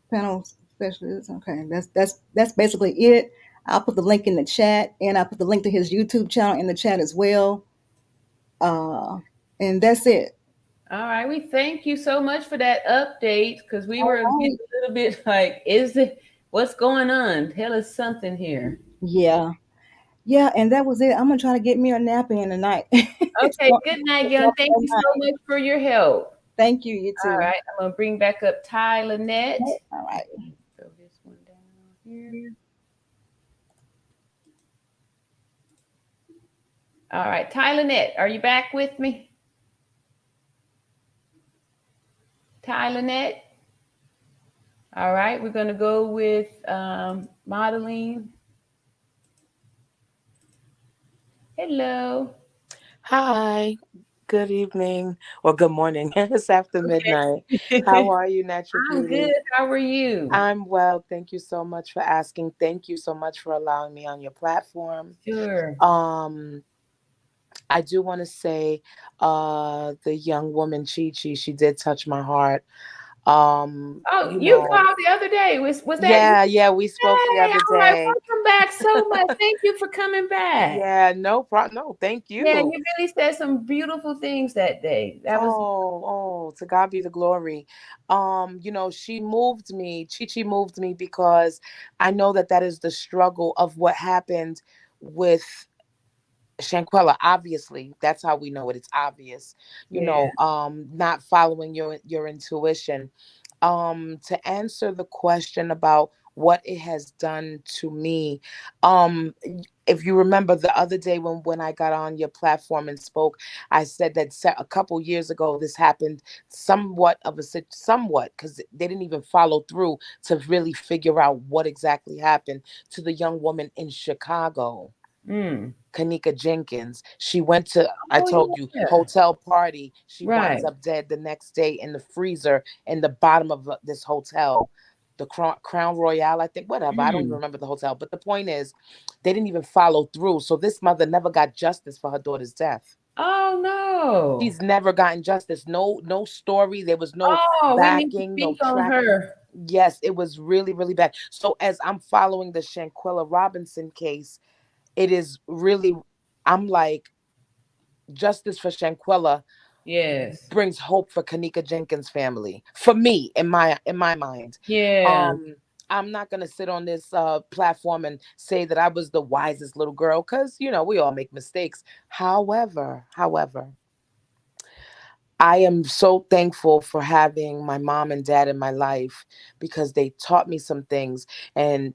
panel specialist. Okay, that's basically it. I'll put the link in the chat, and I'll put the link to his YouTube channel in the chat as well. And that's it. All right. We thank you so much for that update because we All were getting right. a little bit like, what's going on? Tell us something here. Yeah. Yeah, and that was it. I'm gonna try to get me a nap in tonight. Okay. Good night, Young. Thank you so much for your help. Thank you, you All too. right. I'm gonna bring back up Ty Lynette. All right. Throw this one down here. All right. Ty Lynette, are you back with me? Ty Lynette. All right. We're gonna go with modeling. Hello. Hi, Good evening or good morning. It's after midnight. How Okay. are you, Natural I'm Beauty? good. How are you? I'm well. Thank you so much for asking. Thank you so much for allowing me on your platform. Sure. Um, I do want to say, the young woman Chi Chi, she did touch my heart. Oh, You you know, called the other day. Was that you? yeah, yeah, we spoke the Hey, other I'm like, day. welcome back so much. Thank you for coming back. Yeah, no problem. No, thank Yeah, you. you really said some beautiful things that day. That was To God be the glory. She moved me. Chi Chi moved me because I know that that is the struggle of what happened with Shanquella. Obviously, that's how we know it. It's obvious. yeah. Not following your intuition. To answer the question about what it has done to me, um, if you remember the other day when I got on your platform and spoke, I said that a couple years ago this happened somewhat because they didn't even follow through to really figure out what exactly happened to the young woman in Chicago. Mm. Kanika Jenkins. She went to, I Oh told you, yeah. hotel party. She winds Right. up dead the next day in the freezer in the bottom of this hotel, the Crown Royale, I think, whatever. I don't even Mm. remember the hotel. But the point is, they didn't even follow through. So this mother never got justice for her daughter's death. Oh no. She's never gotten justice. No story. There was no Oh, we need to backing, no speak on track. her. Yes, it was really, really bad. So as I'm following the Shanquella Robinson case, it is really, I'm like, justice for Shanquella Yes. brings hope for Kanika Jenkins' family. For me, in my mind, Yeah. um, I'm not gonna sit on this platform and say that I was the wisest little girl because we all make mistakes. However, I am so thankful for having my mom and dad in my life because they taught me some things, and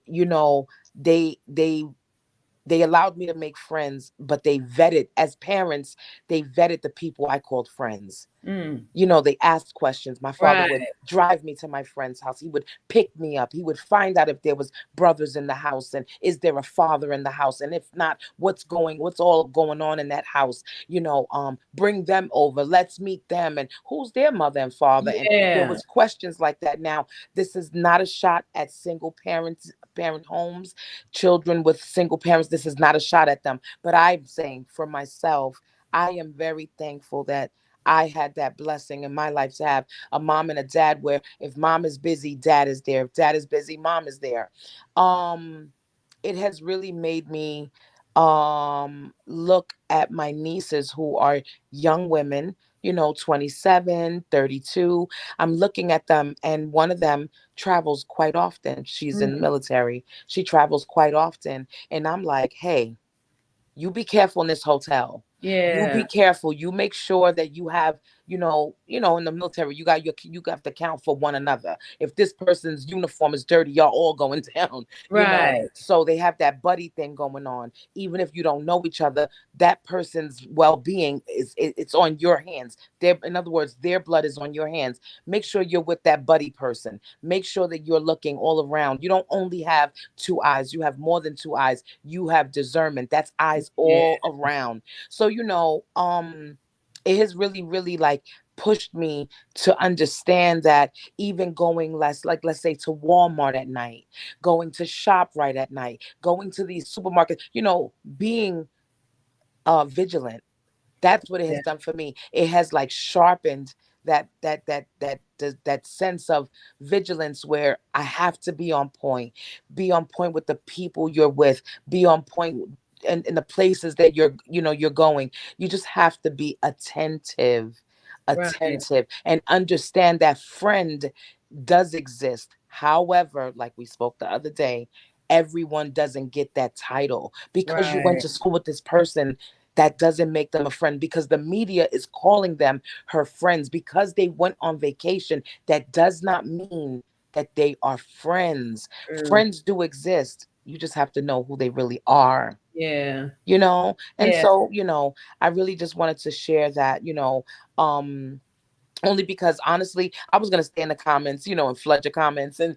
they allowed me to make friends, but they vetted, as parents, they vetted the people I called friends. Mm. They asked questions. My father Right. would drive me to my friend's house. He would pick me up. He would find out if there was brothers in the house and is there a father in the house, and if not, what's all going on in that house. Bring them over. Let's meet them, and who's their mother and father. And there Yeah. was questions like that. Now, this is not a shot at single parent homes, children with single parents. This is not a shot at them, but I'm saying for myself, I am very thankful that I had that blessing in my life to have a mom and a dad where if mom is busy, dad is there. If dad is busy, mom is there. Um, it has really made me look at my nieces who are young women, 27, 32. I'm looking at them, and one of them travels quite often. She's in the Mm. military. She travels quite often. And I'm like, hey, you be careful in this hotel. You Yeah. be careful. You make sure that you have, in the military, you got to count for one another. If this person's uniform is dirty, y'all all going down. Right. So they have that buddy thing going on. Even if you don't know each other, that person's well-being it's on your hands. In other words, their blood is on your hands. Make sure you're with that buddy person. Make sure that you're looking all around. You don't only have two eyes. You have more than two eyes. You have discernment. That's eyes Yeah. all around. So, it has really, really like pushed me to understand that even going less, like let's say to Walmart at night, going to ShopRite at night, going to these supermarkets, being vigilant. That's what it Yeah. has done for me. It has like sharpened that sense of vigilance where I have to be on point with the people you're with, be on point in the places that you're going. You just have to be Right. attentive and understand that friend does exist. However, like we spoke the other day, everyone doesn't get that title because you went Right. to school with this person. That doesn't make them a friend because the media is calling them her friends because they went on vacation. That does not mean that they are friends. True. Friends do exist. You just have to know who they really are. Yeah. And Yeah. so, I really just wanted to share that, only because honestly, I was gonna stay in the comments, and flood your comments, and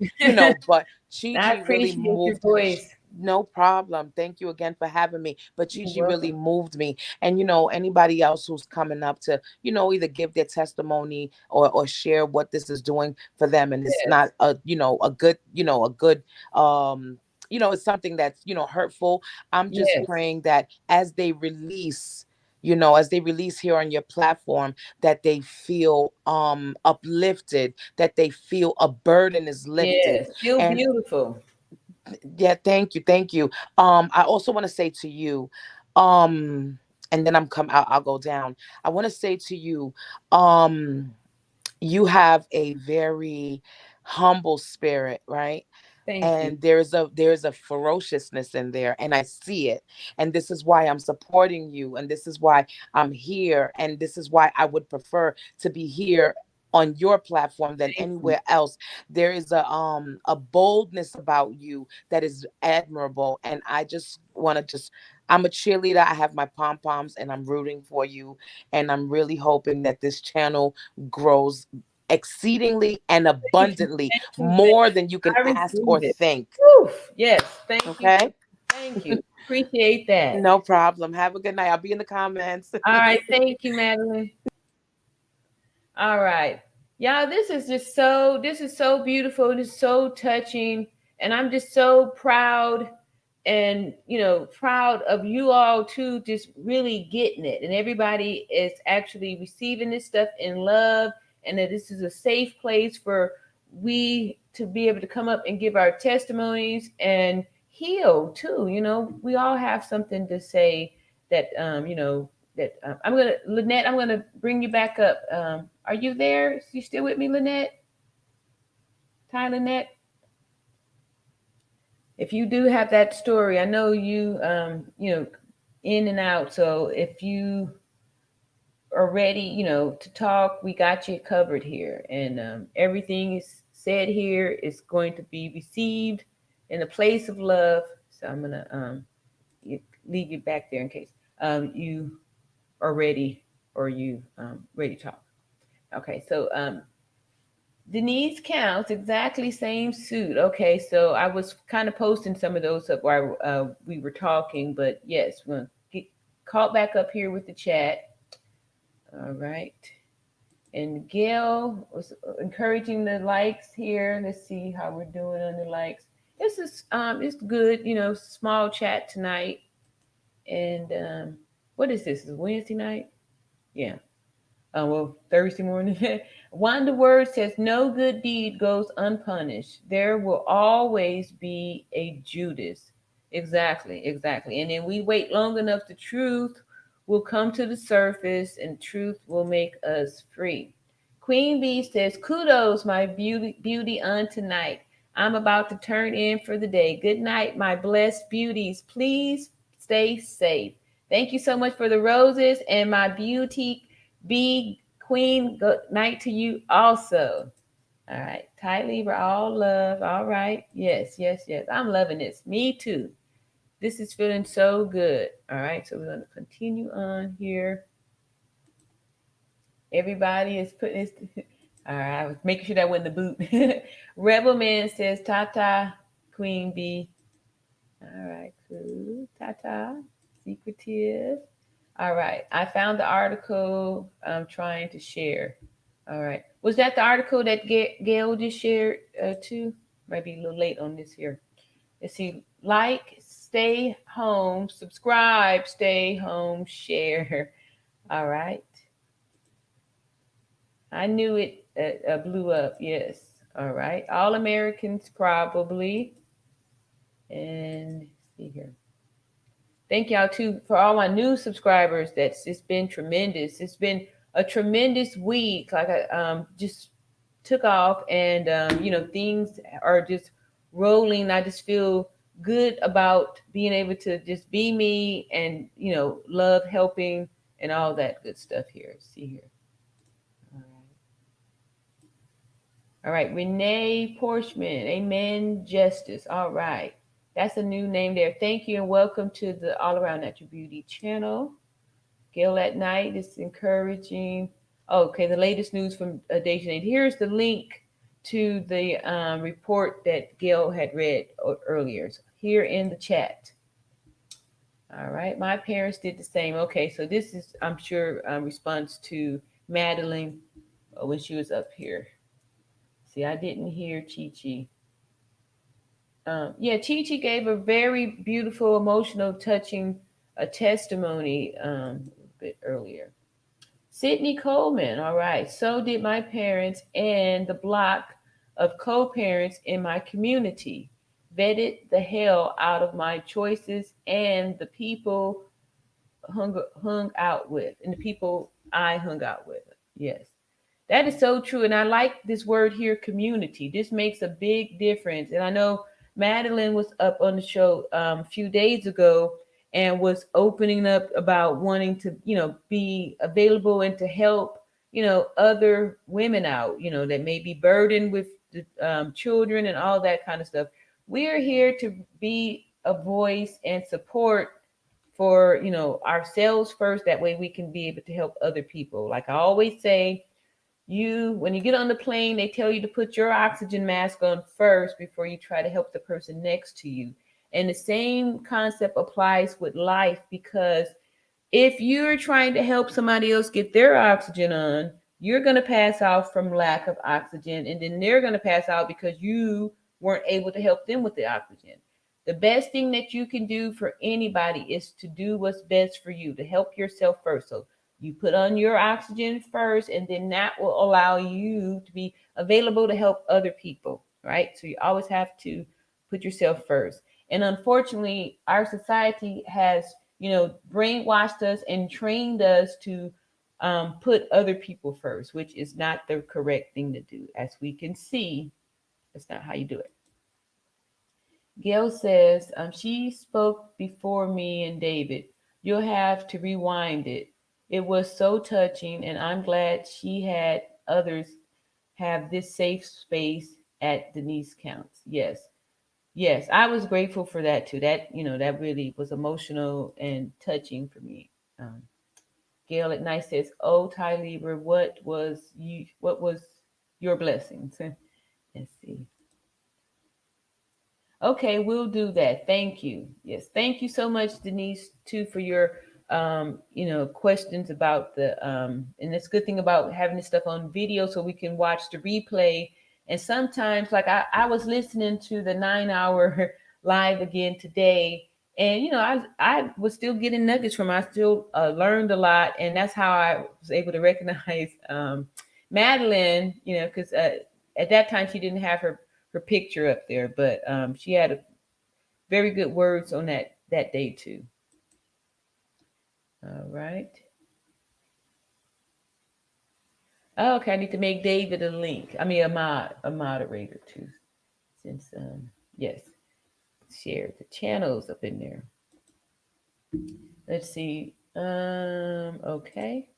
but Chi I Chi really appreciate your moved. voice. No problem. Thank you again for having me. But You're Gigi really welcome. moved me. And anybody else who's coming up to, either give their testimony or share what this is doing for them. And it's not Yes. a good it's something that's, hurtful. I'm just Yes. praying that as they release here on your platform, that they feel uplifted, that they feel a burden is lifted. Yes. Feel And beautiful. yeah, thank you. I also want to say to you, um and then I'll go down. I want to say to you, um you have a very humble spirit, right? Thank you. And there's a ferociousness in there, and I see it. And this is why I'm supporting you, and this is why I'm here, and this is why I would prefer to be here on your platform than Thank you. anywhere else. There is a boldness about you that is admirable, and I just want to just I'm a cheerleader. I have my pom poms, and I'm rooting for you, and I'm really hoping that this channel grows exceedingly and Thank you. abundantly, Thank you. Thank more you. than you can I ask or received it. think. Woo. Yes. Thank you. Okay? Thank you. Appreciate that. No problem. Have a good night. I'll be in the comments. All right. Thank you, Madeline. All right. Y'all, this is so beautiful. It is so touching. And I'm just so proud and, proud of you all too, just really getting it. And everybody is actually receiving this stuff in love, and that this is a safe place for we to be able to come up and give our testimonies and heal too. We all have something to say that, that I'm gonna Lynette, I'm gonna bring you back up. Are you there? You still with me, Lynette? Ty Lynette? If you do have that story, I know you in and out. So if you are ready, to talk, we got you covered here, and everything is said here is going to be received in a place of love. So I'm gonna leave you back there in case you are ready, or you ready to talk. Okay, so Denise counts exactly same suit. Okay, so I was kind of posting some of those up while we were talking, but yes, we'll get caught back up here with the chat. All right, and Gail was encouraging the likes here. Let's see how we're doing on the likes. This is it's good, small chat tonight. And what is this? Is it Wednesday night? Yeah. Well, Thursday morning. Wanda Word says, no good deed goes unpunished. There will always be a Judas. Exactly, exactly. And then we wait long enough, the truth will come to the surface, and truth will make us free. Queen Bee says, kudos, my beauty on tonight. I'm about to turn in for the day. Good night, my blessed beauties. Please stay safe. Thank you so much for the roses, and my beauty be queen. Good night to you also. All right. Ty Libra, all love. All right. Yes, yes, yes. I'm loving this. Me too. This is feeling so good. All right. So we're going to continue on here. Everybody is putting this. All right. I was making sure that went in the boot. Rebel Man says, Tata, Queen Bee. All right. Cool. Tata. Secretive. All right. I found the article I'm trying to share. All right. Was that the article that Gail just shared too? Might be a little late on this here. Let's see. Like, stay home, subscribe, stay home, share. All right. I knew it blew up. Yes. All right. All Americans probably. And let's see here. Thank y'all too for all my new subscribers. It's been tremendous. It's been a tremendous week. Like I just took off, and things are just rolling. I just feel good about being able to just be me, and love helping and all that good stuff here. See here. All right. All right, Renee Porchman, Amen Justice. All right. That's a new name there. Thank you and welcome to the All Around Natural Beauty channel. Gail at Night is encouraging. Oh, okay, the latest news from Daejhanae. Here's the link to the report that Gail had read earlier here in the chat. All right, my parents did the same. Okay, so this is, I'm sure, response to Madeline when she was up here. See, I didn't hear Chi Chi. Yeah, Chi Chi gave a very beautiful, emotional, touching testimony a bit earlier. Sydney Coleman, all right. So did my parents and the block of co-parents in my community. Vetted the hell out of my choices and the people hung out with, and the people I hung out with. Yes. That is so true. And I like this word here, community. This makes a big difference. And I know Madeline was up on the show a few days ago and was opening up about wanting to, be available and to help, other women out, that may be burdened with the, children and all that kind of stuff. We're here to be a voice and support for, ourselves first. That way we can be able to help other people. Like I always say, when you get on the plane, they tell you to put your oxygen mask on first before you try to help the person next to you. And the same concept applies with life, because if you're trying to help somebody else get their oxygen on, you're going to pass out from lack of oxygen, and then they're going to pass out because you weren't able to help them with the oxygen. The best thing that you can do for anybody is to do what's best for you, to help yourself first. So you put on your oxygen first, and then that will allow you to be available to help other people, right? So you always have to put yourself first. And unfortunately, our society has, brainwashed us and trained us to put other people first, which is not the correct thing to do. As we can see, that's not how you do it. Gail says, she spoke before me and David. You'll have to rewind it. It was so touching, and I'm glad she had others have this safe space at Denise Counts. Yes. Yes, I was grateful for that too. That, that really was emotional and touching for me. Gail at night says, "Oh, Ty Lieber, what was your blessings?" Let's see. Okay, we'll do that. Thank you. Yes, thank you so much, Denise, too, for your questions about the and it's a good thing about having this stuff on video so we can watch the replay. And sometimes, like I was listening to the 9-hour live again today, and I was still getting nuggets from it. I still learned a lot, and that's how I was able to recognize Madeline, because at that time she didn't have her picture up there, but she had very good words on that day too. All right. Oh, okay, I need to make David a link. I mean, a moderator too, since yes, share the channels up in there. Let's see. Okay.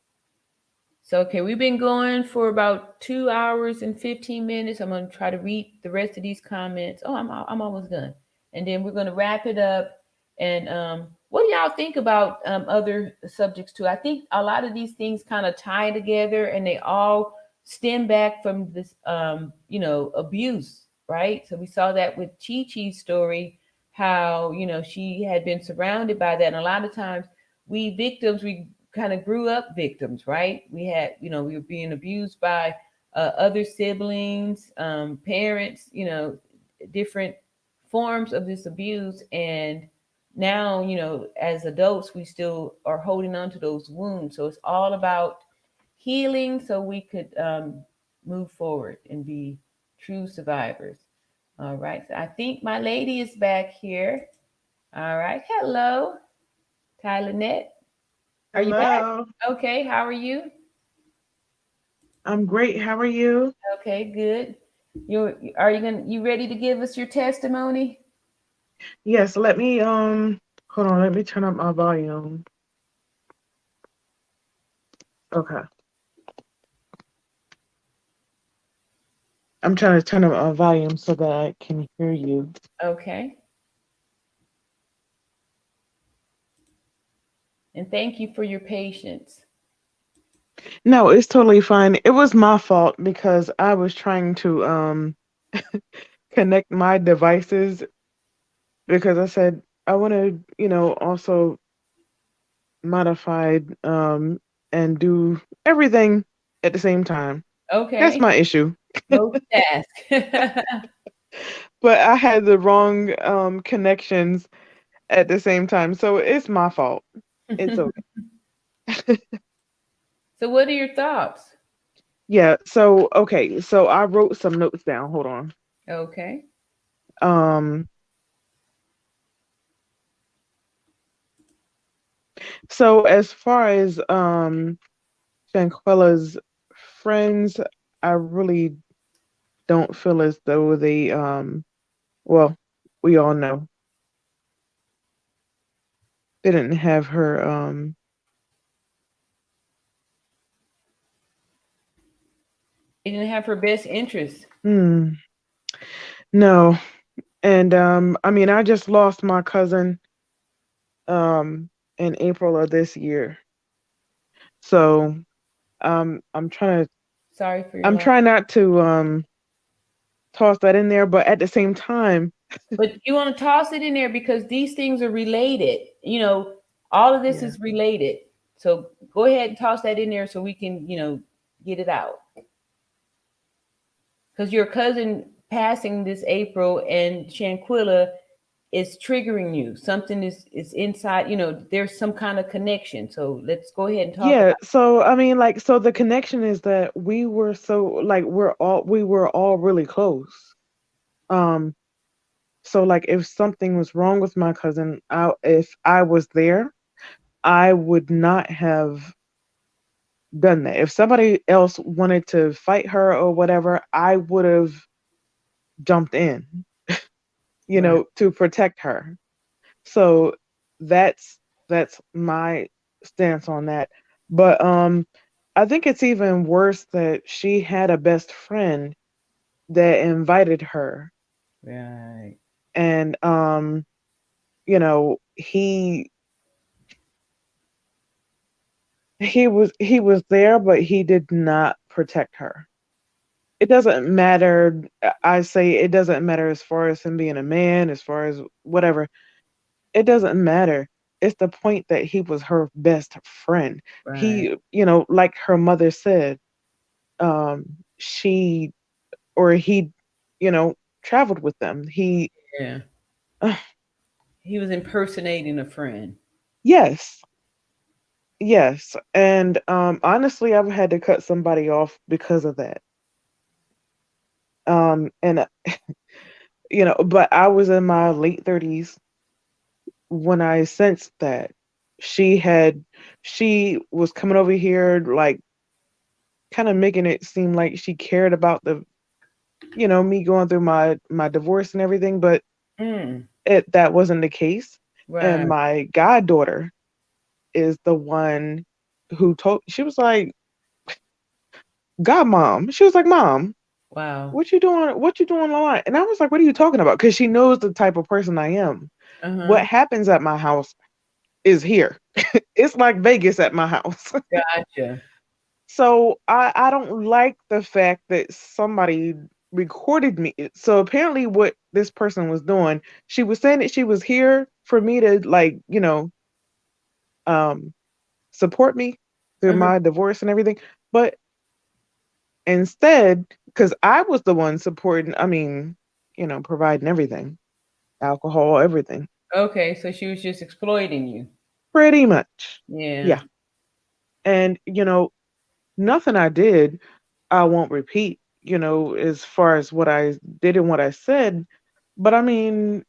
So okay, we've been going for about 2 hours and 15 minutes. I'm gonna try to read the rest of these comments. Oh, I'm almost done, and then we're gonna wrap it up. And what do y'all think about other subjects too? I think a lot of these things kind of tie together, and they all stem back from this, abuse, right? So we saw that with Chi Chi's story, how she had been surrounded by that, and a lot of times we victims, we kind of grew up victims, right? We had, we were being abused by other siblings, parents, different forms of this abuse, and now, as adults, we still are holding on to those wounds. So it's all about healing so we could move forward and be true survivors. All right. So I think my lady is back here. All right. Hello, Tylenette. Are you back? Hello. Okay. How are you? I'm great. How are you? Okay. Good. You ready to give us your testimony? Yes, let me hold on, let me turn up my volume. Okay. I'm trying to turn up my volume so that I can hear you. Okay. And thank you for your patience. No, it's totally fine. It was my fault because I was trying to connect my devices because I said I want to, also modify and do everything at the same time. That's Okay. my issue. Multitask. But I had the wrong connections at the same time, so it's my fault. It's okay. So what are your thoughts? Yeah, so okay, so I wrote some notes down. Hold on. Okay. Um so as far as Shanquella's friends, I really don't feel as though they well, we all know they didn't have her You didn't have her best interest. hmm, no. And I mean I just lost my cousin in April of this year. So I'm trying to Sorry for your I'm loss. trying not to toss that in there, but at the same time, But you want to toss it in there because these things are related. All of this yeah. is related. So go ahead and toss that in there so we can, get it out. Because your cousin passing this April and Shanquilla is triggering you. Something is inside, there's some kind of connection. So let's go ahead and talk Yeah, about so I mean like so the connection is that we were so like we were all really close. Um so like if something was wrong with my cousin, if I was there, I would not have done that. If somebody else wanted to fight her or whatever, I would have jumped in, Right. to protect her. So that's that's my stance on that. But I think it's even worse that she had a best friend that invited her, Right. and he was there, but he did not protect her. It doesn't matter. I say it doesn't matter as far as him being a man, as far as whatever. It doesn't matter. It's the point that he was her best friend. Right. He, like her mother said, she or he, traveled with them. Yeah. Uh, He was impersonating a friend. yes, yes, and honestly, I've had to cut somebody off because of that. And but I was in my late 30s when I sensed that she was coming over here like kind of making it seem like she cared about me going through my divorce and everything, but Mm, that wasn't the case. And right. my goddaughter is the one who told. She was like, God, mom. She was like, Mom, Wow. what you doing? What you doing online? And I was like, what are you talking about? Because she knows the type of person I am. Uh-huh. What happens at my house is here. It's like Vegas at my house. Gotcha. So I don't like the fact that somebody recorded me. So apparently what this person was doing, she was saying that she was here for me to like, um support me through Uh-huh. my divorce and everything. But instead, because I was the one supporting, I mean, providing everything, alcohol, everything. Okay, so she was just exploiting you. Pretty much. Yeah. Yeah. And nothing I did I won't repeat, as far as what I did and what I said. But I mean,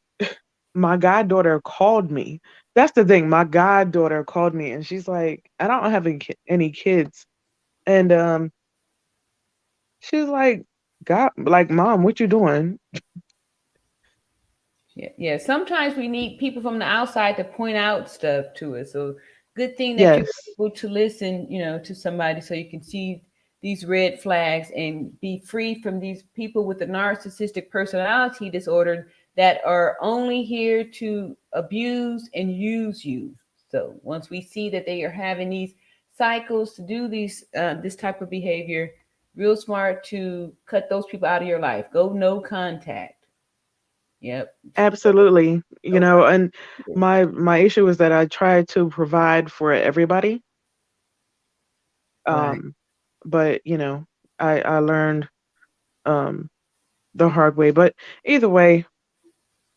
my goddaughter called me. That's the thing. My goddaughter called me and she's like, I don't have any kids. And she's like, God, like, Mom, what you doing? Yeah, yeah. Sometimes we need people from the outside to point out stuff to us. So good thing that you're Yes. able to listen, to somebody so you can see these red flags and be free from these people with the narcissistic personality disorder that are only here to abuse and use you. So once we see that they are having these cycles, to do these this type of behavior, real smart to cut those people out of your life. Go no contact. Yep. Absolutely. You No know, and contact. my issue is that I try to provide for everybody. Right. But you know, I learned um the hard way. But either way,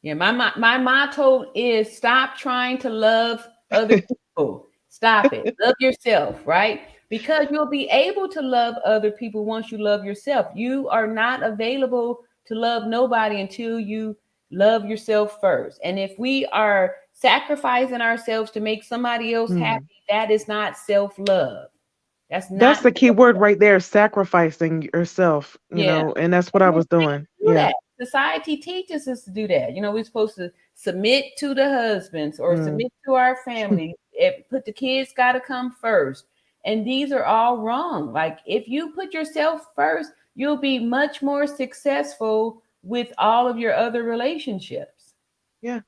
Yeah, my motto is stop trying to love other people. Stop it. Love yourself, right? Because you'll be able to love other people once you love yourself. You are not available to love nobody until you love yourself first. And if we are sacrificing ourselves to make somebody else hmm, happy, that is not self-love. That's that's not the key word right there, sacrificing yourself, you yeah. know, and that's what I And we're was trained doing. to do Yeah. that. Society teaches us to do that. You know, we're supposed to submit to the husbands or Mm. submit to our family. Put the kids got to come first. And these are all wrong. Like if you put yourself first, you'll be much more successful with all of your other relationships. Yeah.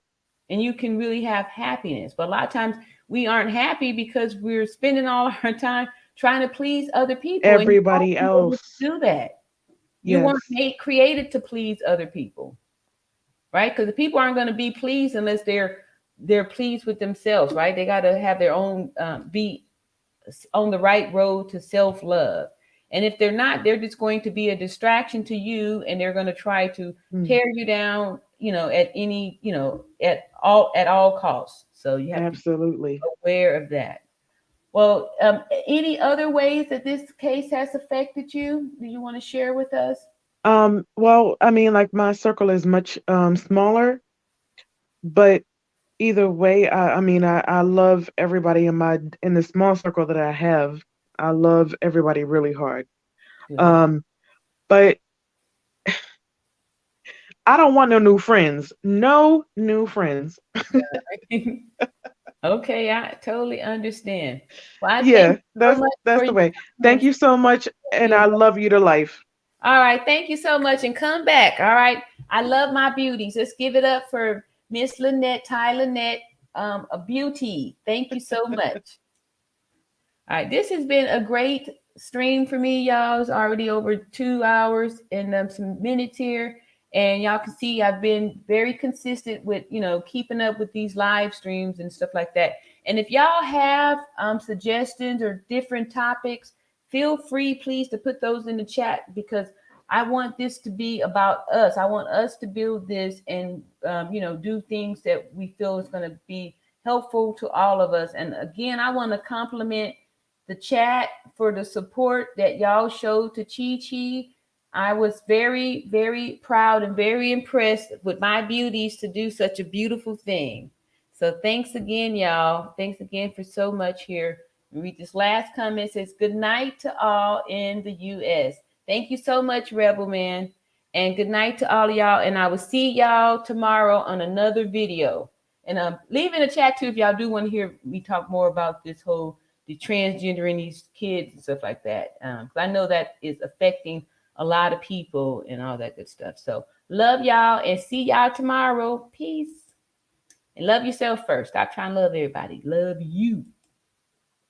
And you can really have happiness. But a lot of times we aren't happy because we're spending all our time trying to please other people. And you won't Everybody be able to else. do that. You Yes. weren't made created to please other people, right? Because the people aren't going to be pleased unless they're pleased with themselves, right? They got to have their own be on the right road to self love. And if they're not, they're just going to be a distraction to you, and they're going to try to Mm. tear you down, you know, at any, you know, at all costs. So you have to be Absolutely. aware of that. Well, any other ways that this case has affected you? Do you want to share with us? Well, I mean, like my circle is much smaller, but either way, I mean, I love everybody in the small circle that I have. I love everybody really hard. Good. Um, but I don't want no new friends. No new friends. Okay, I totally understand. Well, I thank Yeah, you so that's much that's for the your way. Thank comments. you so much, and You're I welcome. love you to life. All right, thank you so much, and come back. All right, I love my beauties. Let's give it up for Miss Lynette, Ty Lynette, a beauty. Thank you so much. All right, this has been a great stream for me, y'all. It's already over 2 hours and some minutes here, and y'all can see I've been very consistent with keeping up with these live streams and stuff like that. And if y'all have suggestions or different topics, feel free, please, to put those in the chat because I want this to be about us. I want us to build this and do things that we feel is going to be helpful to all of us. And again, I want to compliment the chat for the support that y'all showed to Chi Chi. I was very, very proud and very impressed with my beauties to do such a beautiful thing. So thanks again, y'all. Thanks again for so much here. Read this last comment. It says, good night to all in the U.S. Thank you so much, Rebel Man. And good night to all of y'all. And I will see y'all tomorrow on another video. And leave in the chat too if y'all do want to hear me talk more about this whole the transgendering these kids and stuff like that. Because I know that is affecting a lot of people and all that good stuff. So love y'all and see y'all tomorrow. Peace. And love yourself first. Stop trying to love everybody. Love you.